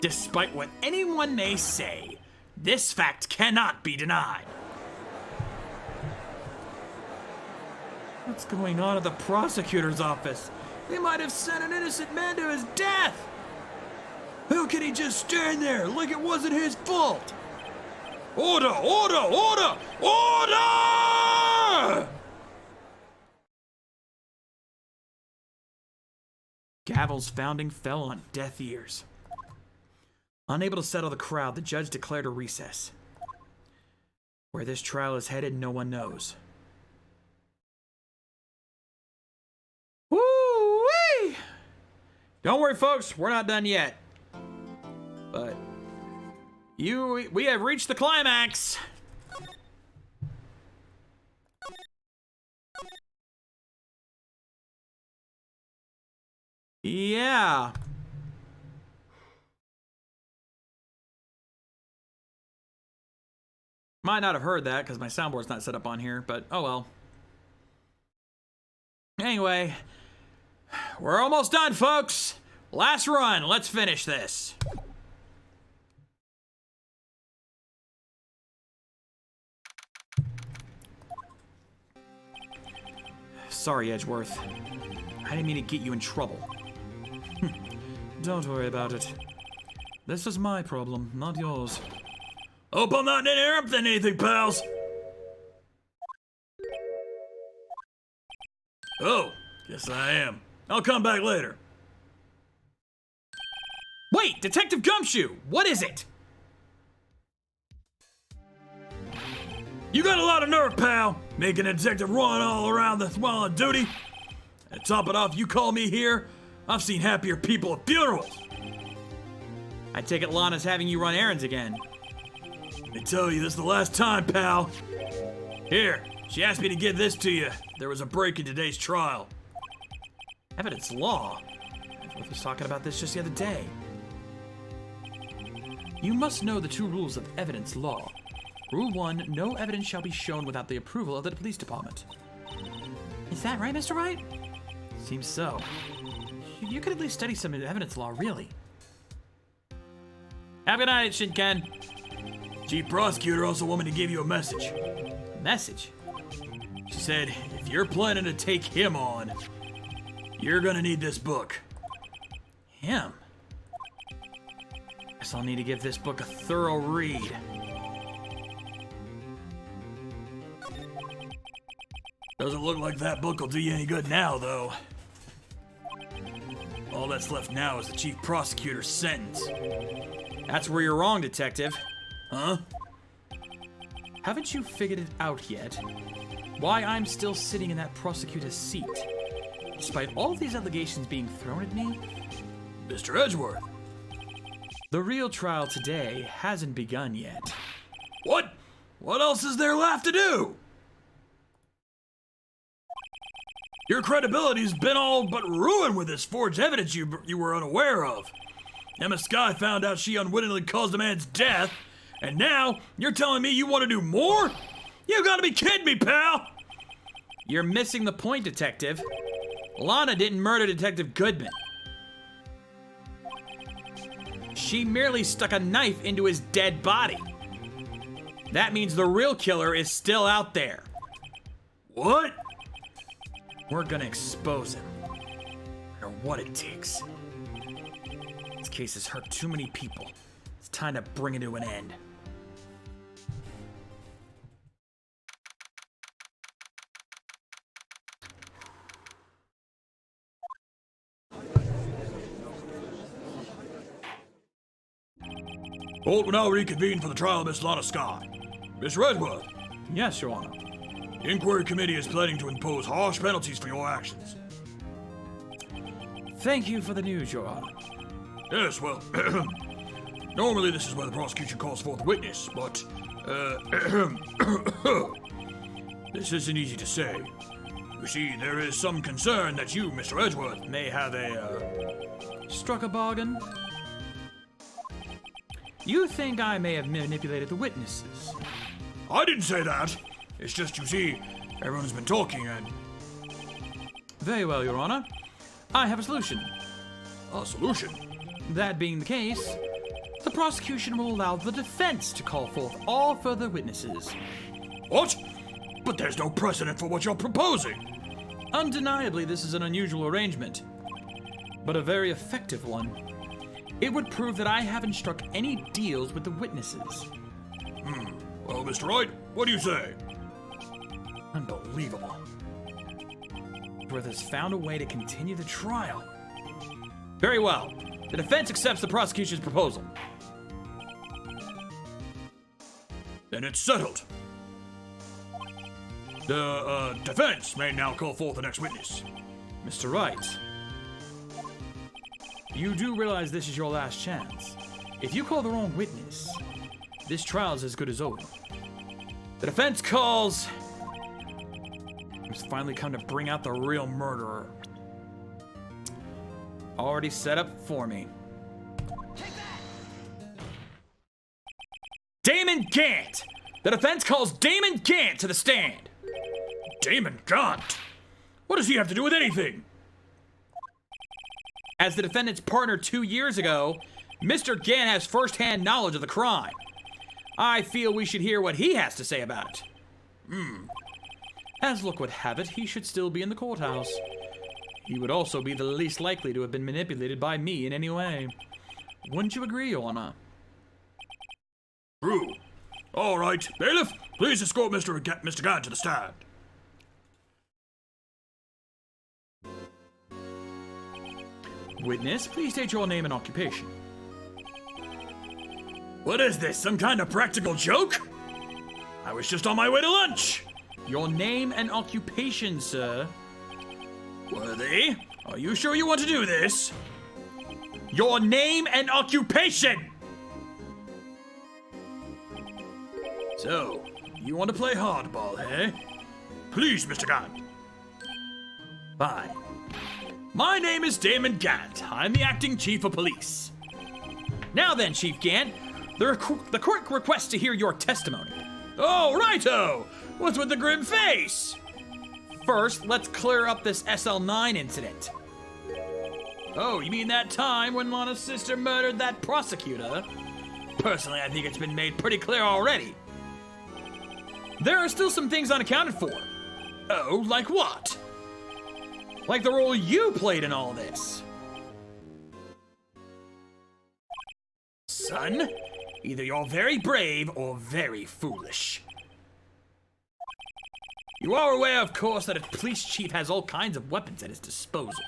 Despite what anyone may say, this fact cannot be denied. What's going on at the prosecutor's office? They might have sent an innocent man to his death. How could he just stand there like it wasn't his fault? Order! Order! Order! Order! Gavel's founding fell on deaf ears. Unable to settle the crowd, the judge declared a recess. Where this trial is headed, no one knows. Don't worry, folks. We're not done yet. But we have reached the climax. Yeah. Might not have heard that because my soundboard's not set up on here, but oh well. Anyway, we're almost done, folks. Last run. Let's finish this. Sorry, Edgeworth. I didn't mean to get you in trouble. Don't worry about it. This is my problem, not yours. Hope I'm not interrupting anything, pals. Oh, guess I am. I'll come back later. Wait, Detective Gumshoe, what is it? You got a lot of nerve, pal, making a detective run all around while on duty. And to top it off, you call me here? I've seen happier people at funerals. I take it Lana's having you run errands again. Let me tell you, this is the last time, pal. Here, she asked me to give this to you. There was a break in today's trial. Evidence law? Edgeworth was talking about this just the other day. You must know the 2 rules of evidence law. Rule 1, no evidence shall be shown without the approval of the police department. Is that right, Mr. Wright? Seems so. You could at least study some evidence law, really. Have a good night, Shinken. Chief Prosecutor also wanted me to give you a message. Message? She said, if you're planning to take him on, you're gonna need this book. Him? Guess I'll need to give this book a thorough read. Doesn't look like that book will do you any good now, though. All that's left now is the Chief Prosecutor's sentence. That's where you're wrong, Detective. Huh? Haven't you figured it out yet? Why I'm still sitting in that prosecutor's seat, despite all these allegations being thrown at me? Mr. Edgeworth. The real trial today hasn't begun yet. What? What else is there left to do? Your credibility's been all but ruined with this forged evidence you were unaware of. Emma Skye found out she unwittingly caused a man's death, and now you're telling me you want to do more? You gotta be kidding me, pal! You're missing the point, Detective. Lana didn't murder Detective Goodman. She merely stuck a knife into his dead body. That means the real killer is still out there. What? We're gonna expose him, no matter what it takes. This case has hurt too many people. It's time to bring it to an end. Court will now reconvene for the trial of Miss Lana Skye. Mr. Edgeworth, Yes, Your Honor. the Inquiry Committee is planning to impose harsh penalties for your actions. Thank you for the news, Your Honor. Yes, well, normally this is where the prosecution calls forth a witness, but, this isn't easy to say. You see, there is some concern that you, Mr. Edgeworth, may have Struck a bargain? You think I may have manipulated the witnesses? I didn't say that. It's just, you see, everyone's been talking and... Very well, Your Honor. I have a solution. A solution? That being the case, the prosecution will allow the defense to call forth all further witnesses. What? But there's no precedent for what you're proposing. Undeniably, this is an unusual arrangement, but a very effective one. It would prove that I haven't struck any deals with the witnesses. Well, Mr. Wright, what do you say? Unbelievable. Edgeworth has found a way to continue the trial. Very well. The defense accepts the prosecution's proposal. Then it's settled. The defense may now call forth the next witness. Mr. Wright. You do realize this is your last chance. If you call the wrong witness, this trial's as good as over. The defense calls... It's finally come to bring out the real murderer. Already set up for me. Damon Gant! The defense calls Damon Gant to the stand. Damon Gant? What does he have to do with anything? As the defendant's partner 2 years ago, Mr. Gant has first-hand knowledge of the crime. I feel we should hear what he has to say about it. As luck would have it, he should still be in the courthouse. He would also be the least likely to have been manipulated by me in any way. Wouldn't you agree, Your Honor? True. All right, bailiff, please escort Mr. Gant to the stand. Witness, please state your name and occupation. What is this, some kind of practical joke? I was just on my way to lunch. Your name and occupation, sir. Worthy, are you sure you want to do this? Your name and occupation! So, you want to play hardball, eh? Please, Mr. Gant. Fine. My name is Damon Gant. I'm the acting chief of police. Now then, Chief Gant, the court requests to hear your testimony. Oh, righto! What's with the grim face? First, let's clear up this SL9 incident. Oh, you mean that time when Lana's sister murdered that prosecutor? Personally, I think it's been made pretty clear already. There are still some things unaccounted for. Oh, like what? Like the role you played in all this. Son, either you're very brave or very foolish. You are aware, of course, that a police chief has all kinds of weapons at his disposal.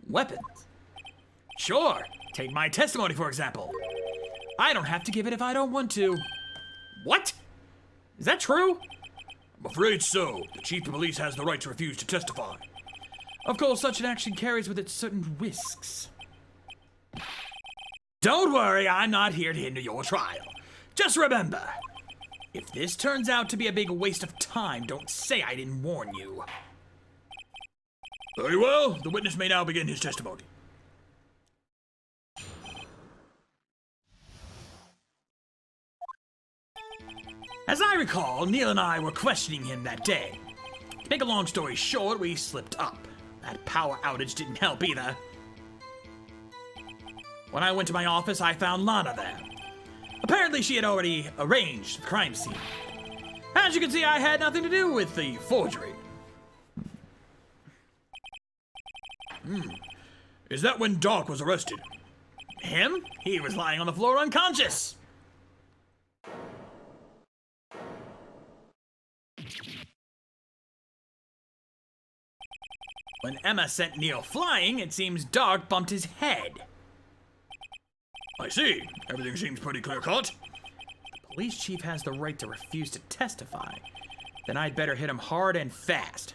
Weapons? Sure. Take my testimony, for example. I don't have to give it if I don't want to. What? Is that true? I'm afraid so. The chief of police has the right to refuse to testify. Of course, such an action carries with it certain risks. Don't worry, I'm not here to hinder your trial. Just remember, if this turns out to be a big waste of time, don't say I didn't warn you. Very well, the witness may now begin his testimony. As I recall, Neil and I were questioning him that day. To make a long story short, we slipped up. That power outage didn't help either. When I went to my office, I found Lana there. Apparently, she had already arranged the crime scene. As you can see, I had nothing to do with the forgery. Is that when Doc was arrested? Him? He was lying on the floor unconscious. When Emma sent Neil flying, it seems Doc bumped his head. I see. Everything seems pretty clear-cut. The police chief has the right to refuse to testify. Then I'd better hit him hard and fast.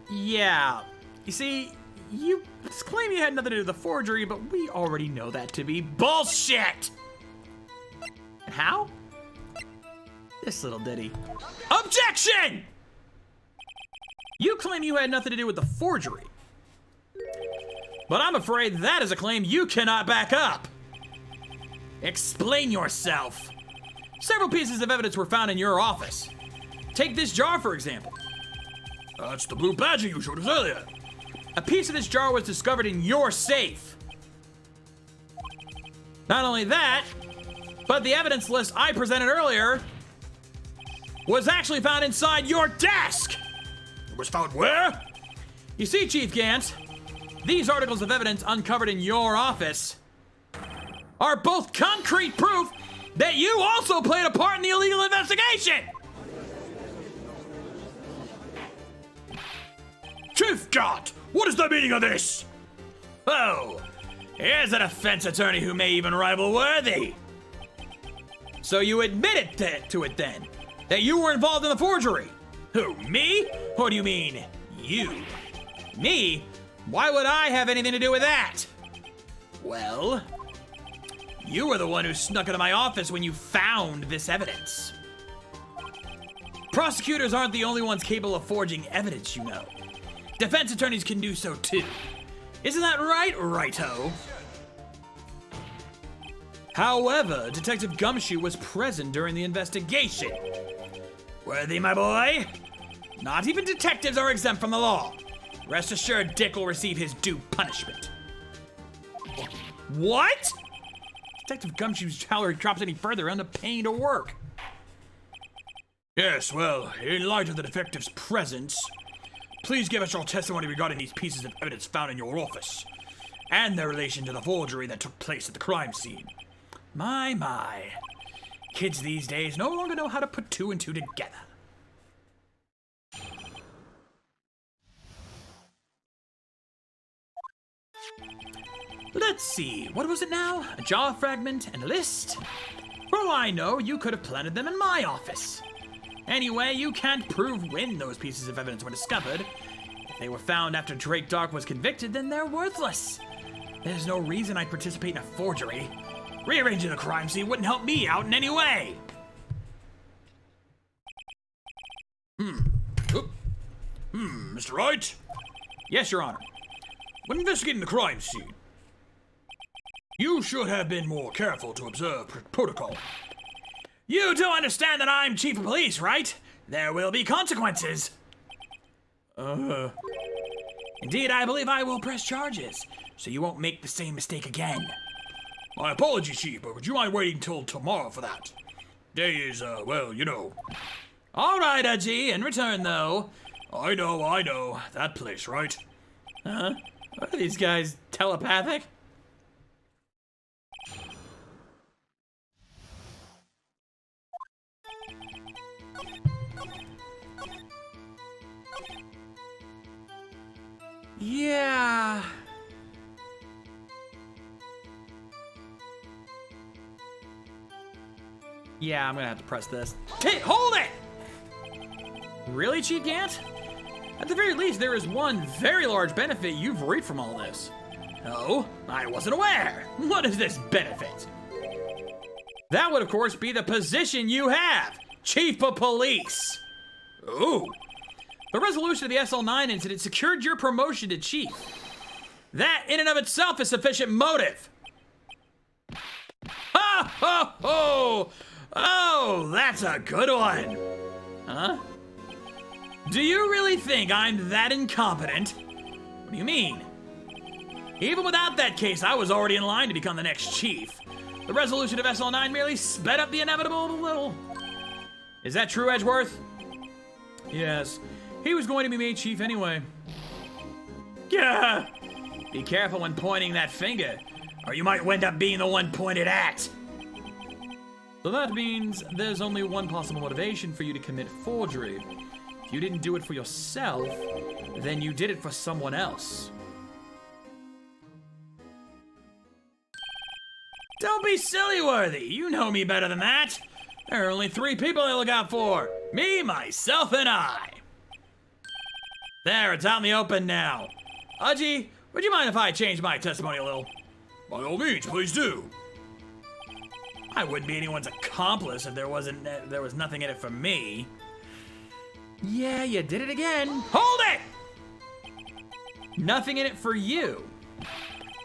Yeah. You see, you claim you had nothing to do with the forgery, but we already know that to be bullshit! And how? This little ditty. Objection! You claim you had nothing to do with the forgery. But I'm afraid that is a claim you cannot back up. Explain yourself. Several pieces of evidence were found in your office. Take this jar, for example. That's the blue badger you showed us earlier. A piece of this jar was discovered in your safe. Not only that, but the evidence list I presented earlier was actually found inside your desk. It was found where? You see, Chief Gant, these articles of evidence uncovered in your office are both concrete proof that you also played a part in the illegal investigation. Chief Gant, what is the meaning of this? Oh, here's a defense attorney who may even rival Worthy. So you admitted to it then? That you were involved in the forgery? Who, me? Or do you mean you? Me? Why would I have anything to do with that? Well, you were the one who snuck into my office when you found this evidence. Prosecutors aren't the only ones capable of forging evidence, you know. Defense attorneys can do so too. Isn't that right, Righto? However, Detective Gumshoe was present during the investigation. Worthy, my boy? Not even detectives are exempt from the law. Rest assured, Dick will receive his due punishment. What? Detective Gumshoe's salary drops any further on the pain to work. Yes, well, in light of the detective's presence, please give us your testimony regarding these pieces of evidence found in your office, and their relation to the forgery that took place at the crime scene. My. Kids these days no longer know how to put two and two together. Let's see, what was it now? A jaw fragment and a list? For all I know, you could have planted them in my office. Anyway, you can't prove when those pieces of evidence were discovered. If they were found after Drake Dark was convicted, then they're worthless. There's no reason I'd participate in a forgery. Rearranging the crime scene wouldn't help me out in any way. Mr. Wright? Yes, Your Honor. When investigating the crime scene, you should have been more careful to observe protocol. You do understand that I'm chief of police, right? There will be consequences. Indeed, I believe I will press charges, so you won't make the same mistake again. My apologies, Chief, but would you mind waiting till tomorrow for that? Day is, well, you know. All right, Udgy, in return, though. I know. That place, right? Huh? Are these guys telepathic? Yeah. Yeah, I'm gonna have to press this. Hey, hold it! Really, Chief Gant? At the very least, there is one very large benefit you've reaped from all this. Oh, I wasn't aware. What is this benefit? That would, of course, be the position you have, Chief of Police. Ooh. The resolution of the SL9 incident secured your promotion to Chief. That, in and of itself, is sufficient motive. Ha ha ho! Oh, that's a good one. Huh? Do you really think I'm that incompetent? What do you mean? Even without that case, I was already in line to become the next chief. The resolution of SL9 merely sped up the inevitable a little. Is that true, Edgeworth? Yes. He was going to be made chief anyway. Yeah. Be careful when pointing that finger, or you might wind up being the one pointed at. So that means there's only one possible motivation for you to commit forgery. If you didn't do it for yourself, then you did it for someone else. Don't be silly, Worthy. You know me better than that. There are only 3 people I look out for. Me, myself, and I. There, it's out in the open now. Udgy, would you mind if I change my testimony a little? By all means, please do. I wouldn't be anyone's accomplice if there was nothing in it for me. Yeah, you did it again. Hold it! Nothing in it for you.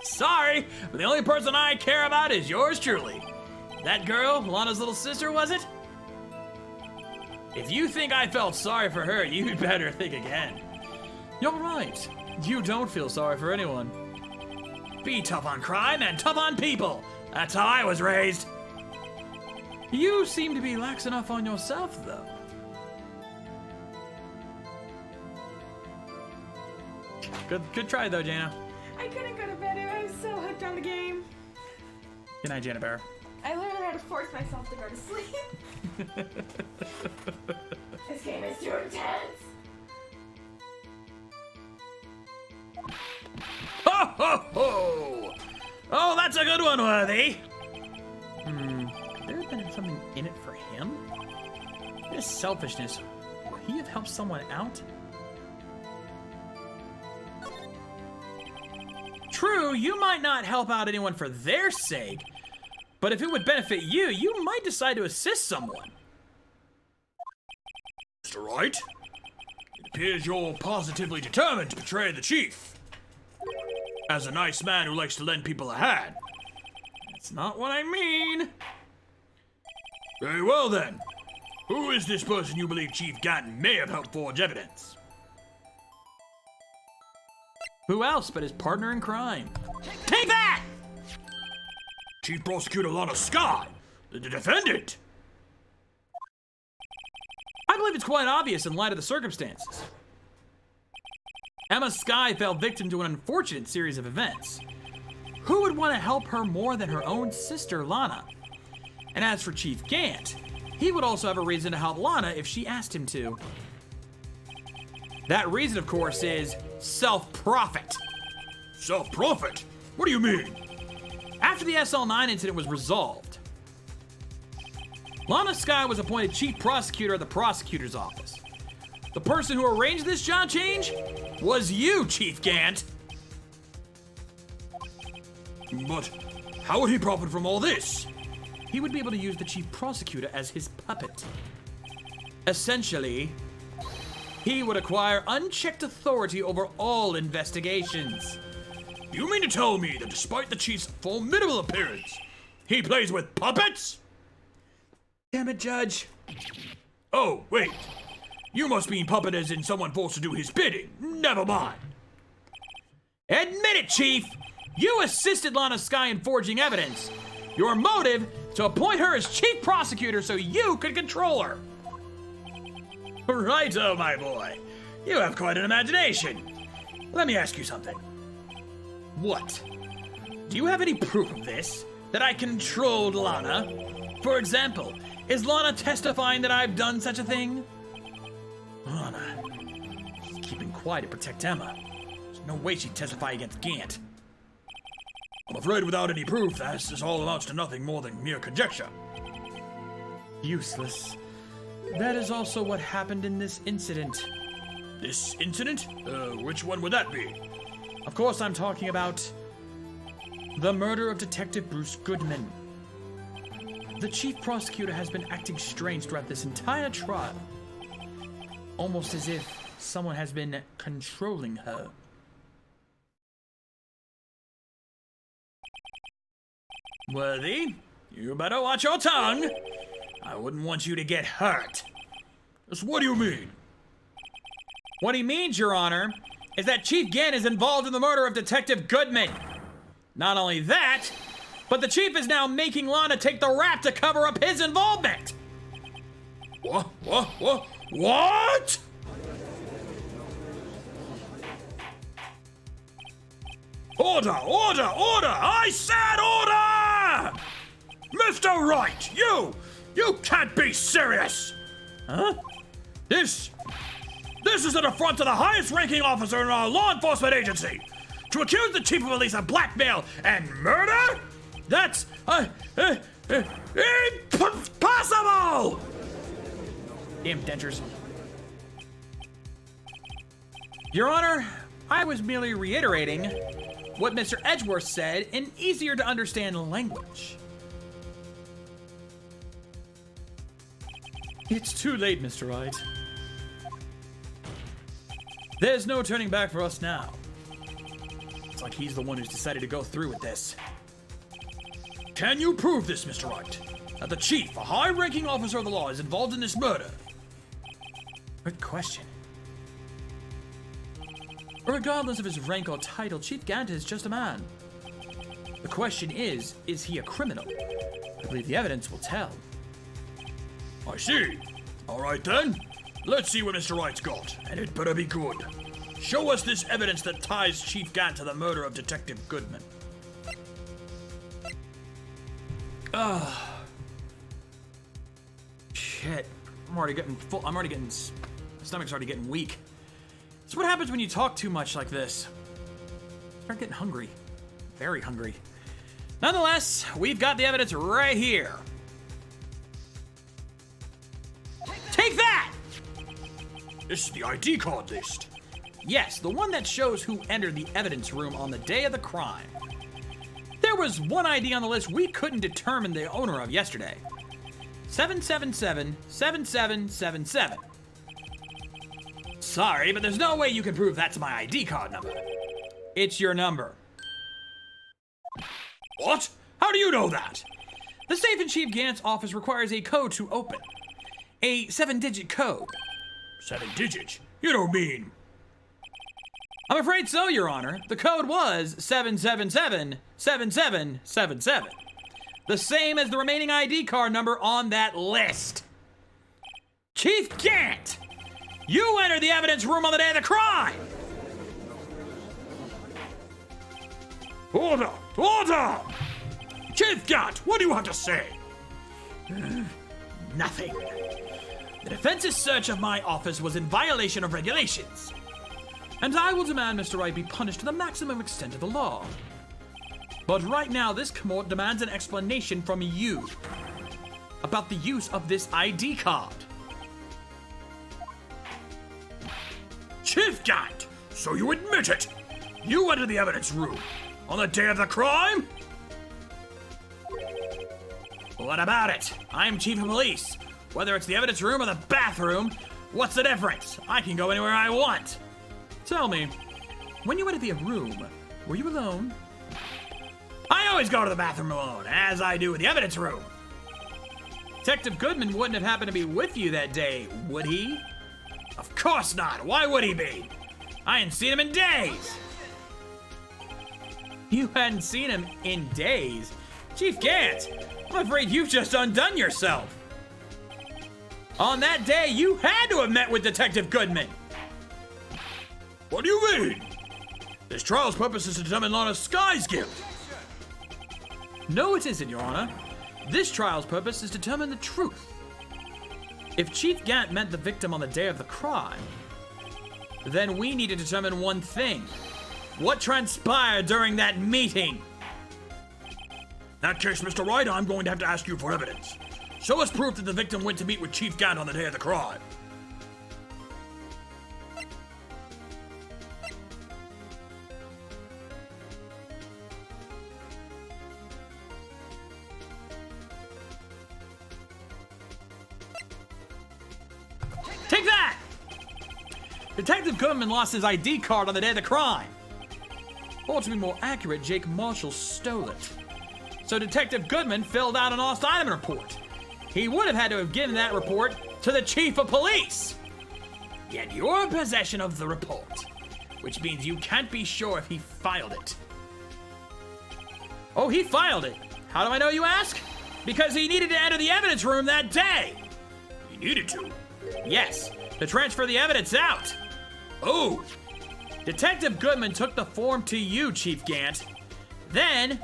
Sorry, but the only person I care about is yours truly. That girl, Lana's little sister, was it? If you think I felt sorry for her, you'd better think again. You're right. You don't feel sorry for anyone. Be tough on crime and tough on people. That's how I was raised. You seem to be lax enough on yourself, though. Good try, though, Jana. I couldn't go to bed. I was so hooked on the game. Good night, Jana Bear. I literally had to force myself to go to sleep. This game is too intense. Ho, ho, ho! Oh, that's a good one, Worthy. There's been something in his selfishness, would he have helped someone out? True, you might not help out anyone for their sake, but if it would benefit you, you might decide to assist someone. Mr. Wright, it appears you're positively determined to betray the chief. As a nice man who likes to lend people a hand. That's not what I mean. Very well then. Who is this person you believe Chief Ganton may have helped forge evidence? Who else but his partner in crime? Take that! Chief Prosecutor Lana Skye, the defendant. I believe it's quite obvious in light of the circumstances. Emma Skye fell victim to an unfortunate series of events. Who would want to help her more than her own sister, Lana? And as for Chief Gant, he would also have a reason to help Lana if she asked him to. That reason, of course, is self-profit. Self-profit? What do you mean? After the SL9 incident was resolved, Lana Skye was appointed chief prosecutor at the prosecutor's office. The person who arranged this job change was you, Chief Gant. But how would he profit from all this? He would be able to use the chief prosecutor as his puppet. Essentially, he would acquire unchecked authority over all investigations. You mean to tell me that despite the chief's formidable appearance, he plays with puppets? Damn it, Judge. Oh, wait. You must mean puppet as in someone forced to do his bidding. Never mind. Admit it, Chief! You assisted Lana Skye in forging evidence. Your motive, to appoint her as chief prosecutor so you could control her. Righto, my boy. You have quite an imagination. Let me ask you something. What? Do you have any proof of this? That I controlled Lana? For example, is Lana testifying that I've done such a thing? Lana, she's keeping quiet to protect Emma. There's no way she'd testify against Gant. I'm afraid without any proof, this all amounts to nothing more than mere conjecture. Useless. That is also what happened in this incident. This incident? Which one would that be? Of course, I'm talking about the murder of Detective Bruce Goodman. The chief prosecutor has been acting strange throughout this entire trial. Almost as if someone has been controlling her. Worthy, you better watch your tongue. I wouldn't want you to get hurt. Just what do you mean? What he means, Your Honor, is that Chief Gant is involved in the murder of Detective Goodman. Not only that, but the chief is now making Lana take the rap to cover up his involvement. What? Order! I said order! Mr. Wright, you can't be serious! Huh? This is an affront to the highest ranking officer in our law enforcement agency! To accuse the chief of police of blackmail and murder? That's impossible! Damn dentures. Your Honor, I was merely reiterating what Mr. Edgeworth said in easier to understand language. It's too late, Mr. Wright. There's no turning back for us now. It's like he's the one who's decided to go through with this. Can you prove this, Mr. Wright? That the chief, a high-ranking officer of the law, is involved in this murder? Good question. Regardless of his rank or title, Chief Gant is just a man. The question is he a criminal? I believe the evidence will tell. I see. All right then. Let's see what Mr. Wright's got, and it better be good. Show us this evidence that ties Chief Gant to the murder of Detective Goodman. Shit. I'm already getting full. My stomach's already getting weak. That's what happens when you talk too much like this. I start getting hungry. Very hungry. Nonetheless, we've got the evidence right here. Take This is the ID card list. Yes, the one that shows who entered the evidence room on the day of the crime. There was one ID on the list we couldn't determine the owner of yesterday. 777-7777. Sorry, but there's no way you can prove that's my ID card number. It's your number. What? How do you know that? The safe in Chief Gant's office requires a code to open. A 7-digit code. 7 digits? You don't mean... I'm afraid so, Your Honor. The code was 777-7777. The same as the remaining ID card number on that list. Chief Gant! You entered the evidence room on the day of the crime! Order! Order! Chief Gant, what do you have to say? Nothing. The defense's search of my office was in violation of regulations. And I will demand Mr. Wright be punished to the maximum extent of the law. But right now, this court demands an explanation from you about the use of this ID card. Chief Gant, so you admit it? You entered the evidence room on the day of the crime? What about it? I'm chief of police. Whether it's the evidence room or the bathroom, what's the difference? I can go anywhere I want. Tell me, when you entered the room, were you alone? I always go to the bathroom alone, as I do with the evidence room. Detective Goodman wouldn't have happened to be with you that day, would he? Of course not. Why would he be? I hadn't seen him in days. You hadn't seen him in days? Chief Gant, I'm afraid you've just undone yourself. On that day, you had to have met with Detective Goodman. What do you mean? This trial's purpose is to determine Lana Sky's guilt. No, it isn't, Your Honor. This trial's purpose is to determine the truth. If Chief Gant met the victim on the day of the crime, then we need to determine one thing. What transpired during that meeting? In that case, Mr. Wright, I'm going to have to ask you for evidence. Show us proof that the victim went to meet with Chief Gant on the day of the crime. Take that! Detective Goodman lost his ID card on the day of the crime. Or to be more accurate, Jake Marshall stole it. So Detective Goodman filled out an lost item report. He would have had to have given that report to the chief of police. Yet you're in possession of the report, which means you can't be sure if he filed it. Oh, he filed it. How do I know, you ask? Because he needed to enter the evidence room that day. He needed to. Yes, to transfer the evidence out. Oh! Detective Goodman took the form to you, Chief Gant. Then,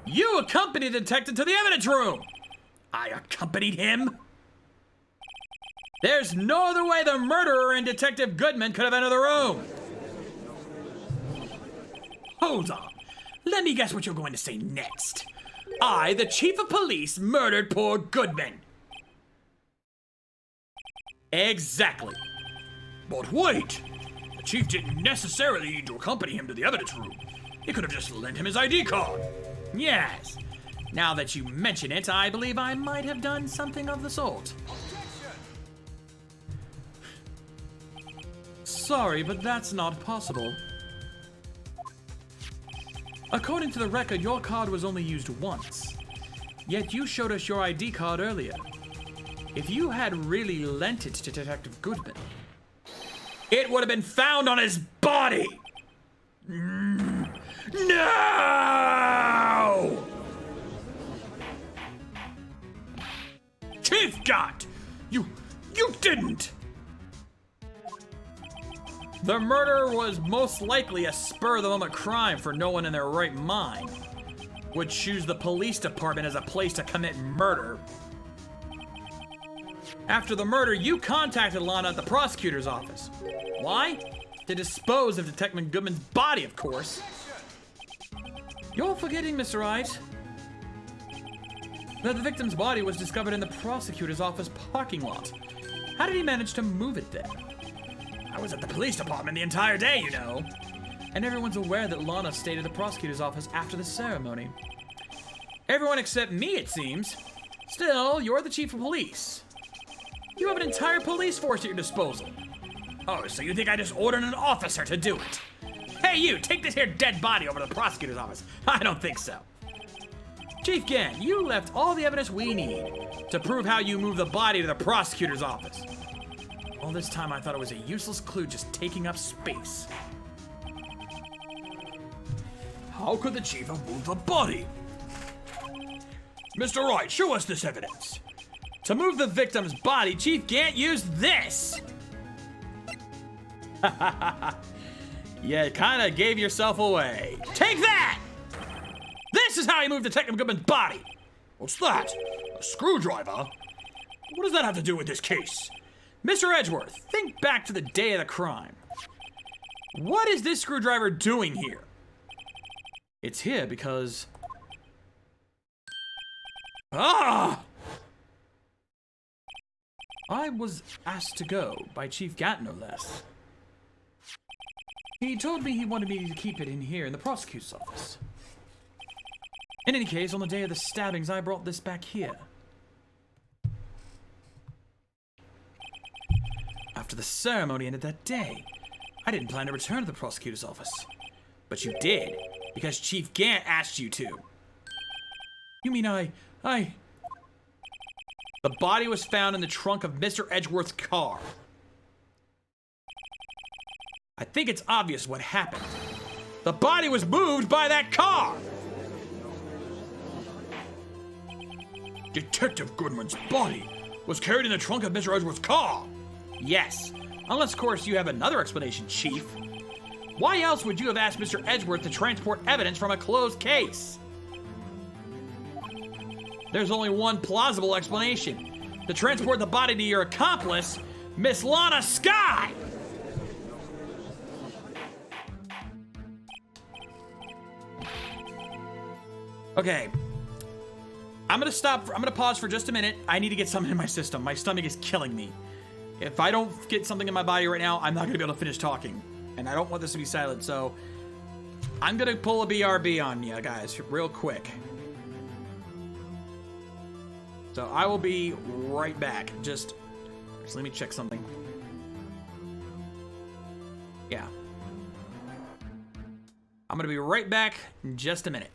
you accompanied the detective to the evidence room. I accompanied him? There's no other way the murderer and Detective Goodman could have entered the room. Hold on. Let me guess what you're going to say next. I, the chief of police, murdered poor Goodman. Exactly. But wait! The chief didn't necessarily need to accompany him to the evidence room. He could have just lent him his ID card. Yes. Now that you mention it, I believe I might have done something of the sort. Sorry, but that's not possible. According to the record, your card was only used once. Yet you showed us your ID card earlier. If you had really lent it to Detective Goodman, it would have been found on his body! No! Chief Gant! You didn't! The murder was most likely a spur-of-the-moment crime, for no one in their right mind would choose the police department as a place to commit murder. After the murder, you contacted Lana at the prosecutor's office. Why? To dispose of Detective Goodman's body, of course. You're forgetting, Mr. Wright, that the victim's body was discovered in the prosecutor's office parking lot. How did he manage to move it there? I was at the police department the entire day, you know. And everyone's aware that Lana stayed at the prosecutor's office after the ceremony. Everyone except me, it seems. Still, you're the chief of police. You have an entire police force at your disposal. Oh, so you think I just ordered an officer to do it? Hey, you, take this here dead body over to the prosecutor's office. I don't think so. Chief Gant, you left all the evidence we need To prove how you moved the body to the prosecutor's office. All this time I thought it was a useless clue just taking up space. How could the chief have moved the body? Mr. Wright, show us this evidence. To move the victim's body, Chief Gant used this. You kind of gave yourself away. Take that! This is how he moved Detective Goodman's body. What's that? A screwdriver? What does that have to do with this case? Mr. Edgeworth, think back to the day of the crime. What is this screwdriver doing here? It's here because... Ah! I was asked to go by Chief Gant, no less. He told me he wanted me to keep it in here in the prosecutor's office. In any case, on the day of the stabbings, I brought this back here. After the ceremony ended that day, I didn't plan to return to the prosecutor's office. But you did, because Chief Gant asked you to. You mean I... The body was found in the trunk of Mr. Edgeworth's car. I think it's obvious what happened. The body was moved by that car! Detective Goodman's body was carried in the trunk of Mr. Edgeworth's car. Yes, unless of course you have another explanation, Chief. Why else would you have asked Mr. Edgeworth to transport evidence from a closed case? There's only one plausible explanation. To transport the body to your accomplice, Miss Lana Skye! Okay. I'm gonna pause for just a minute. I need to get something in my system. My stomach is killing me. If I don't get something in my body right now, I'm not gonna be able to finish talking. And I don't want this to be silent, so I'm gonna pull a BRB on you guys real quick. So I will be right back. Just let me check something. Yeah. I'm gonna be right back in just a minute.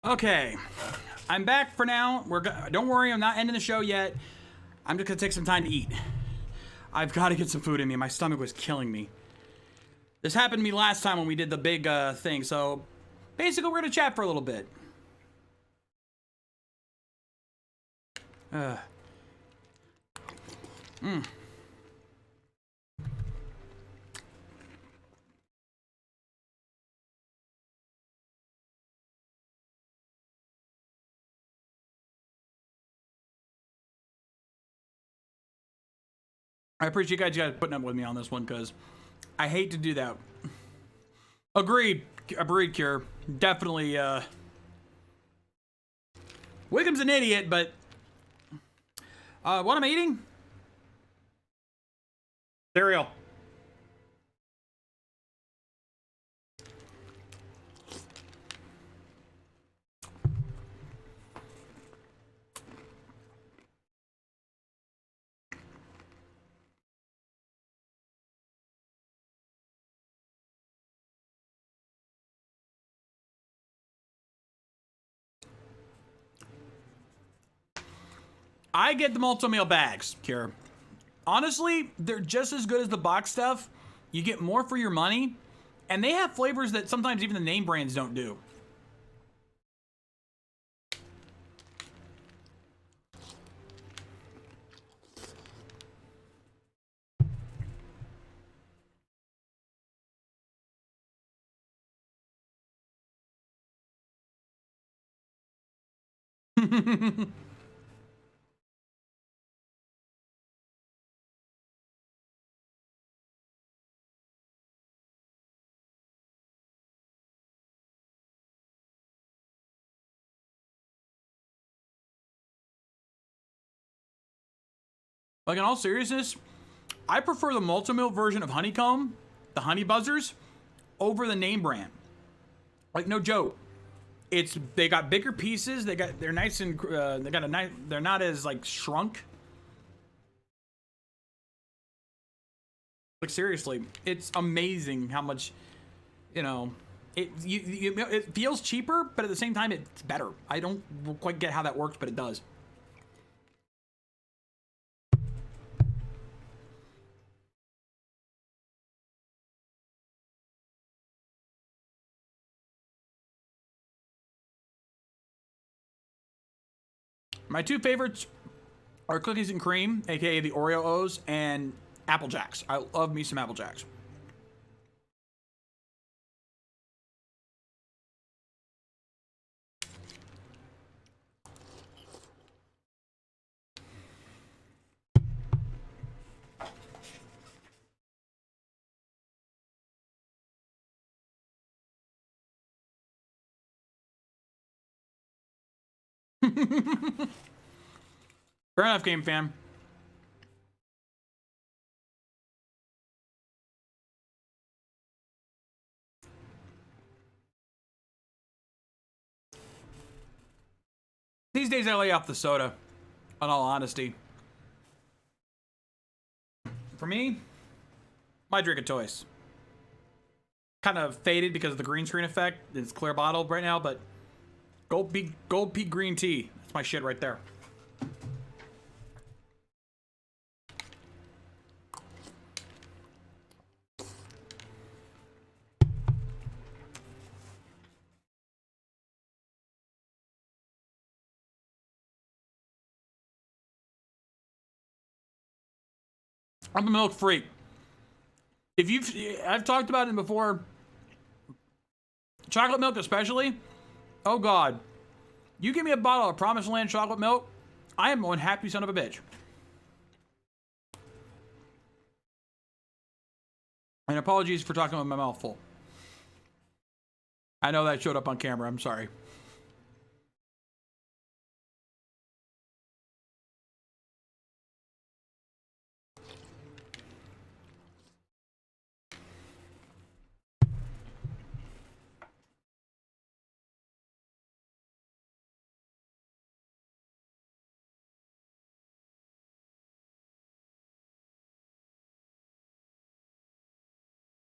Okay, I'm back for now. Don't worry, I'm not ending the show yet. I'm just gonna take some time to eat. I've got to get some food in me. My stomach was killing me. This happened to me last time when we did the big thing. So basically, we're gonna chat for a little bit. I appreciate you guys putting up with me on this one because I hate to do that. Agreed, Cure. Definitely, Wiggum's an idiot, but what am I eating? Cereal. I get the multi-meal bags, Kira. Honestly, they're just as good as the box stuff. You get more for your money, and they have flavors that sometimes even the name brands don't do. Like, in all seriousness, I prefer the multi-meal version of Honeycomb, the Honey Buzzers, over the name brand. Like, no joke. They got bigger pieces. They're nice and they're not as like shrunk. Like, seriously, it's amazing how much, it feels cheaper, but at the same time it's better. I don't quite get how that works, but it does. My two favorites are cookies and cream, aka the Oreo O's, and Apple Jacks. I love me some Apple Jacks. Fair enough, game fam. These days I lay off the soda, in all honesty. For me, my drink of choice. Kind of faded because of the green screen effect. It's clear bottle right now, but Gold Peak green tea. That's my shit right there. I'm a milk freak. I've talked about it before. Chocolate milk especially. Oh God. You give me a bottle of Promised Land chocolate milk, I am one happy son of a bitch. And apologies for talking with my mouth full. I know that showed up on camera. I'm sorry.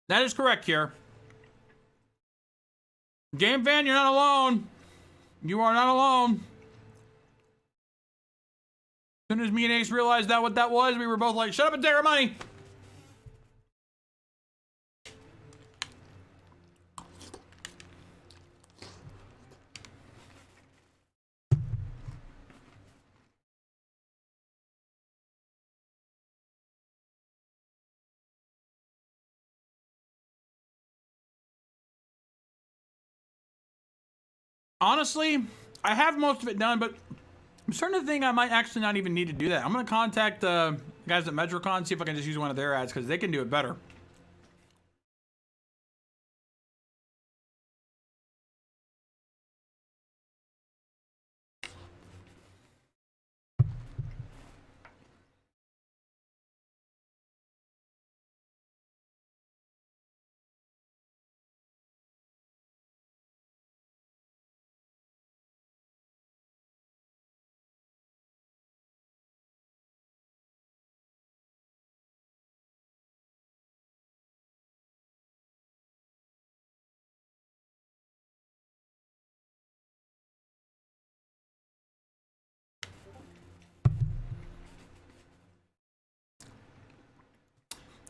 That is correct, here. Game fan, you're not alone. You are not alone. As soon as me and Ace realized that what that was, we were both like, shut up and take our money. Honestly, I have most of it done, but I'm starting to think I might actually not even need to do that. I'm going to contact the guys at MetroCon, see if I can just use one of their ads, because they can do it better.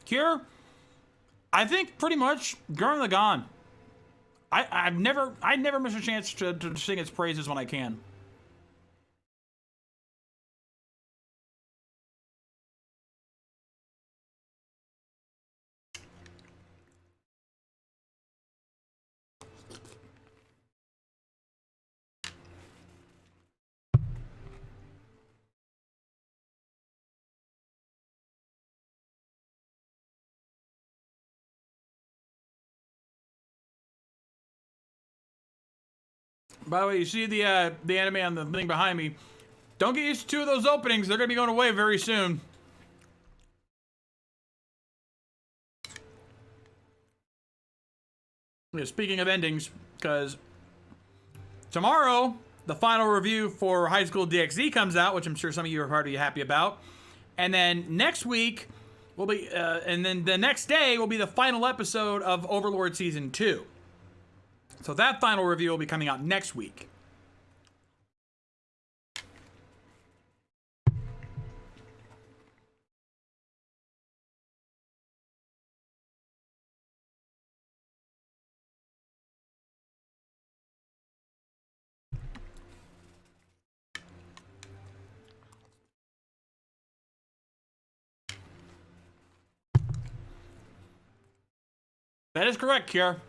Cure, I think pretty much Gurren Lagann. I never miss a chance to sing its praises when I can. By the way, you see the anime on the thing behind me. Don't get used to two of those openings. They're going to be going away very soon. Yeah, speaking of endings, because tomorrow, the final review for High School DxD comes out, which I'm sure some of you are already happy about. And then next week, will be, and then the next day will be the final episode of Overlord Season 2. So that final review will be coming out next week. That is correct, Kier.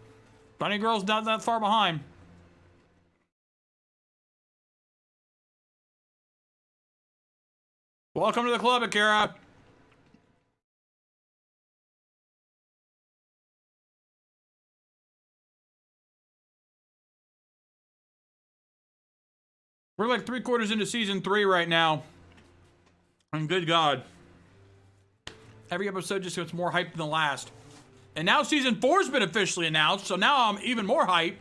Bunny Girl's not that far behind. Welcome to the club, Akira. We're like 3/4 into season 3 right now. And good God. Every episode just gets more hyped than the last. And now season 4's been officially announced, so now I'm even more hyped.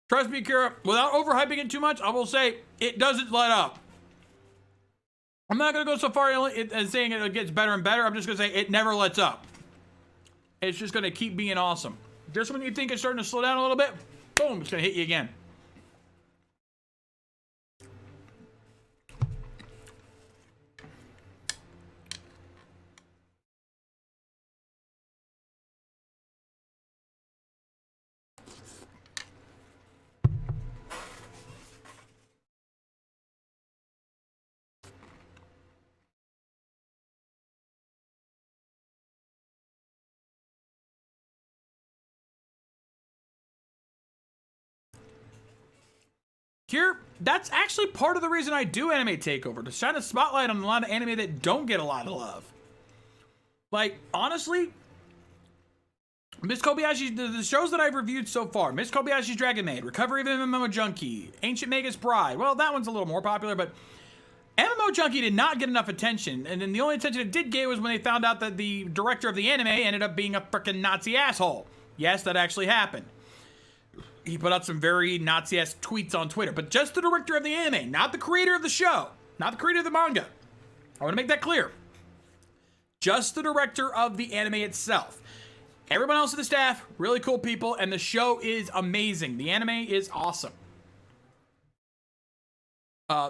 Trust me, Kira, without overhyping it too much, I will say it doesn't let up. I'm not going to go so far as saying it gets better and better. I'm just going to say it never lets up. It's just going to keep being awesome. Just when you think it's starting to slow down a little bit, boom, it's going to hit you again. Here, that's actually part of the reason I do Anime Takeover, to shine a spotlight on a lot of anime that don't get a lot of love. Like, honestly, Miss Kobayashi's, the shows that I've reviewed so far, Miss Kobayashi's Dragon Maid, Recovery of MMO Junkie, Ancient Magus Bride, well, that one's a little more popular, but MMO Junkie did not get enough attention, and then the only attention it did get was when they found out that the director of the anime ended up being a frickin' Nazi asshole. Yes, that actually happened. he put out some very Nazi-esque tweets on Twitter, but just the director of the anime, not the creator of the show, not the creator of the manga. I want to make that clear. Just the director of the anime itself. Everyone else in the staff, really cool people, and the show is amazing. The anime is awesome.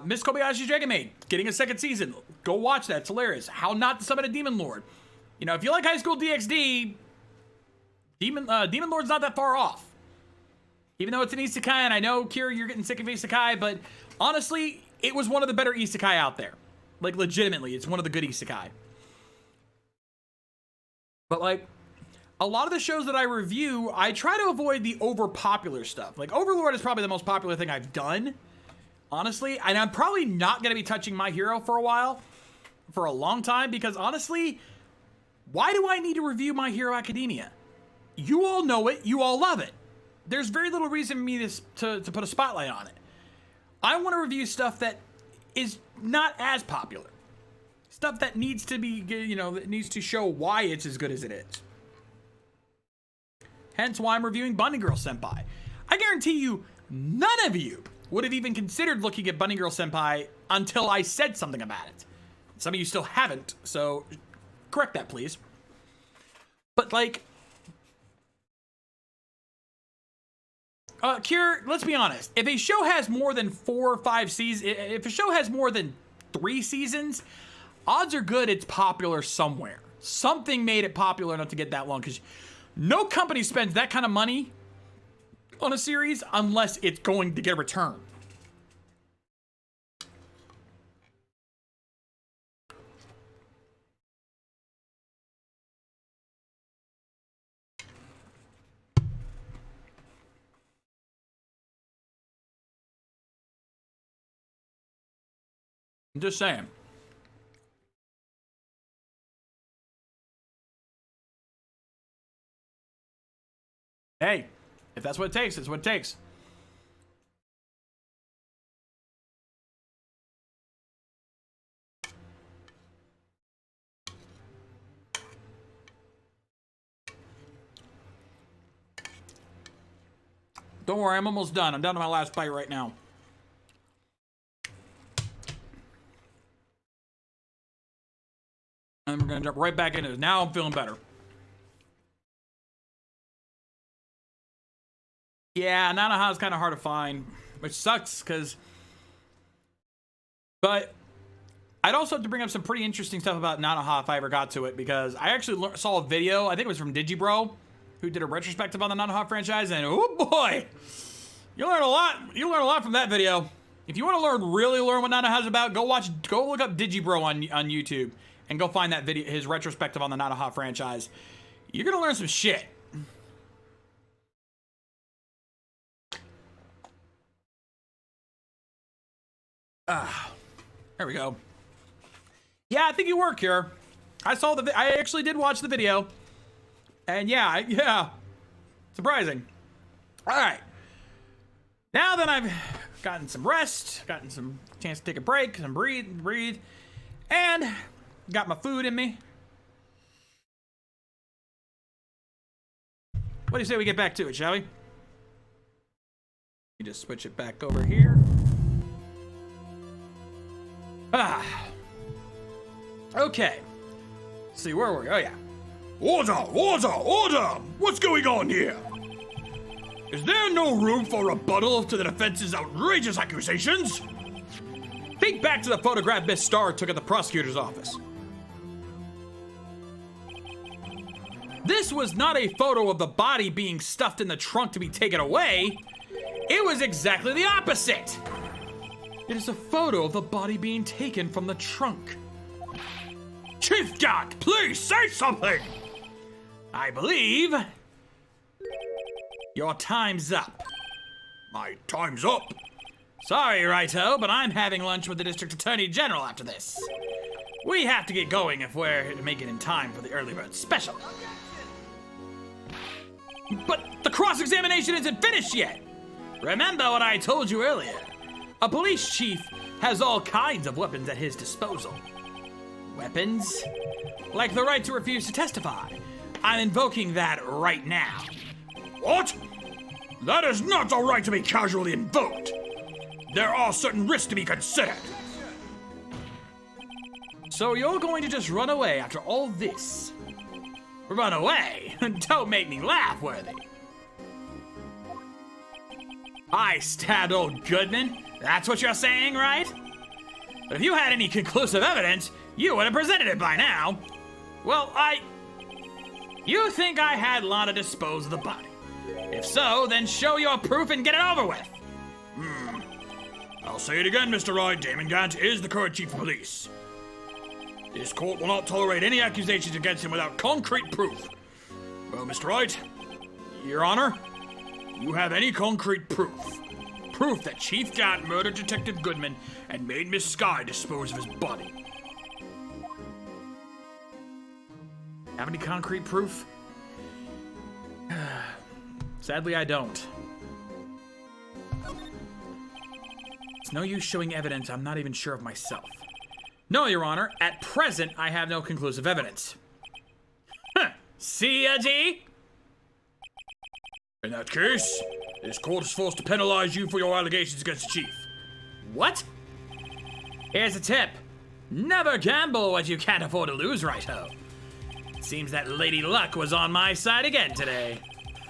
Miss Kobayashi's Dragon Maid, getting a second season. Go watch that, it's hilarious. How Not to Summon a Demon Lord. You know, if you like High School DxD, Demon Lord's not that far off. Even though it's an isekai, and I know, Kira, you're getting sick of isekai, but honestly, it was one of the better isekai out there. Like, legitimately, it's one of the good isekai. But, like, a lot of the shows that I review, I try to avoid the over-popular stuff. Like, Overlord is probably the most popular thing I've done, honestly. And I'm probably not going to be touching My Hero for a while, for a long time, because, honestly, why do I need to review My Hero Academia? You all know it. You all love it. There's very little reason for me to put a spotlight on it. I want to review stuff that is not as popular. Stuff that needs to be, you know, that needs to show why it's as good as it is. Hence why I'm reviewing Bunny Girl Senpai. I guarantee you, none of you would have even considered looking at Bunny Girl Senpai until I said something about it. Some of you still haven't, so correct that, please. But, like, Kier, let's be honest. If a show has more than 4 or 5 seasons, if a show has more than 3 seasons, odds are good it's popular somewhere. Something made it popular enough to get that long, because no company spends that kind of money on a series unless it's going to get a return. I'm just saying. Hey, if that's what it takes, it's what it takes. Don't worry, I'm almost done. I'm down to my last bite right now. And we're gonna jump right back into it. Now I'm feeling better. Yeah, Nanoha is kind of hard to find, which sucks, because... But I'd also have to bring up some pretty interesting stuff about Nanoha if I ever got to it, because I actually saw a video, I think it was from Digibro, who did a retrospective on the Nanoha franchise, and oh boy! You learn a lot. You learn a lot from that video. If you want to really learn what Nanoha is about, go look up Digibro on YouTube, and go find that video, his retrospective on the Nanoha franchise. You're gonna learn some shit. There we go. Yeah, I think you work here. I actually did watch the video. And yeah. Surprising. All right. Now that I've gotten some rest, gotten some chance to take a break, and breathe, and got my food in me. What do you say we get back to it, shall we? You just switch it back over here. Okay. Let's see, where were we? Oh, yeah. Order! What's going on here? Is there no room for rebuttal to the defense's outrageous accusations? Think back to the photograph Miss Starr took at the prosecutor's office. This was not a photo of the body being stuffed in the trunk to be taken away. It was exactly the opposite. It is a photo of the body being taken from the trunk. Chief Jack, please say something! I believe your time's up. My time's up? Sorry, Righto, but I'm having lunch with the District Attorney General after this. We have to get going if we're to make it in time for the early bird special. But the cross-examination isn't finished yet. Remember what I told you earlier. A police chief has all kinds of weapons at his disposal. Weapons? Like the right to refuse to testify. I'm invoking that right now. What? That is not the right to be casually invoked. There are certain risks to be considered. So you're going to just run away after all this? Run away? Don't make me laugh, Worthy. I stabbed old Goodman? That's what you're saying, right? But if you had any conclusive evidence, you would have presented it by now. Well, You think I had Lana dispose of the body? If so, then show your proof and get it over with. I'll say it again, Mr. Wright. Damon Gant is the current chief of police. This court will not tolerate any accusations against him without concrete proof. Well, Mr. Wright, Your Honor? you have any concrete proof? Proof that Chief Gant murdered Detective Goodman and made Miss Sky dispose of his body. Have any concrete proof? Sadly, I don't. It's no use showing evidence I'm not even sure of myself. No, Your Honor. At present, I have no conclusive evidence. See ya, G? In that case, this court is forced to penalize you for your allegations against the chief. What? Here's a tip. Never gamble what you can't afford to lose, Righto. Seems that Lady Luck was on my side again today.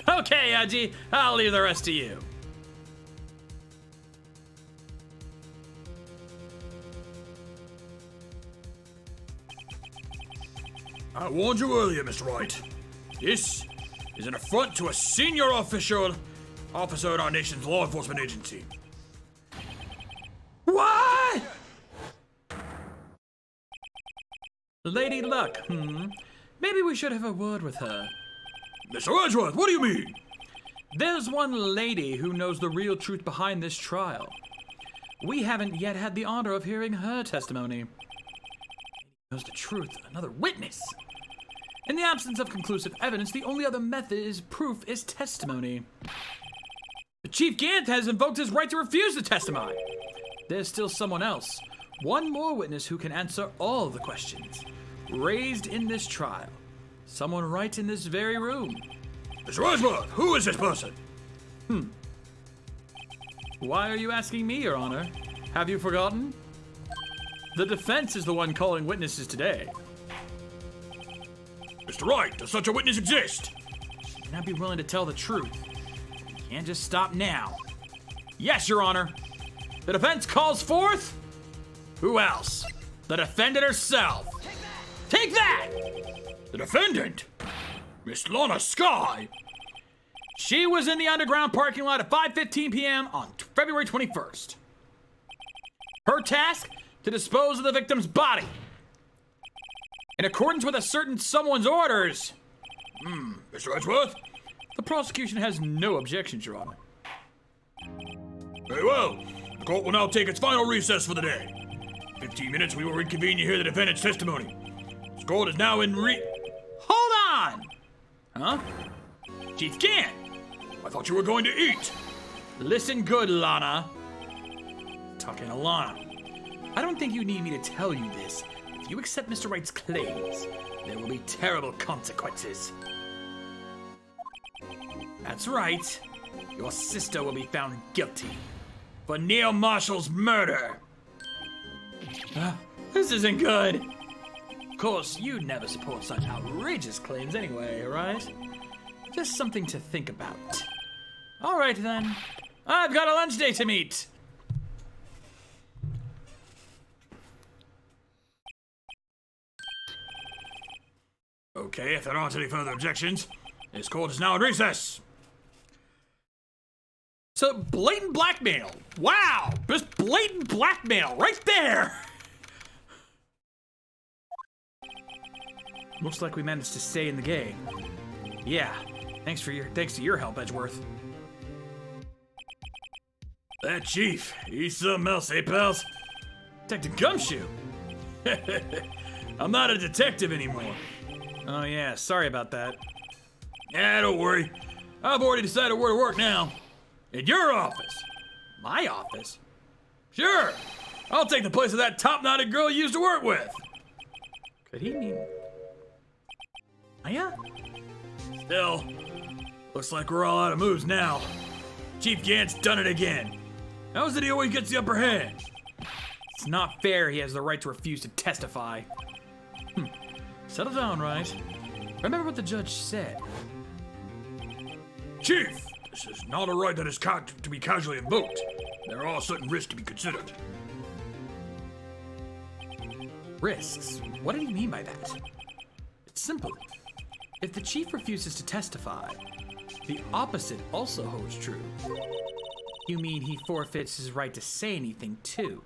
Okay, Udgy, I'll leave the rest to you. I warned you earlier, Mr. Wright. This is an affront to a senior officer in our nation's law enforcement agency. What? Lady Luck, Maybe we should have a word with her. Mr. Edgeworth, what do you mean? There's one lady who knows the real truth behind this trial. We haven't yet had the honor of hearing her testimony. Knows the truth, another witness. In the absence of conclusive evidence, the only other method is proof is testimony. But Chief Gant has invoked his right to refuse to testify. There's still someone else, one more witness who can answer all the questions raised in this trial. Someone right in this very room. Mr. Edgeworth, who is this person? Why are you asking me, Your Honor? Have you forgotten? The defense is the one calling witnesses today. Mr. Wright, does such a witness exist? And I'd be willing to tell the truth. You can't just stop now. Yes, Your Honor. The defense calls forth... Who else? The defendant herself. Take that! The defendant? Miss Lana Sky? She was in the underground parking lot at 5:15 p.m. on February 21st. Her task? To dispose of the victim's body. In accordance with a certain someone's orders. Mr. Edgeworth? The prosecution has no objections, Your Honor. Very well. The court will now take its final recess for the day. In 15 minutes, we will reconvene to hear the defendant's testimony. This court is now in Hold on! Huh? Chief Gant! I thought you were going to eat. Listen good, Lana. Talking to Lana. I don't think you need me to tell you this. If you accept Mr. Wright's claims, there will be terrible consequences. That's right. Your sister will be found guilty for Neil Marshall's murder. This isn't good. Of course, you'd never support such outrageous claims anyway, right? Just something to think about. All right, then. I've got a lunch date to meet. Okay, if there aren't any further objections, this court is now in recess. So, blatant blackmail. Wow! Just blatant blackmail right there! Looks like we managed to stay in the game. Yeah, thanks to your help, Edgeworth. That chief, he's something else, eh, pals? Detective Gumshoe. I'm not a detective anymore. Oh yeah, sorry about that. Don't worry. I've already decided where to work now. In your office. My office? Sure. I'll take the place of that top-knotted girl you used to work with. Could he mean... Maya? Still, looks like we're all out of moves now. Chief Gant's done it again. How is it he always gets the upper hand? It's not fair he has the right to refuse to testify. Settle down, Wright. Remember what the judge said. Chief, this is not a right that is to be casually invoked. There are certain risks to be considered. Risks? What did he mean by that? It's simple. If the chief refuses to testify, the opposite also holds true. You mean he forfeits his right to say anything, too?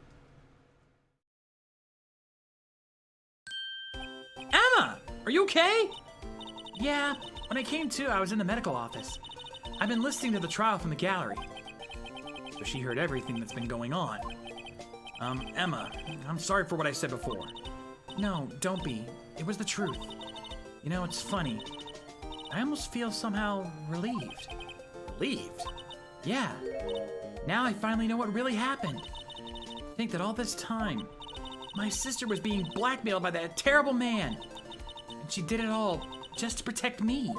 Emma! Are you okay? Yeah, when I came to, I was in the medical office. I've been listening to the trial from the gallery. So she heard everything that's been going on. Emma, I'm sorry for what I said before. No, don't be. It was the truth. You know, it's funny. I almost feel somehow relieved. Relieved? Yeah. Now I finally know what really happened. Think that all this time, my sister was being blackmailed by that terrible man. And she did it all just to protect me.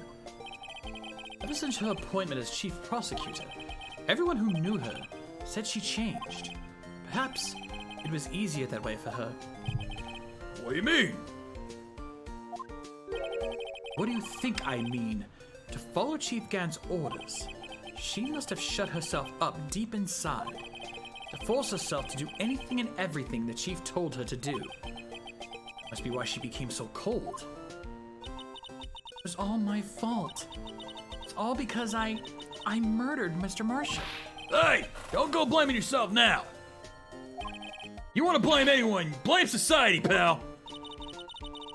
Ever since her appointment as chief prosecutor, everyone who knew her said she changed. Perhaps it was easier that way for her. What do you mean? What do you think I mean? To follow Chief Gant's orders, she must have shut herself up deep inside to force herself to do anything and everything the chief told her to do. Must be why she became so cold. It was all my fault. It's all because I murdered Mr. Marshall. Hey, don't go blaming yourself now. You want to blame anyone, blame society, pal.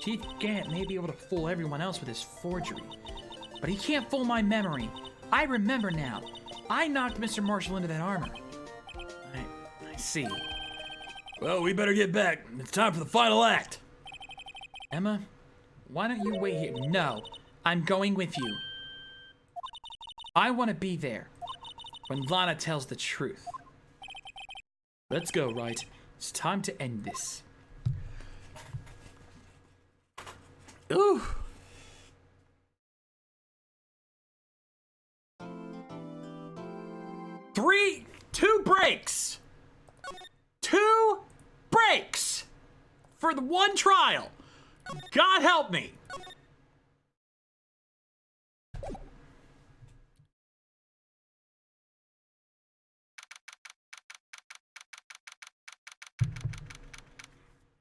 Chief Gant may be able to fool everyone else with his forgery, but he can't fool my memory. I remember now. I knocked Mr. Marshall into that armor. I see. Well, we better get back. It's time for the final act. Emma, why don't you wait here? No, I'm going with you. I want to be there when Lana tells the truth. Let's go, Wright. It's time to end this. Ooh. Two breaks. 2 breaks for the one trial. God help me.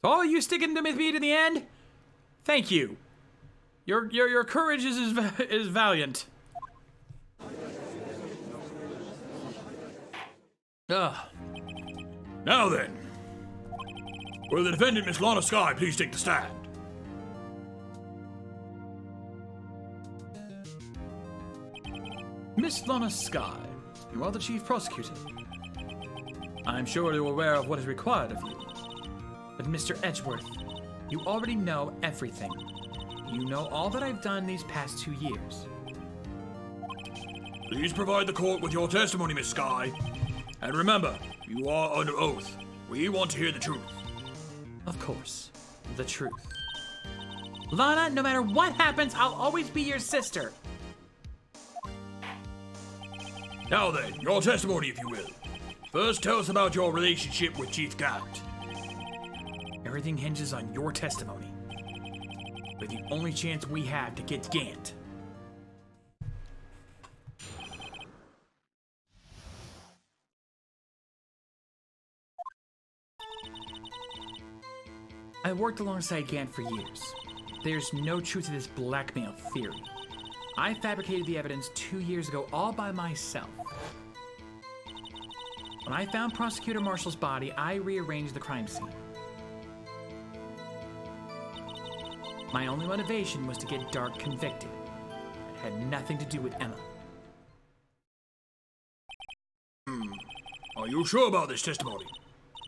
All you sticking with me to the end? Thank you. Your courage is valiant. Ugh. Now then, will the defendant, Miss Lana Skye, please take the stand? Miss Lana Skye, you are the chief prosecutor. I'm sure you're aware of what is required of you. But Mr. Edgeworth, you already know everything. You know all that I've done these past 2 years. Please provide the court with your testimony, Miss Skye. And remember, you are under oath. We want to hear the truth. Of course, the truth. Lana, no matter what happens, I'll always be your sister. Now then, your testimony, if you will. First, tell us about your relationship with Chief Gant. Everything hinges on your testimony. We're the only chance we have to get Gant. I worked alongside Gant for years. There's no truth to this blackmail theory. I fabricated the evidence 2 years ago all by myself. When I found Prosecutor Marshall's body, I rearranged the crime scene. My only motivation was to get Dark convicted. It had nothing to do with Emma. Are you sure about this testimony?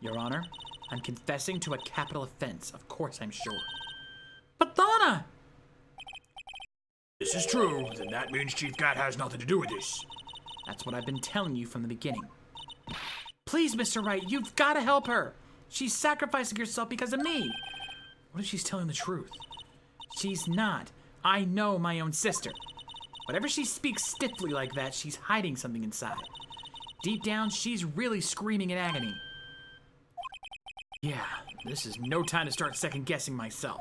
Your Honor, I'm confessing to a capital offense. Of course I'm sure. But Lana! This is true, then that means Chief Gant has nothing to do with this. That's what I've been telling you from the beginning. Please, Mr. Wright, you've got to help her. She's sacrificing herself because of me. What if she's telling the truth? She's not. I know my own sister. Whenever she speaks stiffly like that, she's hiding something inside. Deep down, she's really screaming in agony. Yeah, this is no time to start second-guessing myself.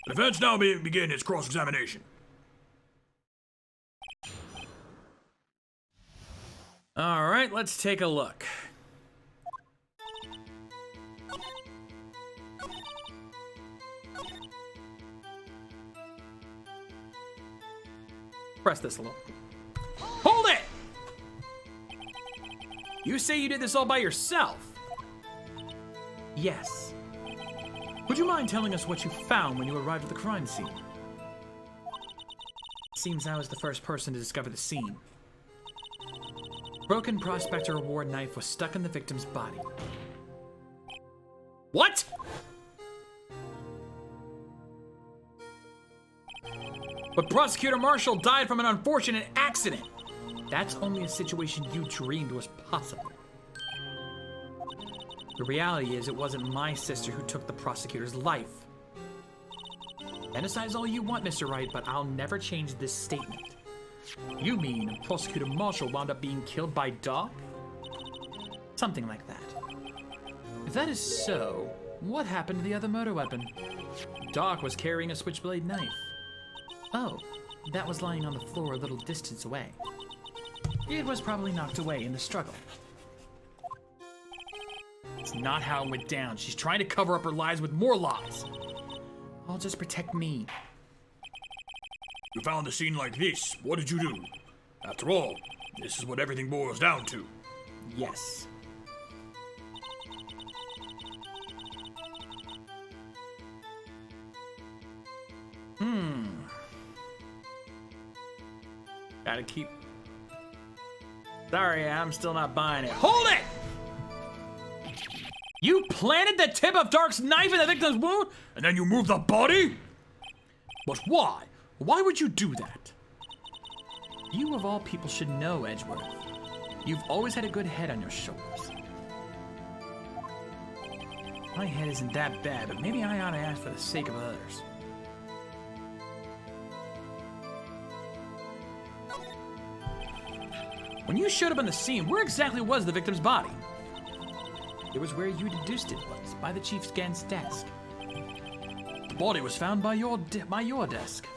The defense now begin its cross-examination. All right, let's take a look. Press this a little. Hold it! You say you did this all by yourself? Yes. Would you mind telling us what you found when you arrived at the crime scene? Seems I was the first person to discover the scene. Broken Prospector Award knife was stuck in the victim's body. What? But Prosecutor Marshall died from an unfortunate accident. That's only a situation you dreamed was possible. The reality is, it wasn't my sister who took the prosecutor's life. Fantasize all you want, Mr. Wright, but I'll never change this statement. You mean Prosecutor Marshall wound up being killed by Doc? Something like that. If that is so, what happened to the other murder weapon? Doc was carrying a switchblade knife. Oh, that was lying on the floor a little distance away. It was probably knocked away in the struggle. It's not how it went down. She's trying to cover up her lies with more lies. I'll just protect me. You found the scene like this. What did you do? After all, this is what everything boils down to. Yes. Gotta keep... Sorry, I'm still not buying it. Hold it! You planted the tip of Dark's knife in the victim's wound? And then you move the body? But why? Why would you do that? You of all people should know, Edgeworth. You've always had a good head on your shoulders. My head isn't that bad, but maybe I ought to ask for the sake of others. When you showed up on the scene, where exactly was the victim's body? It was where you deduced it was, by the Chief's Gant's desk. The body was found by your desk.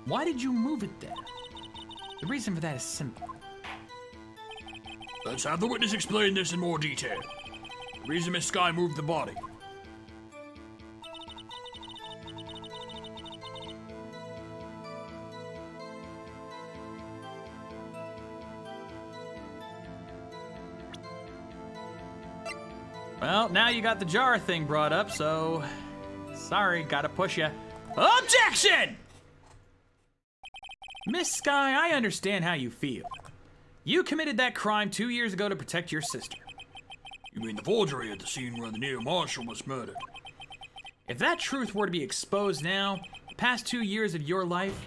Why did you move it there? The reason for that is simple. Let's have the witness explain this in more detail. The reason Miss Sky moved the body. Well, now you got the jar thing brought up, so... Sorry, gotta push ya. Objection! Miss Sky, I understand how you feel. You committed that crime 2 years ago to protect your sister. You mean the forgery at the scene where the Neo Marshal was murdered? If that truth were to be exposed now, the past 2 years of your life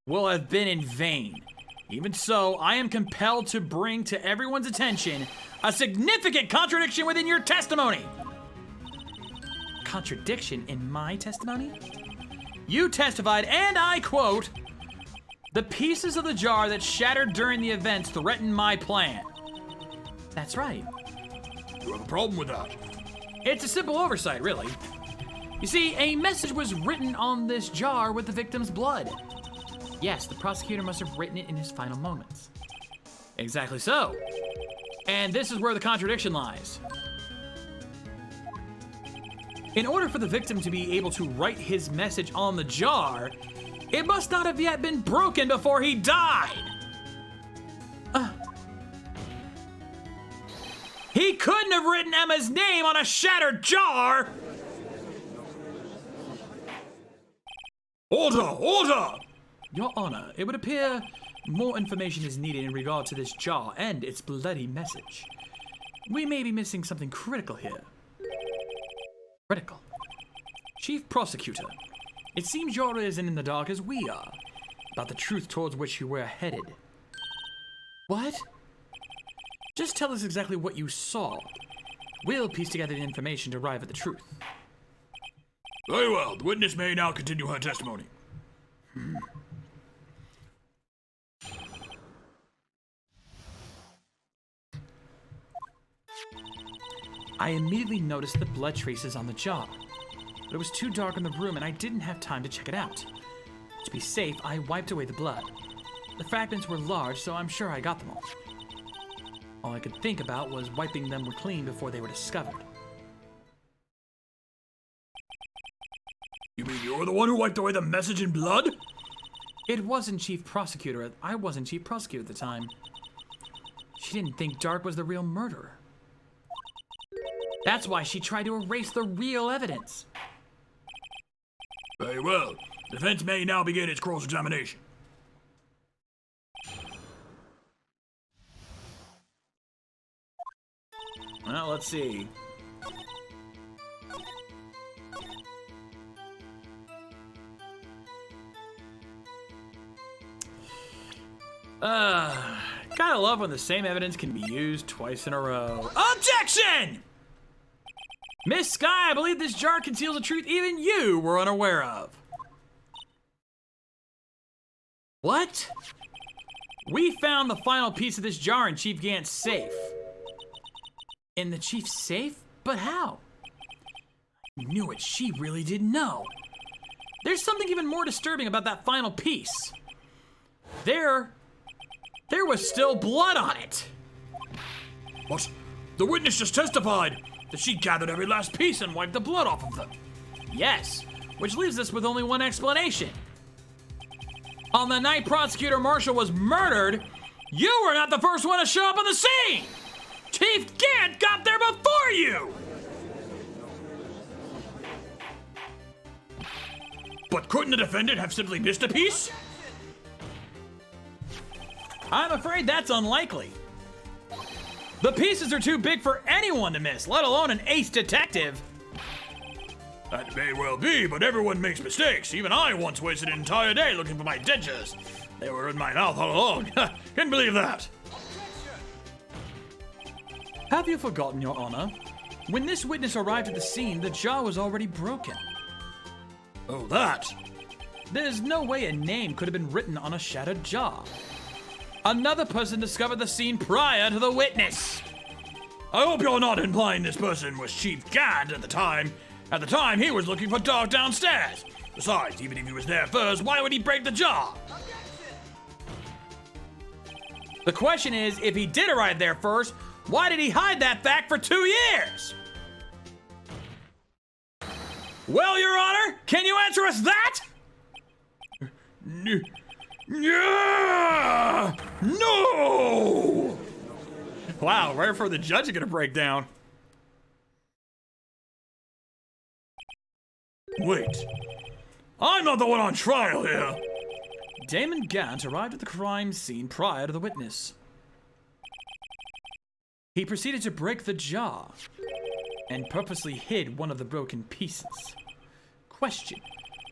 will have been in vain. Even so, I am compelled to bring to everyone's attention a significant contradiction within your testimony. Contradiction in my testimony? You testified, and I quote, "The pieces of the jar that shattered during the events threaten my plan." That's right. You have a problem with that? It's a simple oversight, really. You see, a message was written on this jar with the victim's blood. Yes, the prosecutor must have written it in his final moments. Exactly so. And this is where the contradiction lies. In order for the victim to be able to write his message on the jar, it must not have yet been broken before he died. He couldn't have written Emma's name on a shattered jar! Order! Order! Your Honor, it would appear more information is needed in regard to this jar and its bloody message. We may be missing something critical here. Critical. Chief Prosecutor, it seems you're as in the dark as we are about the truth towards which you were headed. What? Just tell us exactly what you saw. We'll piece together the information to arrive at the truth. Very well. The witness may now continue her testimony. I immediately noticed the blood traces on the jar. But it was too dark in the room and I didn't have time to check it out. To be safe, I wiped away the blood. The fragments were large, so I'm sure I got them all. All I could think about was wiping them clean before they were discovered. You mean you're the one who wiped away the message in blood? It wasn't Chief Prosecutor. I wasn't Chief Prosecutor at the time. She didn't think Dark was the real murderer. That's why she tried to erase the real evidence. Very well. Defense may now begin its cross-examination. Well, let's see. Gotta love when the same evidence can be used twice in a row. Objection! Miss Sky, I believe this jar conceals a truth even you were unaware of. What? We found the final piece of this jar in Chief Gant's safe. In the Chief's safe? But how? I knew it, she really didn't know. There's something even more disturbing about that final piece. There was still blood on it. What? The witness just testified that she gathered every last piece and wiped the blood off of them. Yes, which leaves us with only one explanation. On the night Prosecutor Marshall was murdered, you were not the first one to show up on the scene! Chief Gant got there before you! But couldn't the defendant have simply missed a piece? I'm afraid that's unlikely. The pieces are too big for anyone to miss, let alone an ace detective. That may well be, but everyone makes mistakes. Even I once wasted an entire day looking for my dentures. They were in my mouth all along. Can't believe that. Have you forgotten, Your Honor? When this witness arrived at the scene, the jar was already broken. Oh, that. There's no way a name could have been written on a shattered jar. Another person discovered the scene prior to the witness. I hope you're not implying this person was Chief Gant at the time. At the time, he was looking for Dark downstairs. Besides, even if he was there first, why would he break the jar? The question is, if he did arrive there first, why did he hide that fact for 2 years? Well, Your Honor, can you answer us that? Yeah! No! Wow, right before the judge is gonna break down. Wait, I'm not the one on trial here. Damon Gant arrived at the crime scene prior to the witness. He proceeded to break the jar and purposely hid one of the broken pieces. Question,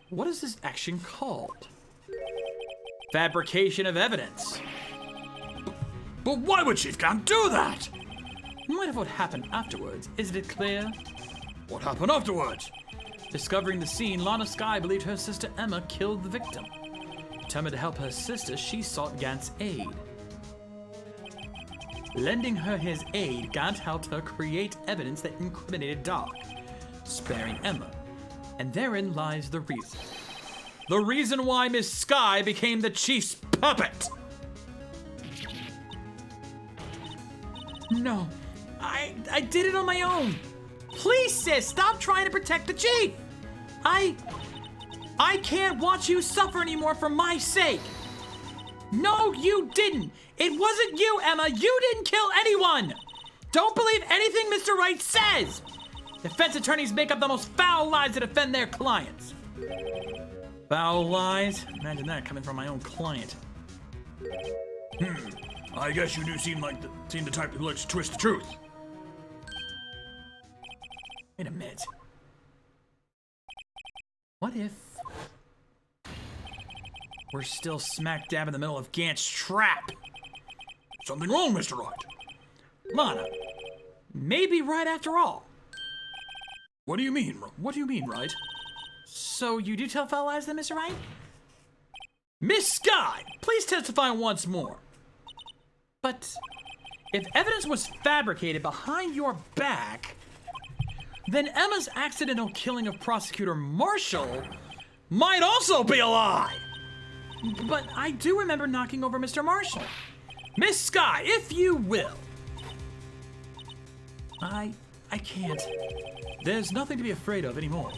what is this action called? Fabrication of evidence. But why would Chief Gant do that? In light of what happened afterwards, isn't it clear? What happened afterwards? Discovering the scene, Lana Skye believed her sister Emma killed the victim. Determined to help her sister, she sought Gant's aid. Lending her his aid, Gant helped her create evidence that incriminated Dark, sparing Emma. And therein lies the reason. The reason why Miss Skye became the chief's puppet. No, I did it on my own. Please, sis, stop trying to protect the chief. I can't watch you suffer anymore for my sake. No, you didn't. It wasn't you, Emma. You didn't kill anyone. Don't believe anything Mr. Wright says. Defense attorneys make up the most foul lies to defend their clients. Foul lies? Imagine that coming from my own client. I guess you do seem the type who likes to twist the truth. Wait a minute. What if we're still smack dab in the middle of Gant's trap? Something wrong, Mr. Wright. Lana, maybe right after all. What do you mean? What do you mean, Wright? So you do tell foul lies then, Mr. Wright? Miss Skye, please testify once more. But if evidence was fabricated behind your back, then Emma's accidental killing of Prosecutor Marshall might also be a lie. But I do remember knocking over Mr. Marshall. Miss Sky, if you will. I can't. There's nothing to be afraid of anymore.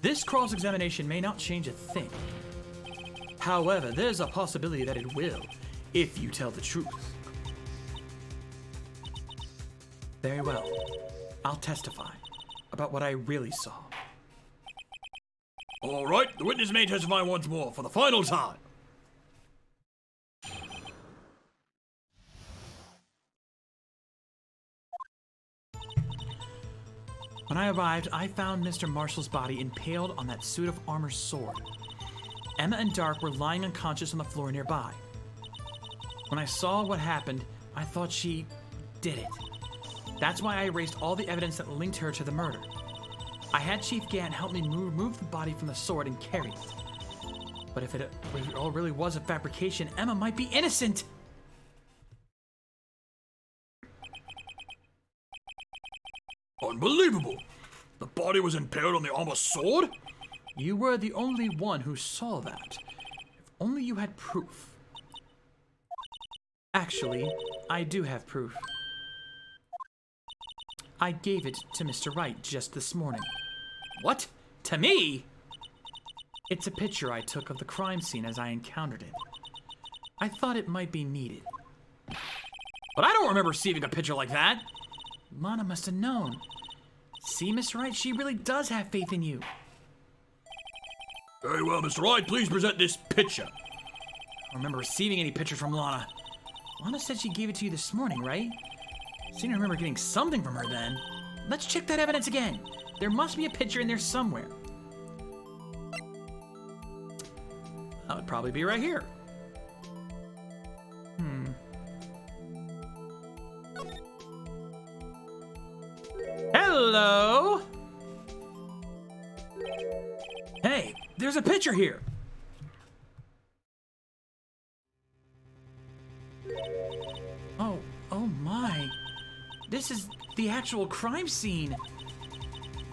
This cross-examination may not change a thing. However, there's a possibility that it will, if you tell the truth. Very well. I'll testify about what I really saw. All right, the witness may testify once more for the final time. When I arrived, I found Mr. Marshall's body impaled on that suit of armor sword. Emma and Dark were lying unconscious on the floor nearby. When I saw what happened, I thought she did it. That's why I erased all the evidence that linked her to the murder. I had Chief Gant help me remove the body from the sword and carry it. But if it all really was a fabrication, Emma might be innocent! Unbelievable! The body was impaled on the armor sword? You were the only one who saw that. If only you had proof. Actually, I do have proof. I gave it to Mr. Wright just this morning. What? To me? It's a picture I took of the crime scene as I encountered it. I thought it might be needed. But I don't remember receiving a picture like that. Lana must have known. See, Mr. Wright, she really does have faith in you. Very well, Mr. Wright, please present this picture. I don't remember receiving any pictures from Lana. Lana said she gave it to you this morning, right? Seem to remember getting something from her then. Let's check that evidence again. There must be a picture in there somewhere. That would probably be right here. Hello? Hey, there's a picture here. Oh my. This is the actual crime scene.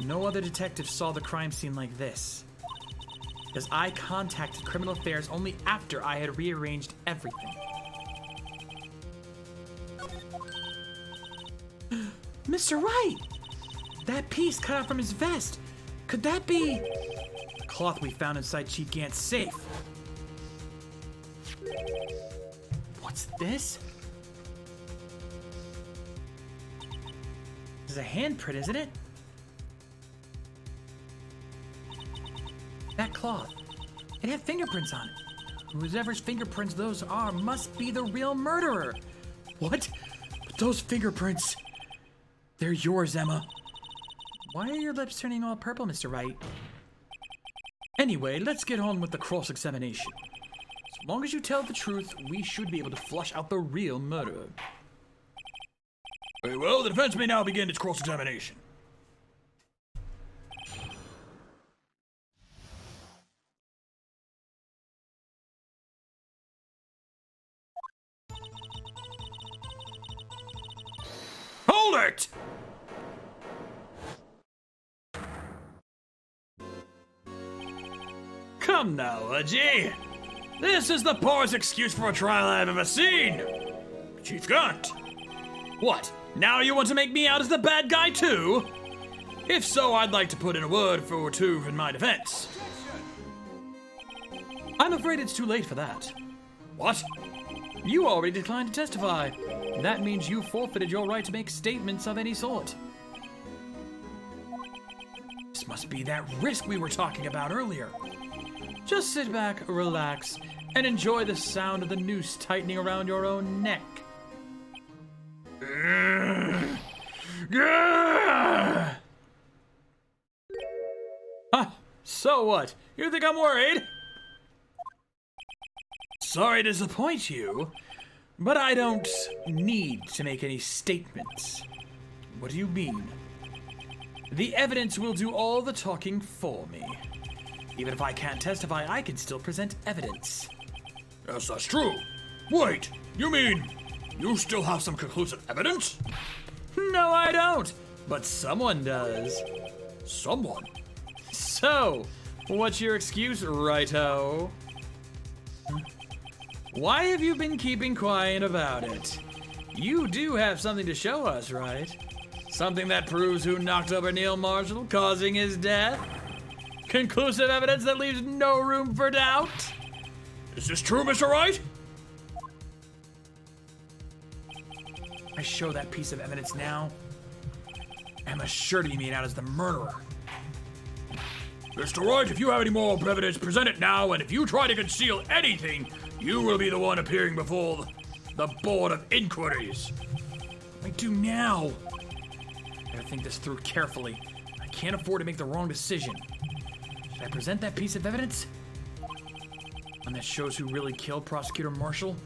No other detective saw the crime scene like this. Because I contacted Criminal Affairs only after I had rearranged everything. Mr. Wright! That piece cut out from his vest. Could that be the cloth we found inside Chief Gant's safe? What's this? This is a handprint, isn't it? That cloth. It had fingerprints on it. Whoever's fingerprints those are must be the real murderer. What? But those fingerprints... They're yours, Emma. Why are your lips turning all purple, Mr. Wright? Anyway, let's get on with the cross-examination. As long as you tell the truth, we should be able to flush out the real murderer. Very well, the defense may now begin its cross-examination. Hold it! Come now, Udgy. This is the poorest excuse for a trial I've ever seen. Chief Gant. What? Now you want to make me out as the bad guy too? If so, I'd like to put in a word or two in my defense. I'm afraid it's too late for that. What? You already declined to testify. That means you forfeited your right to make statements of any sort. This must be that risk we were talking about earlier. Just sit back, relax, and enjoy the sound of the noose tightening around your own neck. So what? You think I'm worried? Sorry to disappoint you, but I don't need to make any statements. What do you mean? The evidence will do all the talking for me. Even if I can't testify, I can still present evidence. Yes, that's true. Wait, you mean you still have some conclusive evidence? No, I don't. But someone does. Someone? So, what's your excuse, Righto? Why have you been keeping quiet about it? You do have something to show us, right? Something that proves who knocked over Neil Marshall, causing his death? Conclusive evidence that leaves no room for doubt? Is this true, Mr. Wright? I show that piece of evidence now. Emma's sure to be made out as the murderer. Mr. Wright, if you have any more evidence, present it now, and if you try to conceal anything, you will be the one appearing before the Board of Inquiries. I do now. I gotta think this through carefully. I can't afford to make the wrong decision. Should I present that piece of evidence? One that shows who really killed Prosecutor Marshall?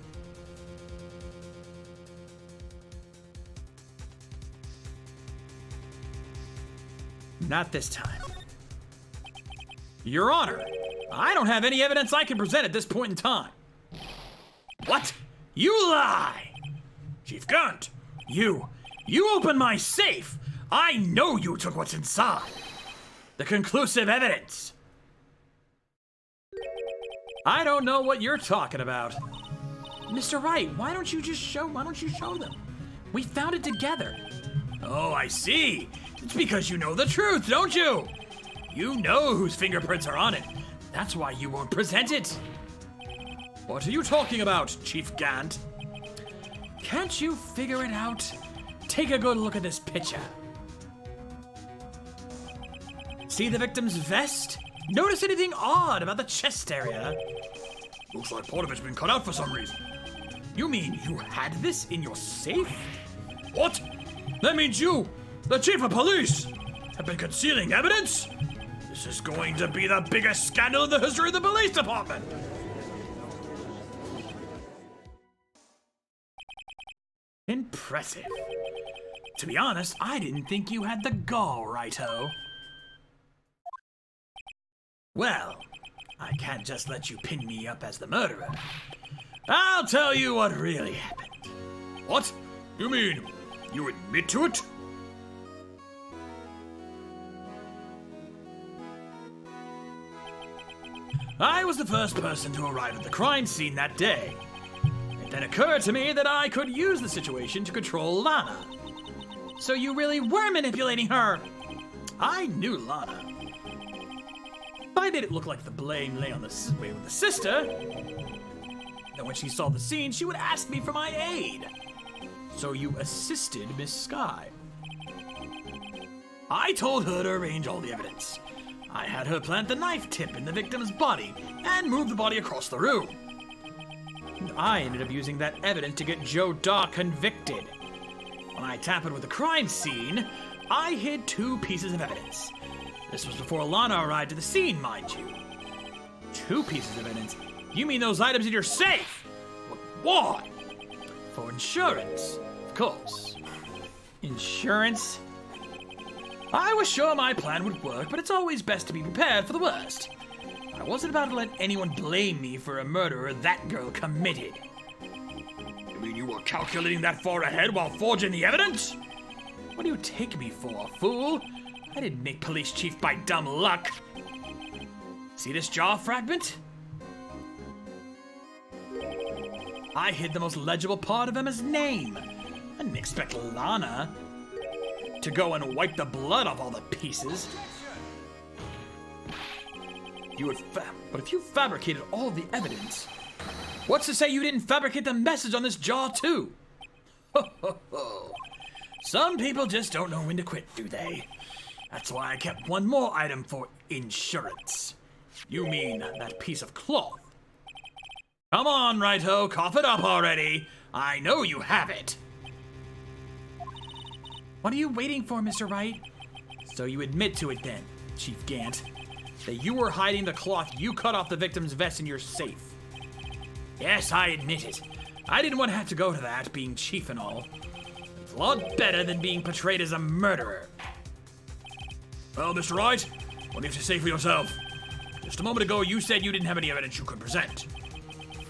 Not this time. Your Honor, I don't have any evidence I can present at this point in time. What? You lie! Chief Gant! You opened my safe! I know you took what's inside! The conclusive evidence! I don't know what you're talking about. Mr. Wright, why don't you show them? We found it together. Oh, I see. It's because you know the truth, don't you? You know whose fingerprints are on it. That's why you won't present it. What are you talking about, Chief Gant? Can't you figure it out? Take a good look at this picture. See the victim's vest? Notice anything odd about the chest area? Looks like part of it's been cut out for some reason. You mean you had this in your safe? What? That means you, the Chief of Police, have been concealing evidence? This is going to be the biggest scandal in the history of the police department! Impressive. To be honest, I didn't think you had the gall, Righto. Well, I can't just let you pin me up as the murderer. I'll tell you what really happened. What? You mean, you admit to it? I was the first person to arrive at the crime scene that day. It then occurred to me that I could use the situation to control Lana. So you really were manipulating her? I knew Lana. I made it look like the blame lay on the way with the sister. Then when she saw the scene, she would ask me for my aid. So you assisted Miss Sky. I told her to arrange all the evidence. I had her plant the knife tip in the victim's body and move the body across the room. I ended up using that evidence to get Joe Daw convicted. When I tampered with the crime scene, I hid 2 pieces of evidence. This was before Lana arrived at the scene, mind you. 2 pieces of evidence? You mean those items in your safe? Why? For insurance, of course. Insurance? I was sure my plan would work, but it's always best to be prepared for the worst. I wasn't about to let anyone blame me for a murder that girl committed. You mean you were calculating that far ahead while forging the evidence? What do you take me for, fool? I didn't make police chief by dumb luck. See this jaw fragment? I hid the most legible part of Emma's name. I didn't expect Lana to go and wipe the blood off all the pieces. But if you fabricated all the evidence, what's to say you didn't fabricate the message on this jaw too? Ho ho ho. Some people just don't know when to quit, do they? That's why I kept one more item for insurance. You mean that piece of cloth? Come on, Righto, cough it up already. I know you have it. What are you waiting for, Mr. Wright? So you admit to it then, Chief Gant, that you were hiding the cloth you cut off the victim's vest in your safe. Yes, I admit it. I didn't want to have to go to that, being chief and all. It's a lot better than being portrayed as a murderer. Well, Mr. Wright, what do you have to say for yourself? Just a moment ago, you said you didn't have any evidence you could present.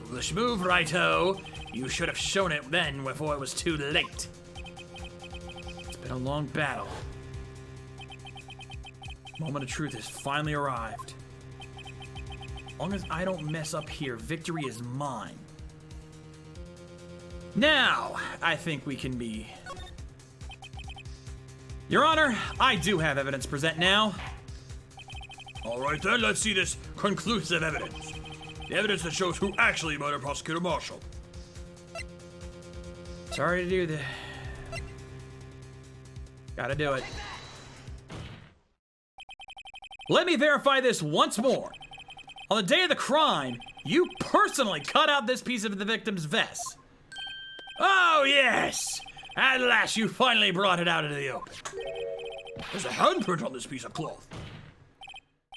Foolish move, Righto. You should have shown it then before it was too late. It's Been a long battle. Moment of truth has finally arrived. As long as I don't mess up here, victory is mine. Now, I think we can be... Your Honor, I do have evidence to present now. All right then, let's see this conclusive evidence. The evidence that shows who actually murdered Prosecutor Marshall. Sorry to do this. Gotta do it. Let me verify this once more. On the day of the crime, you personally cut out this piece of the victim's vest. Oh yes! At last you finally brought it out into the open. There's a handprint on this piece of cloth.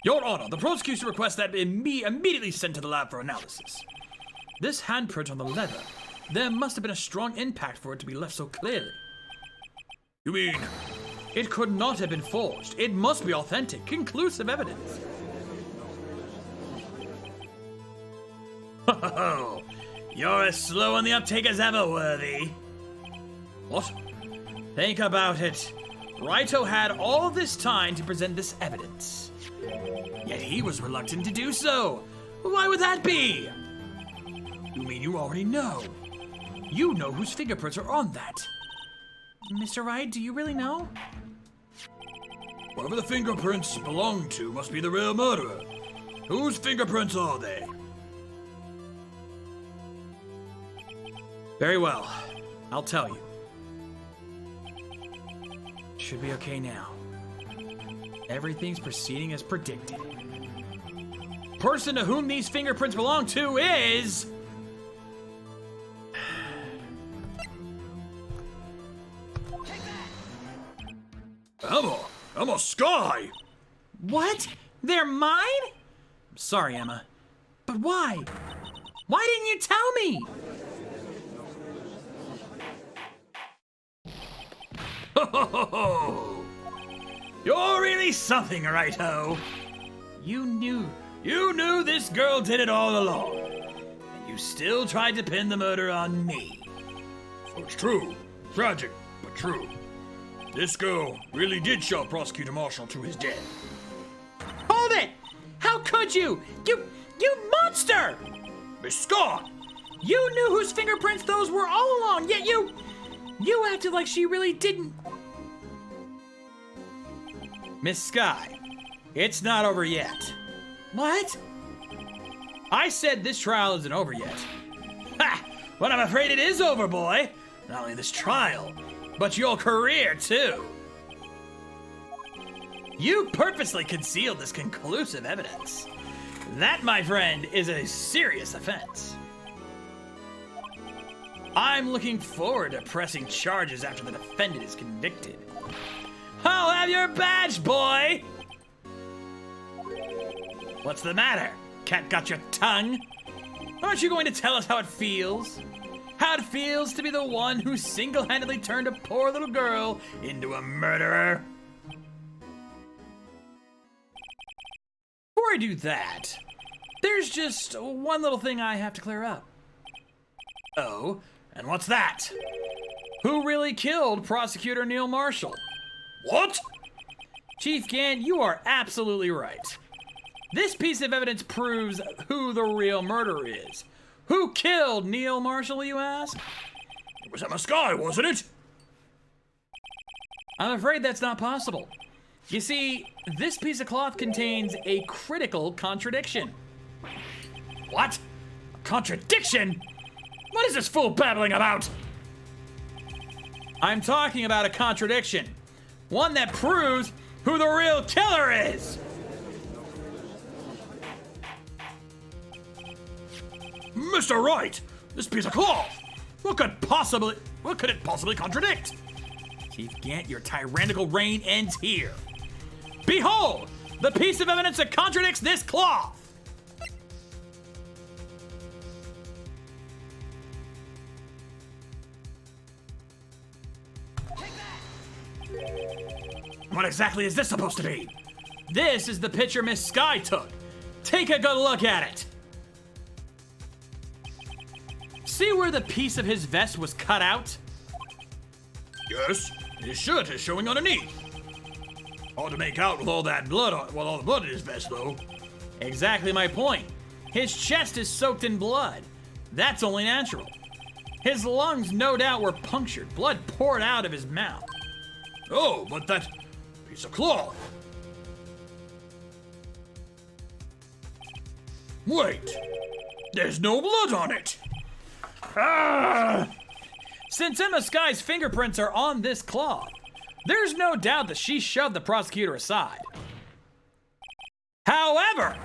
Your Honor, the prosecution requests that it be immediately sent to the lab for analysis. This handprint on the leather, there must have been a strong impact for it to be left so clearly. You mean... It could not have been forged. It must be authentic, conclusive evidence. Oh, you're as slow on the uptake as ever, Worthy. What? Think about it. Wright had all this time to present this evidence. Yet he was reluctant to do so. Why would that be? You mean you already know? You know whose fingerprints are on that. Mr. Wright, do you really know? Whoever the fingerprints belong to must be the real murderer. Whose fingerprints are they? Very well. I'll tell you. Should be okay now. Everything's proceeding as predicted. Person to whom these fingerprints belong to is... Emma Sky! What? They're mine? I'm sorry, Emma. But why? Why didn't you tell me? Ho! You're really something, Wright-o. You knew this girl did it all along. And you still tried to pin the murder on me. So it's true. Tragic, but true. This girl really did show Prosecutor Marshall to his death. Hold it! How could you? You monster! Miss Scott! You knew whose fingerprints those were all along, yet you acted like she really didn't. Miss Sky, it's not over yet. What? I said this trial isn't over yet. Ha! Well, I'm afraid it is over, boy. Not only this trial, but your career, too. You purposely concealed this conclusive evidence. That, my friend, is a serious offense. I'm looking forward to pressing charges after the defendant is convicted. I'll have your badge, boy! What's the matter? Cat got your tongue? Aren't you going to tell us how it feels? How it feels to be the one who single-handedly turned a poor little girl into a murderer? Before I do that, there's just one little thing I have to clear up. Oh, and what's that? Who really killed Prosecutor Neil Marshall? What? Chief Gant, you are absolutely right. This piece of evidence proves who the real murderer is. Who killed Neil Marshall, you ask? It was Emma Sky, wasn't it? I'm afraid that's not possible. You see, this piece of cloth contains a critical contradiction. What? A contradiction? What is this fool babbling about? I'm talking about a contradiction. One that proves who the real killer is. Mr. Wright, this piece of cloth, what could it possibly contradict? Chief Gant, your tyrannical reign ends here. Behold, the piece of evidence that contradicts this cloth. What exactly is this supposed to be? This is the picture Miss Sky took. Take a good look at it. See where the piece of his vest was cut out? Yes, His shirt is showing underneath. Hard to make out with all that blood all the blood in his vest, though. Exactly my point. His chest is soaked in blood. That's only natural. His lungs no doubt were punctured. Blood poured out of his mouth. Oh, but that piece of cloth. Wait, there's no blood on it. Ah! Since Emma Sky's fingerprints are on this cloth, there's no doubt that she shoved the prosecutor aside. However,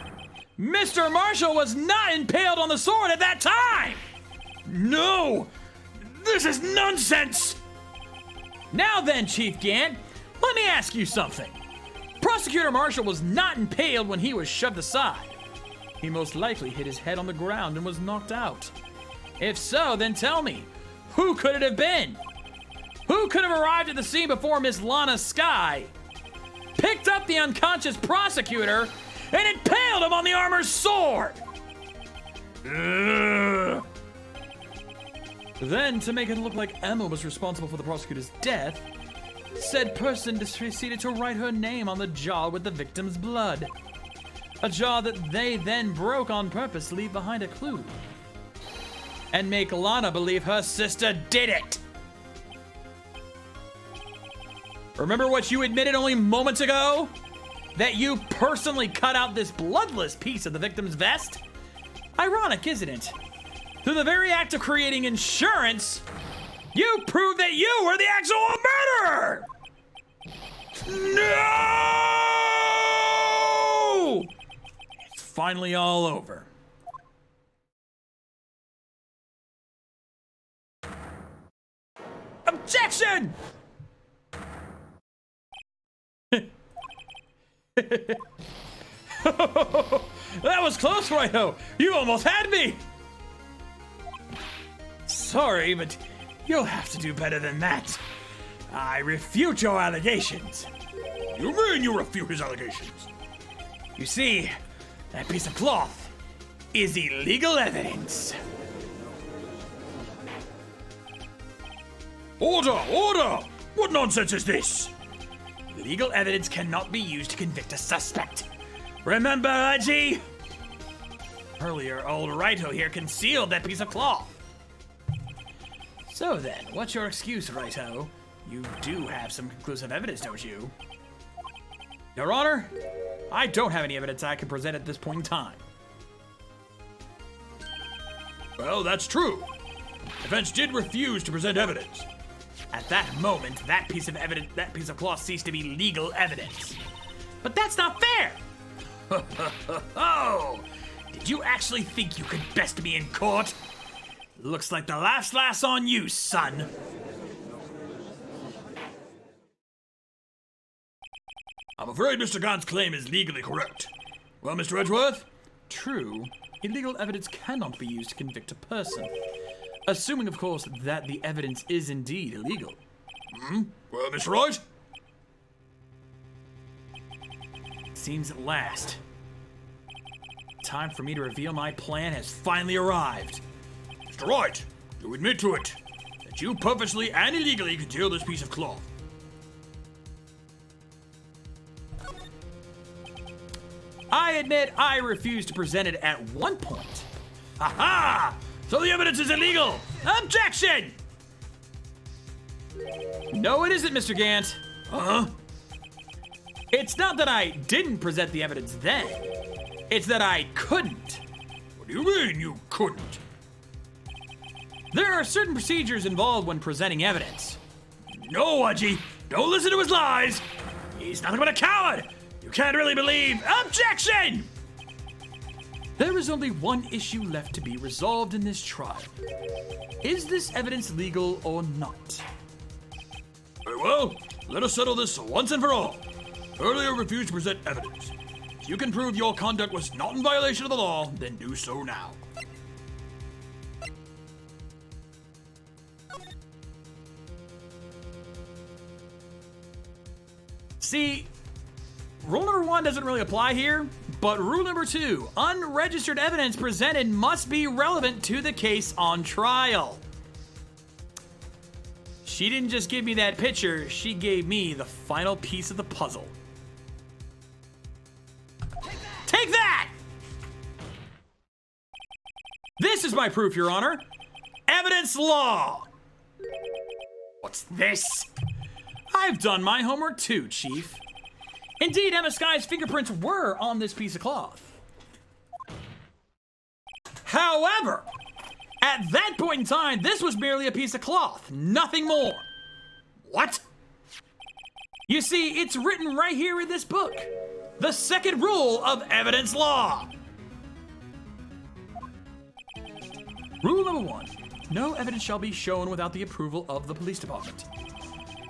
Mr. Marshall was not impaled on the sword at that time! No! This is nonsense! Now then, Chief Gant, let me ask you something. Prosecutor Marshall was not impaled when he was shoved aside. He most likely hit his head on the ground and was knocked out. If so, then tell me, who could it have been? Who could have arrived at the scene before Miss Lana Sky, picked up the unconscious prosecutor, and impaled him on the armor's sword? Ugh. Then, to make it look like Emma was responsible for the prosecutor's death, said person proceeded to write her name on the jar with the victim's blood. A jar that they then broke on purpose to leave behind a clue. And make Lana believe her sister did it. Remember what you admitted only moments ago? That you personally cut out this bloodless piece of the victim's vest? Ironic, isn't it? Through the very act of creating insurance, you proved that you were the actual murderer! No! It's finally all over. Objection! That was close, Righto. You almost had me. Sorry, but you'll have to do better than that. I refute your allegations. You mean you refute his allegations? You see, that piece of cloth is illegal evidence. Order! Order! What nonsense is this? Legal evidence cannot be used to convict a suspect. Remember, Haji? Earlier, old Righto here concealed that piece of cloth. So then, what's your excuse, Righto? You do have some conclusive evidence, don't you? Your Honor, I don't have any evidence I can present at this point in time. Well, that's true. Defense did refuse to present evidence. At that moment, that piece of cloth ceased to be legal evidence. But that's not fair! Oh! Did you actually think you could best me in court? Looks like the last on you, son. I'm afraid Mr. Gant's claim is legally correct. Well, Mr. Edgeworth? True, illegal evidence cannot be used to convict a person. Assuming, of course, that the evidence is indeed illegal. Well, Mr. Wright? Seems at last. Time for me to reveal my plan has finally arrived. Mr. Wright, you admit to it, that you purposely and illegally concealed this piece of cloth. I admit I refused to present it at one point. Aha! So the evidence is illegal! Objection! No, it isn't, Mr. Gant. Huh? It's not that I didn't present the evidence then. It's that I couldn't. What do you mean you couldn't? There are certain procedures involved when presenting evidence. No, Haji! Don't listen to his lies! He's nothing but a coward! You can't really believe— Objection! There is only one issue left to be resolved in this trial. Is this evidence legal or not? Very well, let us settle this once and for all. Earlier refused to present evidence. If you can prove your conduct was not in violation of the law, then do so now. See, rule number 1 doesn't really apply here, but rule number 2, unregistered evidence presented must be relevant to the case on trial. She didn't just give me that picture, she gave me the final piece of the puzzle. Take that! This is my proof, Your Honor. Evidence law. What's this? I've done my homework too, Chief. Indeed, Emma Sky's fingerprints were on this piece of cloth. However, at that point in time, this was merely a piece of cloth, nothing more. What? You see, it's written right here in this book. The second rule of evidence law. Rule number 1. No evidence shall be shown without the approval of the police department.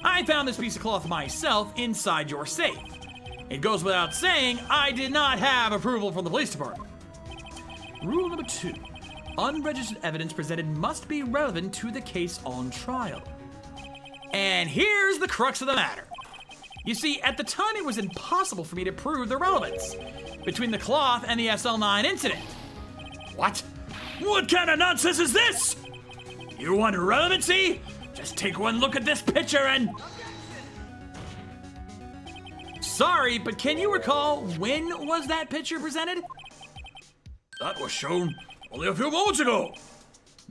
I found this piece of cloth myself inside your safe. It goes without saying, I did not have approval from the police department. Rule number 2. Unregistered evidence presented must be relevant to the case on trial. And here's the crux of the matter. You see, at the time it was impossible for me to prove the relevance between the cloth and the SL9 incident. What? What kind of nonsense is this? You want relevancy? Just take one look at this picture and... Sorry, but can you recall when was that picture presented? That was shown only a few moments ago.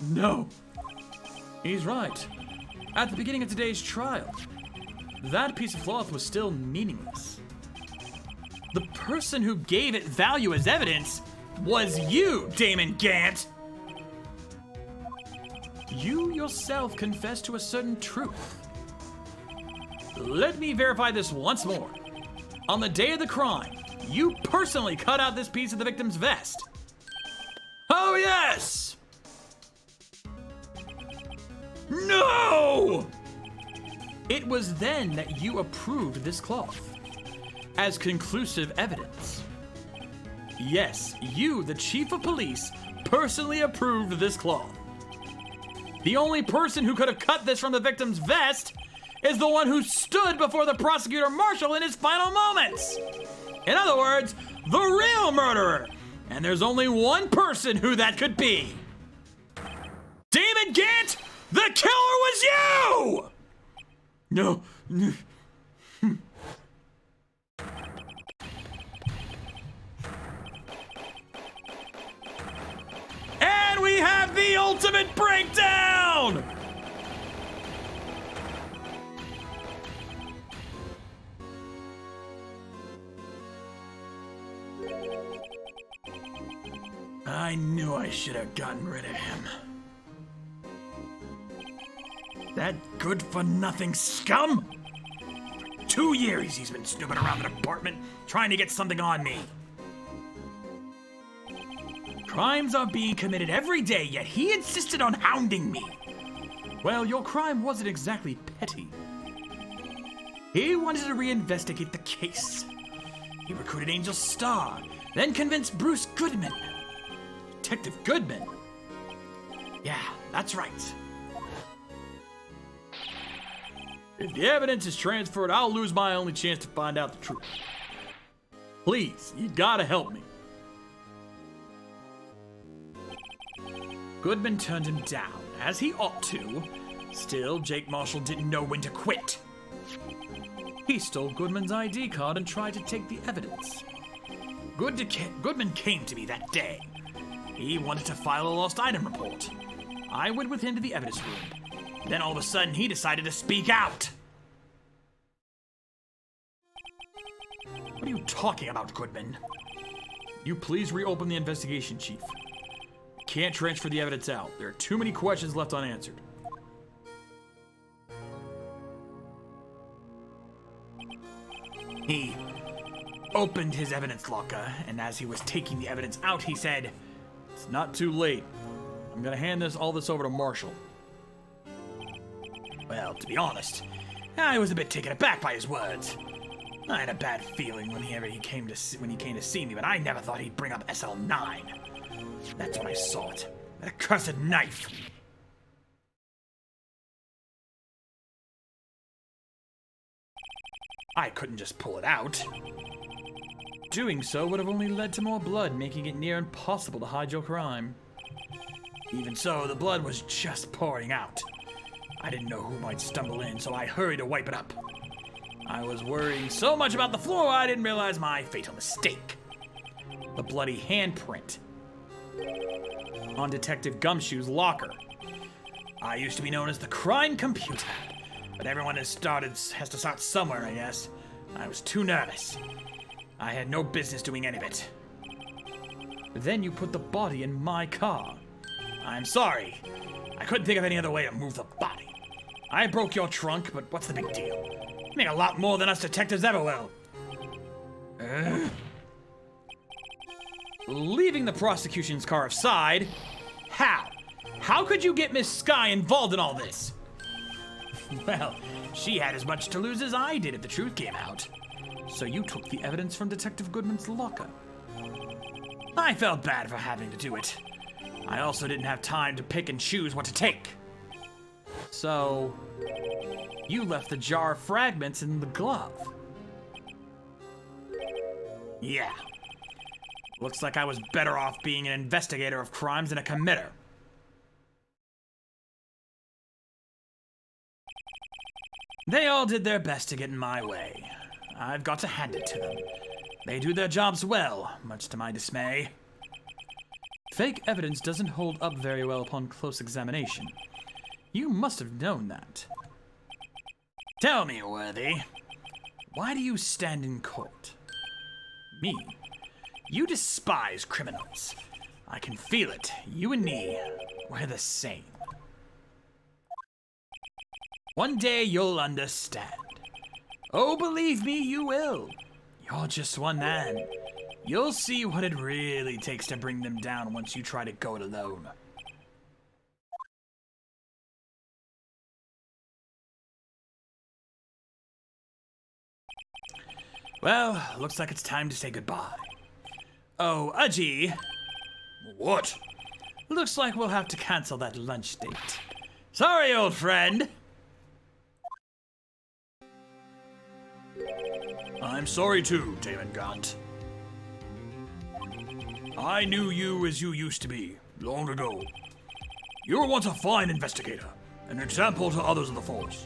No. He's right. At the beginning of today's trial, that piece of cloth was still meaningless. The person who gave it value as evidence was you, Damon Gant. You yourself confessed to a certain truth. Let me verify this once more. On the day of the crime, you personally cut out this piece of the victim's vest. Oh, yes! No! It was then that you approved this cloth as conclusive evidence. Yes, you, the chief of police, personally approved this cloth. The only person who could have cut this from the victim's vest is the one who stood before the prosecutor marshal in his final moments. In other words, the real murderer. And there's only one person who that could be. Damon Gant, the killer was you! No. And we have the ultimate breakdown! I knew I should have gotten rid of him. That good-for-nothing scum! 2 years he's been snooping around the department, trying to get something on me. Crimes are being committed every day, yet he insisted on hounding me. Well, your crime wasn't exactly petty. He wanted to reinvestigate the case. He recruited Angel Starr, then convinced Bruce Goodman. Detective Goodman? Yeah, that's right. If the evidence is transferred, I'll lose my only chance to find out the truth. Please, you gotta help me. Goodman turned him down, as he ought to. Still, Jake Marshall didn't know when to quit. He stole Goodman's ID card and tried to take the evidence. Goodman came to me that day. He wanted to file a lost item report. I went with him to the evidence room. Then all of a sudden, he decided to speak out. What are you talking about, Goodman? You please reopen the investigation, Chief. Can't transfer the evidence out. There are too many questions left unanswered. He opened his evidence locker, and as he was taking the evidence out, he said, "It's not too late. I'm gonna hand all this over to Marshall." Well, to be honest, I was a bit taken aback by his words. I had a bad feeling when he came to see me, but I never thought he'd bring up SL9. That's when I saw it. That accursed knife. I couldn't just pull it out. Doing so would have only led to more blood, making it near impossible to hide your crime. Even so, the blood was just pouring out. I didn't know who might stumble in, so I hurried to wipe it up. I was worrying so much about the floor, I didn't realize my fatal mistake. The bloody handprint on Detective Gumshoe's locker. I used to be known as the crime computer, but everyone has to start somewhere, I guess. I was too nervous. I had no business doing any of it. Then you put the body in my car. I'm sorry. I couldn't think of any other way to move the body. I broke your trunk, but what's the big deal? You make a lot more than us detectives ever will. Leaving the prosecution's car aside, how? How could you get Miss Sky involved in all this? Well, she had as much to lose as I did if the truth came out. So you took the evidence from Detective Goodman's locker. I felt bad for having to do it. I also didn't have time to pick and choose what to take. So, you left the jar of fragments in the glove. Yeah. Looks like I was better off being an investigator of crimes than a committer. They all did their best to get in my way. I've got to hand it to them. They do their jobs well, much to my dismay. Fake evidence doesn't hold up very well upon close examination. You must have known that. Tell me, Worthy, why do you stand in court? Me? You despise criminals. I can feel it. You and me, we're the same. One day you'll understand. Oh, believe me, you will. You're just one man. You'll see what it really takes to bring them down once you try to go it alone. Well, looks like it's time to say goodbye. Oh, Udgy. What? Looks like we'll have to cancel that lunch date. Sorry, old friend. I'm sorry too, Damon Gaunt. I knew you as you used to be, long ago. You were once a fine investigator, an example to others of the force.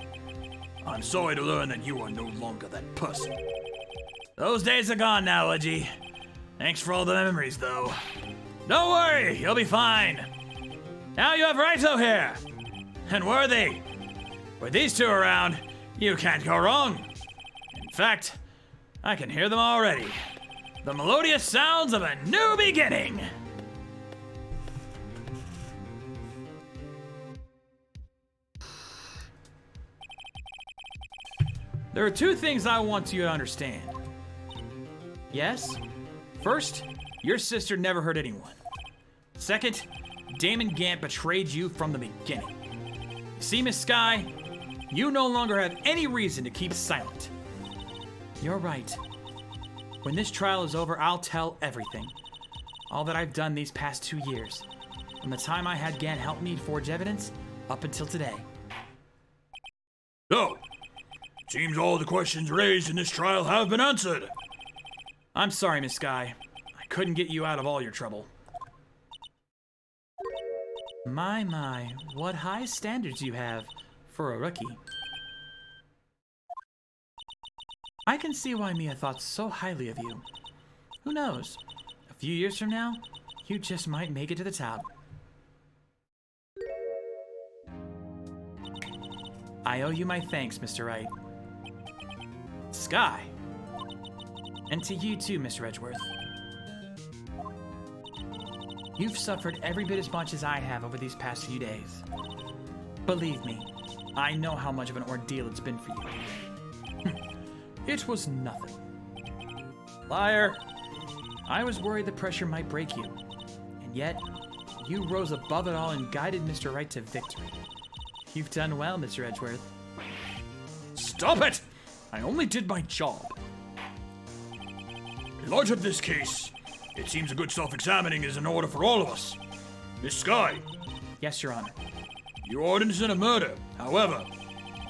I'm sorry to learn that you are no longer that person. Those days are gone now, Udgy. Thanks for all the memories, though. Don't worry, you'll be fine. Now you have Wright here. And Worthy. With these two around, you can't go wrong. In fact, I can hear them already. The melodious sounds of a new beginning. There are two things I want you to understand. Yes? First, your sister never hurt anyone. Second, Damon Gant betrayed you from the beginning. See, Miss Sky? You no longer have any reason to keep silent. You're right. When this trial is over, I'll tell everything. All that I've done these past 2 years. From the time I had Gant help me forge evidence, up until today. So, seems all the questions raised in this trial have been answered. I'm sorry, Miss Sky. I couldn't get you out of all your trouble. My, what high standards you have for a rookie. I can see why Mia thought so highly of you. Who knows? A few years from now, you just might make it to the top. I owe you my thanks, Mr. Wright. Sky. And to you too, Mr. Edgeworth. You've suffered every bit as much as I have over these past few days. Believe me, I know how much of an ordeal it's been for you. It was nothing. Liar. I was worried the pressure might break you. And yet, you rose above it all and guided Mr. Wright to victory. You've done well, Mr. Edgeworth. Stop it! I only did my job. In light of this case, it seems a good self-examining is in order for all of us. Miss Sky, Yes, Your Honor. you are innocent of murder. However,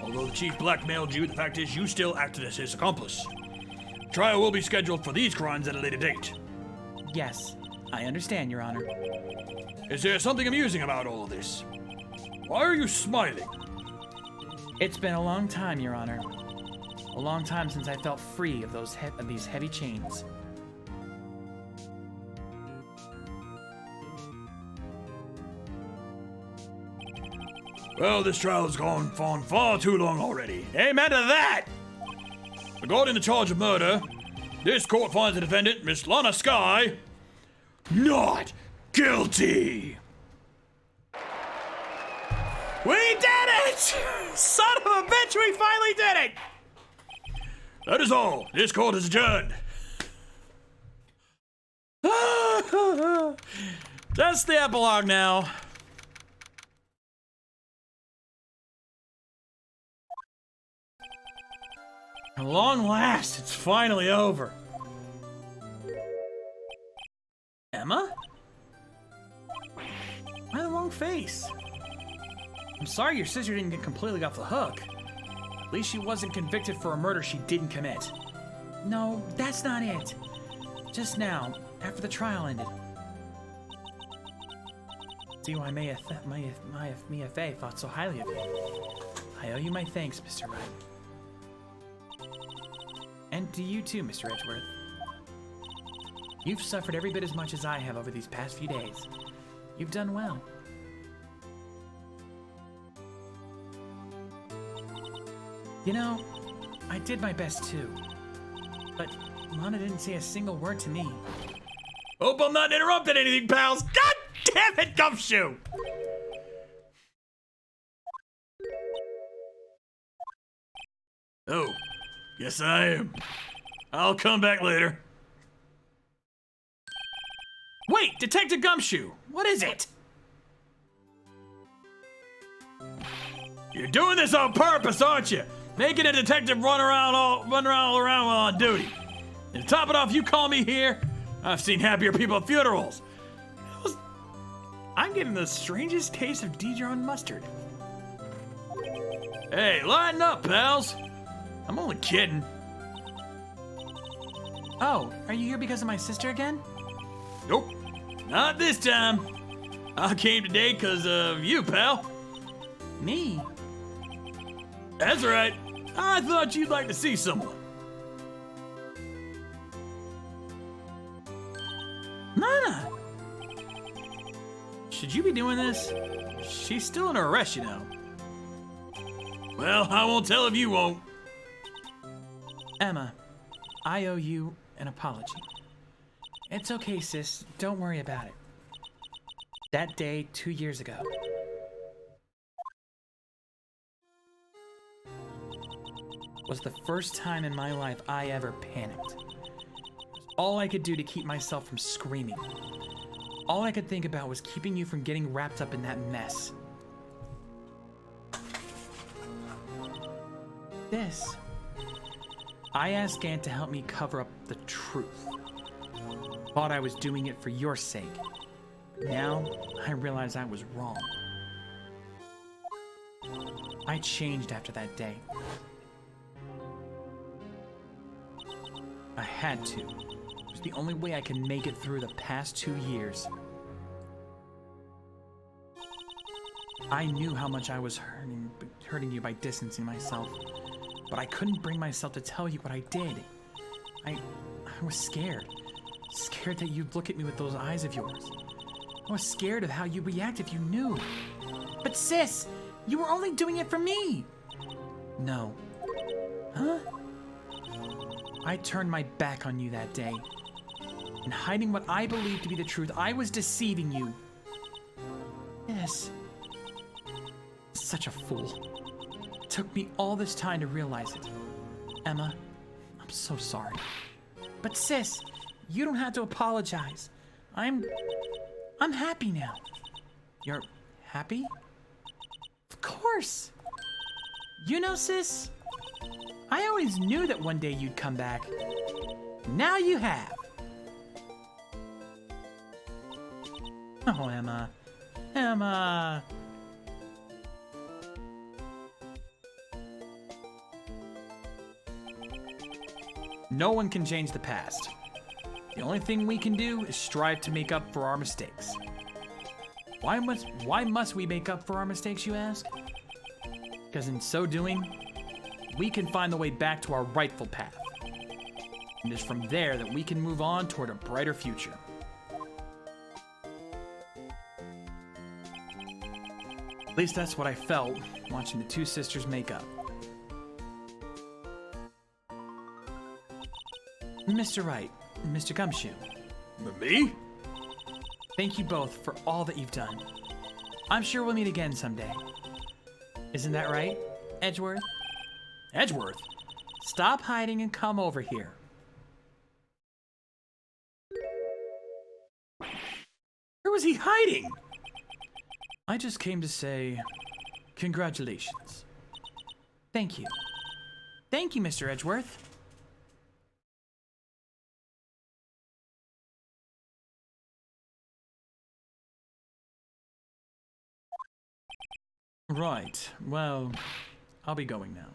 although the chief blackmailed you, the fact is you still acted as his accomplice. Trial will be scheduled for these crimes at a later date. Yes, I understand, Your Honor. Is there something amusing about all of this? Why are you smiling? It's been a long time, Your Honor. A long time since I felt free of these heavy chains. Well, this trial has gone on far too long already. Amen to that! Regarding the charge of murder, this court finds the defendant, Miss Lana Sky, not guilty! We did it! Son of a bitch, we finally did it! That is all. This court is adjourned. That's the epilogue now. At long last, it's finally over. Emma? Why the long face? I'm sorry your sister didn't get completely off the hook. At least she wasn't convicted for a murder she didn't commit. No, that's not it. Just now, after the trial ended. See why Mia Fey thought so highly of you. I owe you my thanks, Mr. Wright. And to you too, Mr. Edgeworth. You've suffered every bit as much as I have over these past few days. You've done well. You know, I did my best too. But Lana didn't say a single word to me. Hope I'm not interrupting anything, pals. God damn it, Gumshoe! Oh, yes I am. I'll come back later. Wait, Detective Gumshoe, what is it? You're doing this on purpose, aren't you? Making a detective run all around while on duty. And to top it off, you call me here? I've seen happier people at funerals. I'm getting the strangest taste of Dijon mustard. Hey, lighten up, pals. I'm only kidding. Oh, are you here because of my sister again? Nope, not this time. I came today because of you, pal. Me? That's right. I thought you'd like to see someone. Nana! Should you be doing this? She's still under arrest, you know. Well, I won't tell if you won't. Emma, I owe you an apology. It's okay, sis. Don't worry about it. That day 2 years ago. Was the first time in my life I ever panicked. It was all I could do to keep myself from screaming. All I could think about was keeping you from getting wrapped up in that mess. This. I asked Gant to help me cover up the truth. Thought I was doing it for your sake. Now, I realize I was wrong. I changed after that day. I had to. It was the only way I could make it through the past 2 years. I knew how much I was hurting you by distancing myself, but I couldn't bring myself to tell you what I did. I was scared. Scared that you'd look at me with those eyes of yours. I was scared of how you'd react if you knew. But sis, you were only doing it for me. No. Huh? I turned my back on you that day. In hiding what I believed to be the truth, I was deceiving you. Yes. Such a fool. It took me all this time to realize it. Emma, I'm so sorry. But sis, you don't have to apologize. I'm happy now. You're happy? Of course. You know, sis, I always knew that one day you'd come back. Now you have. Oh, Emma. Emma. No one can change the past. The only thing we can do is strive to make up for our mistakes. Why must we make up for our mistakes, you ask? because in so doing, we can find the way back to our rightful path. And it's from there that we can move on toward a brighter future. At least that's what I felt watching the two sisters make up. Mr. Wright, Mr. Gumshoe, Me? thank you both for all that you've done. I'm sure we'll meet again someday. Isn't that right, Edgeworth? Edgeworth? Stop hiding and come over here. Where was he hiding? I just came to say congratulations. Thank you. Thank you, Mr. Edgeworth. Right, well, I'll be going now.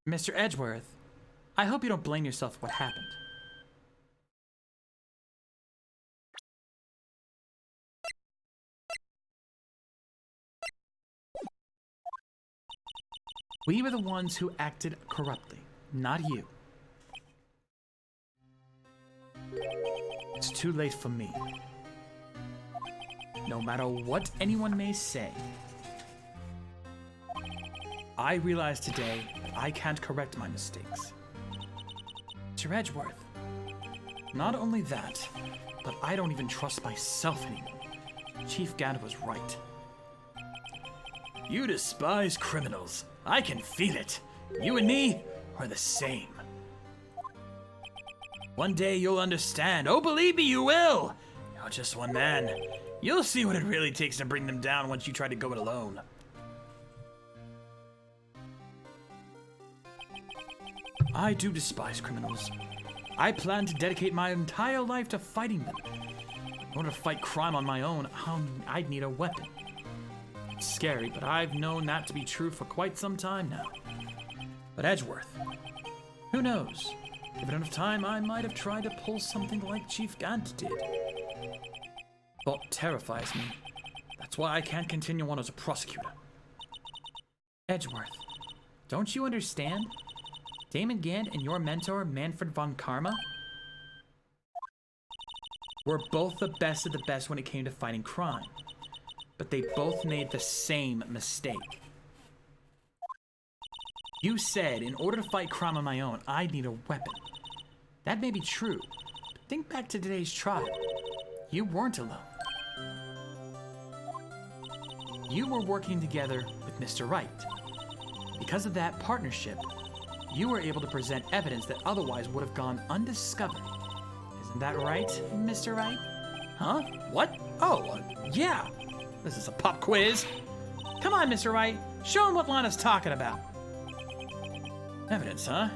Mr. Edgeworth, I hope you don't blame yourself for what happened. We were the ones who acted corruptly, not you. It's too late for me. No matter what anyone may say, I realize today I can't correct my mistakes. Mr. Edgeworth, not only that, but I don't even trust myself anymore. Chief Gant was right. You despise criminals. I can feel it. You and me are the same. One day you'll understand. Oh, believe me, you will. You're just one man. You'll see what it really takes to bring them down once you try to go it alone. I do despise criminals. I plan to dedicate my entire life to fighting them. In order to fight crime on my own, I'd need a weapon. It's scary, but I've known that to be true for quite some time now. But Edgeworth, who knows? Given enough time, I might have tried to pull something like Chief Gant did. Thought terrifies me. That's why I can't continue on as a prosecutor. Edgeworth, don't you understand? Damon Gant and your mentor, Manfred von Karma, were both the best of the best when it came to fighting crime. But they both made the same mistake. You said, in order to fight crime on my own, I'd need a weapon. That may be true, but think back to today's trial. You weren't alone. You were working together with Mr. Wright. Because of that partnership, you were able to present evidence that otherwise would have gone undiscovered. Isn't that right, Mr. Wright? Huh? What? Oh, yeah. This is a pop quiz. Come on, Mr. Wright. Show him what Lana's talking about. Evidence, huh?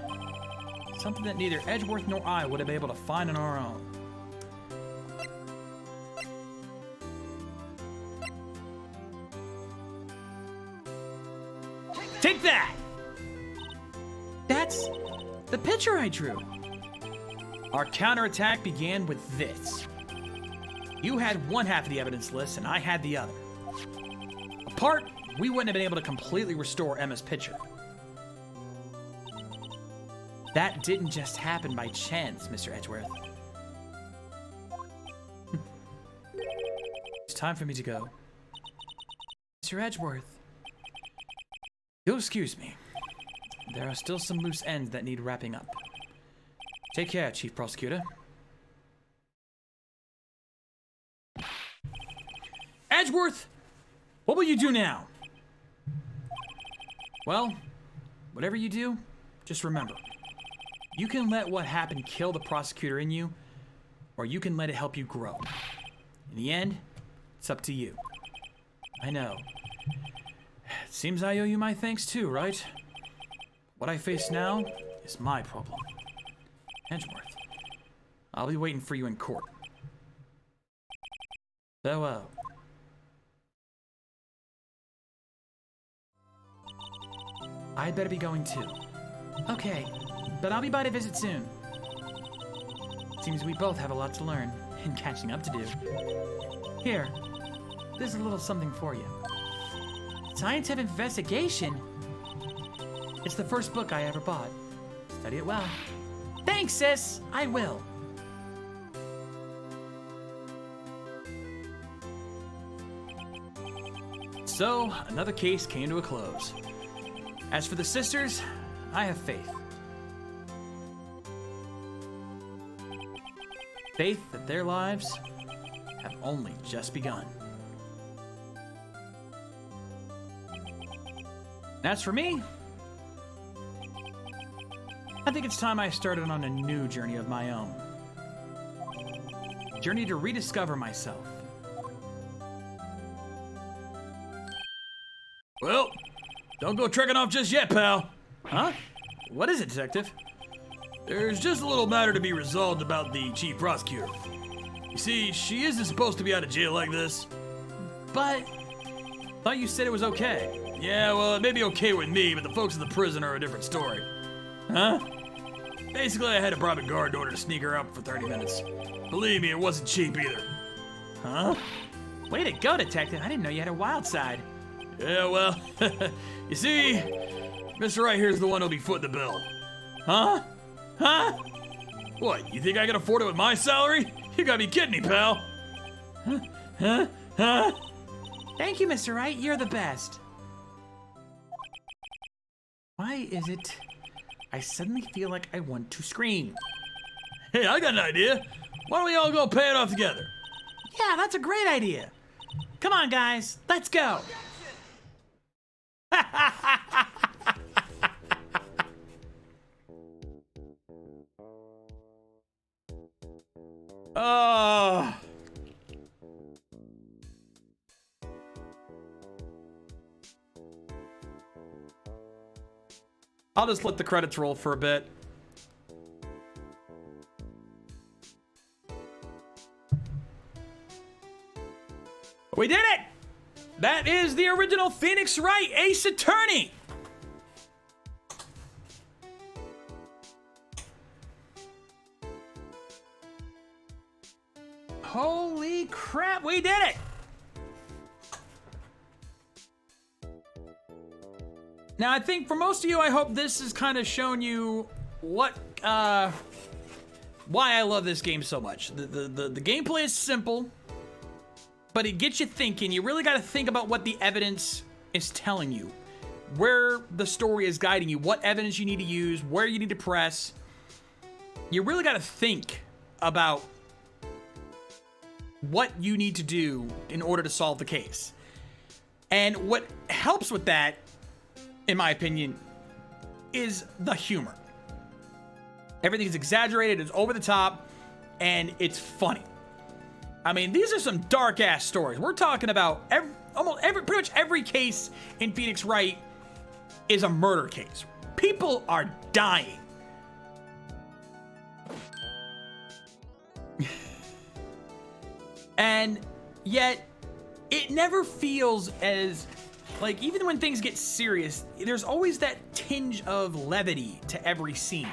Something that neither Edgeworth nor I would have been able to find on our own. Take that! That's the picture I drew. Our counterattack began with this. You had one half of the evidence list, and I had the other. Apart, we wouldn't have been able to completely restore Emma's picture. That didn't just happen by chance, Mr. Edgeworth. It's time for me to go. Mr. Edgeworth, you'll excuse me. There are still some loose ends that need wrapping up. Take care, Chief Prosecutor. Edgeworth! What will you do now? Well, whatever you do, just remember. You can let what happened kill the prosecutor in you, or you can let it help you grow. In the end, it's up to you. I know. It seems I owe you my thanks too, right? What I face now is my problem. Edgeworth, I'll be waiting for you in court. Farewell. I'd better be going too. Okay, but I'll be by to visit soon. Seems we both have a lot to learn and catching up to do. Here, there's a little something for you. Scientific investigation? It's the first book I ever bought. Study it well. Thanks, sis. I will. So, another case came to a close. As for the sisters, I have faith. Faith that their lives have only just begun. And as for me, I think it's time I started on a new journey of my own. A journey to rediscover myself. Well, don't go trekking off just yet, pal. Huh? What is it, Detective? There's just a little matter to be resolved about the chief prosecutor. You see, she isn't supposed to be out of jail like this. But thought you said it was okay. Yeah, well, it may be okay with me, but the folks in the prison are a different story. Huh? Basically, I had to bribe a guard in order to sneak her out for 30 minutes. Believe me, it wasn't cheap either. Huh? Way to go, Detective. I didn't know you had a wild side. Yeah, well, you see, Mr. Wright here's the one who'll be footing the bill. Huh? Huh? What, you think I can afford it with my salary? You gotta be kidding me, pal. Huh? Thank you, Mr. Wright. You're the best. Why is it I suddenly feel like I want to scream? Hey, I got an idea. Why don't we all go pay it off together? Yeah, that's a great idea. Come on, guys. Let's go. Oh. I'll just let the credits roll for a bit. We did it! That is the original Phoenix Wright Ace Attorney! Holy crap, we did it! Now, I think for most of you, I hope this has kind of shown you what, why I love this game so much. The gameplay is simple, but it gets you thinking. You really got to think about what the evidence is telling you, where the story is guiding you, what evidence you need to use, where you need to press. You really got to think about what you need to do in order to solve the case. And what helps with that, in my opinion, is the humor. Everything's exaggerated, it's over the top, and it's funny. I mean, these are some dark-ass stories. We're talking about pretty much every case in Phoenix Wright is a murder case. People are dying. And yet, it never feels as, like, even when things get serious, there's always that tinge of levity to every scene.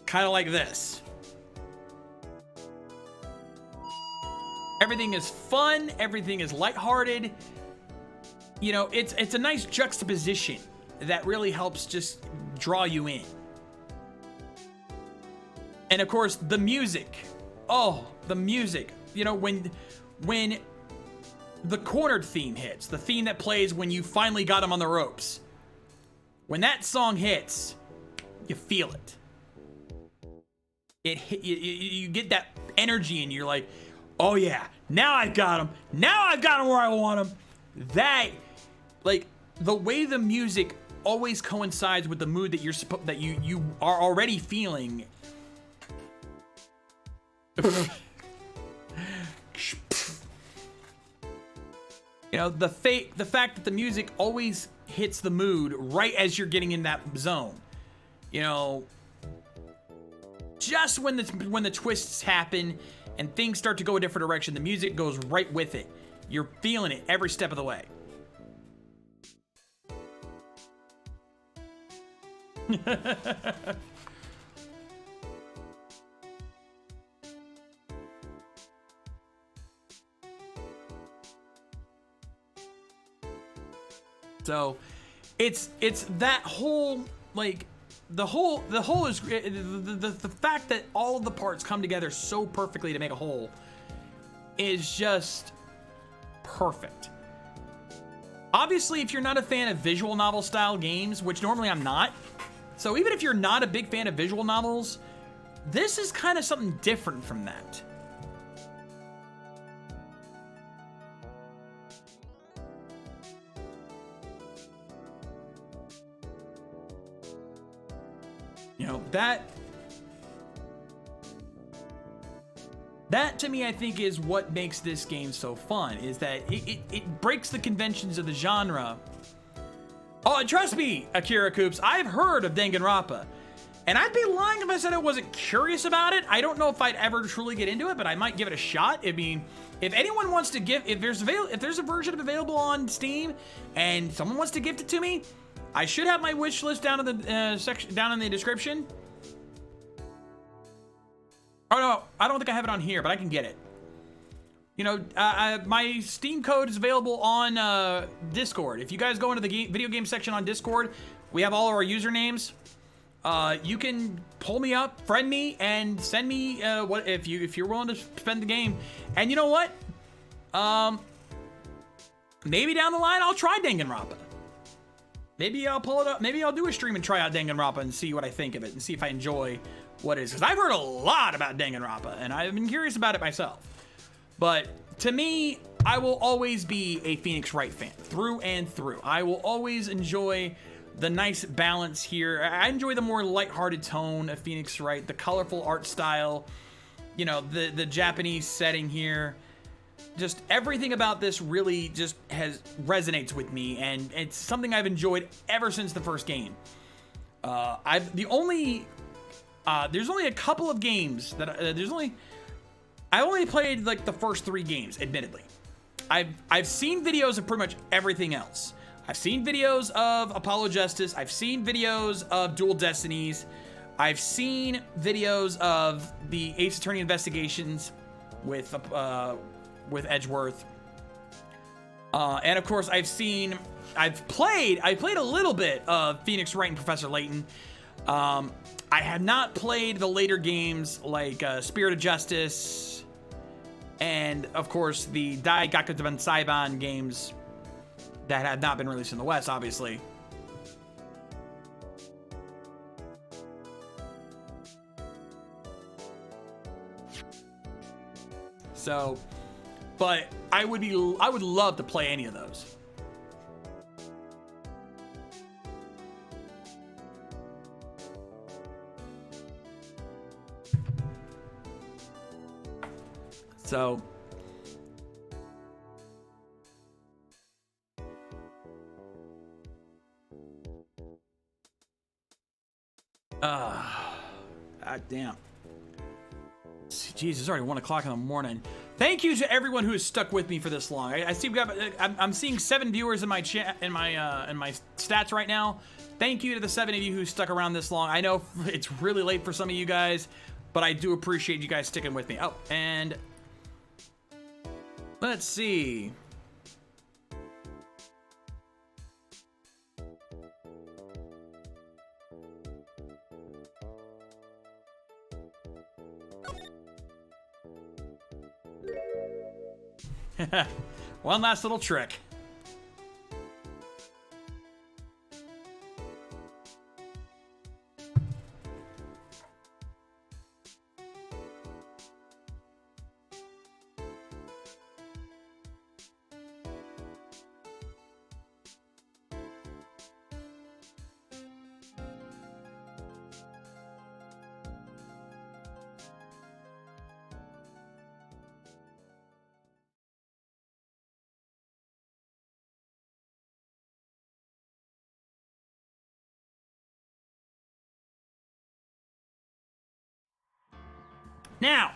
Kind of like this. Everything is fun, everything is lighthearted. You know, it's a nice juxtaposition that really helps just draw you in. And of course, the music. Oh, the music. You know, when the cornered theme hits, the theme that plays when you finally got him on the ropes. When that song hits, you feel it. You get that energy and you're like, oh yeah, now I've got him. Now I've got him where I want him. That, like, the way the music always coincides with the mood that you are already feeling. You know, the fact that the music always hits the mood right as you're getting in that zone. You know, just when the twists happen and things start to go a different direction, the music goes right with it. You're feeling it every step of the way. So it's that whole, like, the whole is the fact that all of the parts come together so perfectly to make a whole is just perfect. Obviously, if you're not a fan of visual novel style games, which normally I'm not, so even if you're not a big fan of visual novels, this is kind of something different from that. You know, that to me, I think, is what makes this game so fun, is that it breaks the conventions of the genre. Oh, and trust me, Akira Coops, I've heard of Danganronpa, and I'd be lying if I said I wasn't curious about it. I don't know if I'd ever truly get into it, but I might give it a shot. I mean, if anyone wants to give, if there's a version available on Steam, and someone wants to gift it to me, I should have my wish list down in the section, down in the description. Oh no, I don't think I have it on here, but I can get it. You know, my Steam code is available on Discord. If you guys go into the video game section on Discord, we have all of our usernames. You can pull me up, friend me, and send me what if you're willing to spend the game. And you know what? Maybe down the line I'll try Danganronpa. Maybe I'll pull it up. Maybe I'll do a stream and try out Danganronpa and see what I think of it and see if I enjoy what it is. Because I've heard a lot about Danganronpa and I've been curious about it myself. But to me, I will always be a Phoenix Wright fan through and through. I will always enjoy the nice balance here. I enjoy the more lighthearted tone of Phoenix Wright, the colorful art style, you know, the Japanese setting here. Just everything about this really just resonates with me, and it's something I've enjoyed ever since the first game. There's only a couple of games that I only played like the first 3 games, admittedly. I've seen videos of pretty much everything else. I've seen videos of Apollo Justice. I've seen videos of Dual Destinies. I've seen videos of the Ace Attorney investigations with Edgeworth. And of course, I've played a little bit of Phoenix Wright and Professor Layton. I have not played the later games like Spirit of Justice, and of course the Dai Gakutoban Saiban games that had not been released in the West, obviously. So, but I would love to play any of those. So, God damn. Jeez, it's already 1 o'clock in the morning. Thank you to everyone who has stuck with me for this long. I see I'm seeing 7 viewers in my chat, in my stats right now. Thank you to the 7 of you who stuck around this long. I know it's really late for some of you guys, but I do appreciate you guys sticking with me. Oh, and let's see. One last little trick. Now,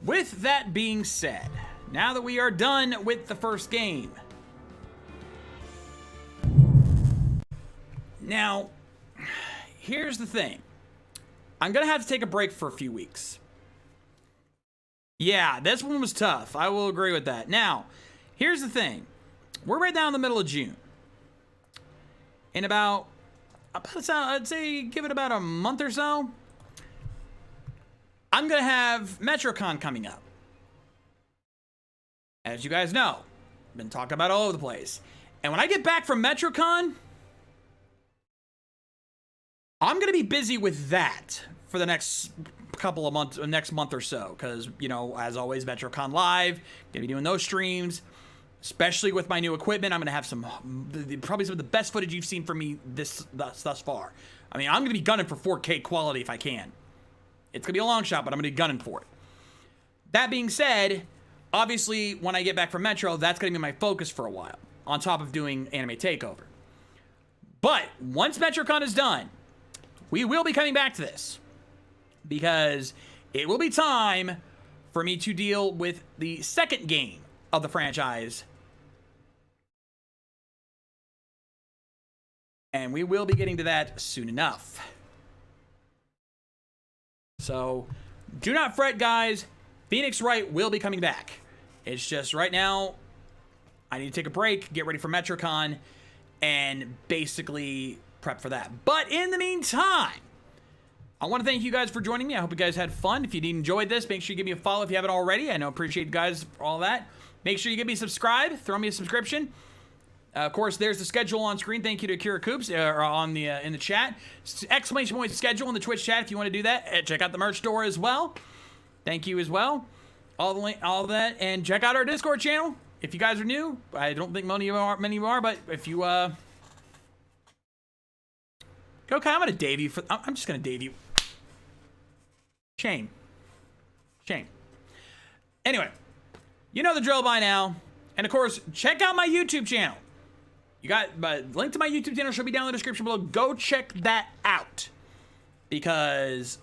with that being said, now that we are done with the first game, now, here's the thing. I'm gonna have to take a break for a few weeks. Yeah, this one was tough. I will agree with that. Now, here's the thing. We're right now in the middle of June. in about I'd say give it about a month or so, I'm going to have MetroCon coming up. As you guys know, I've been talking about it all over the place. And when I get back from MetroCon, I'm going to be busy with that for the next couple of months, next month or so. Because, you know, as always, MetroCon Live, going to be doing those streams. Especially with my new equipment, I'm going to have probably some of the best footage you've seen from me thus far. I mean, I'm going to be gunning for 4K quality if I can. It's going to be a long shot, but I'm going to be gunning for it. That being said, obviously, when I get back from Metro, that's going to be my focus for a while, on top of doing Anime Takeover. But once MetroCon is done, we will be coming back to this, because it will be time for me to deal with the second game of the franchise. And we will be getting to that soon enough. So, do not fret, guys. Phoenix Wright will be coming back. It's just right now, I need to take a break, get ready for MetroCon, and basically prep for that. But in the meantime, I want to thank you guys for joining me. I hope you guys had fun. If you enjoyed this, make sure you give me a follow if you haven't already. I know, appreciate you guys for all that. Make sure you give me a subscribe. Throw me a subscription. Of course, there's the schedule on screen. Thank you to Akira Coops on the in the chat. Exclamation point schedule in the Twitch chat if you want to do that. Check out the merch store as well. Thank you as well. All that, and check out our Discord channel if you guys are new. I don't think many of you are, but if you okay, I'm gonna Dave you for. I'm just gonna Dave you. Shame. Anyway, you know the drill by now, and of course, check out my YouTube channel. You got my link to my YouTube channel should be down in the description below. Go check that out, because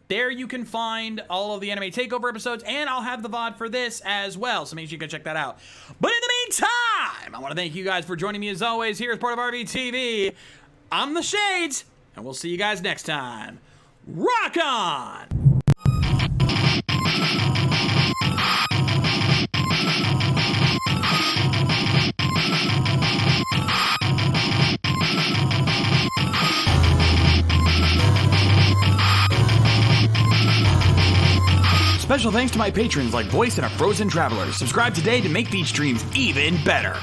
there you can find all of the Anime Takeover episodes, and I'll have the VOD for this as well, so make sure you go check that out. But in the meantime, I want to thank you guys for joining me as always here as part of RVTV. I'm the Shades, and we'll see you guys next time. Rock on! Special thanks to my patrons like Voice and a Frozen Traveler. Subscribe today to make these streams even better.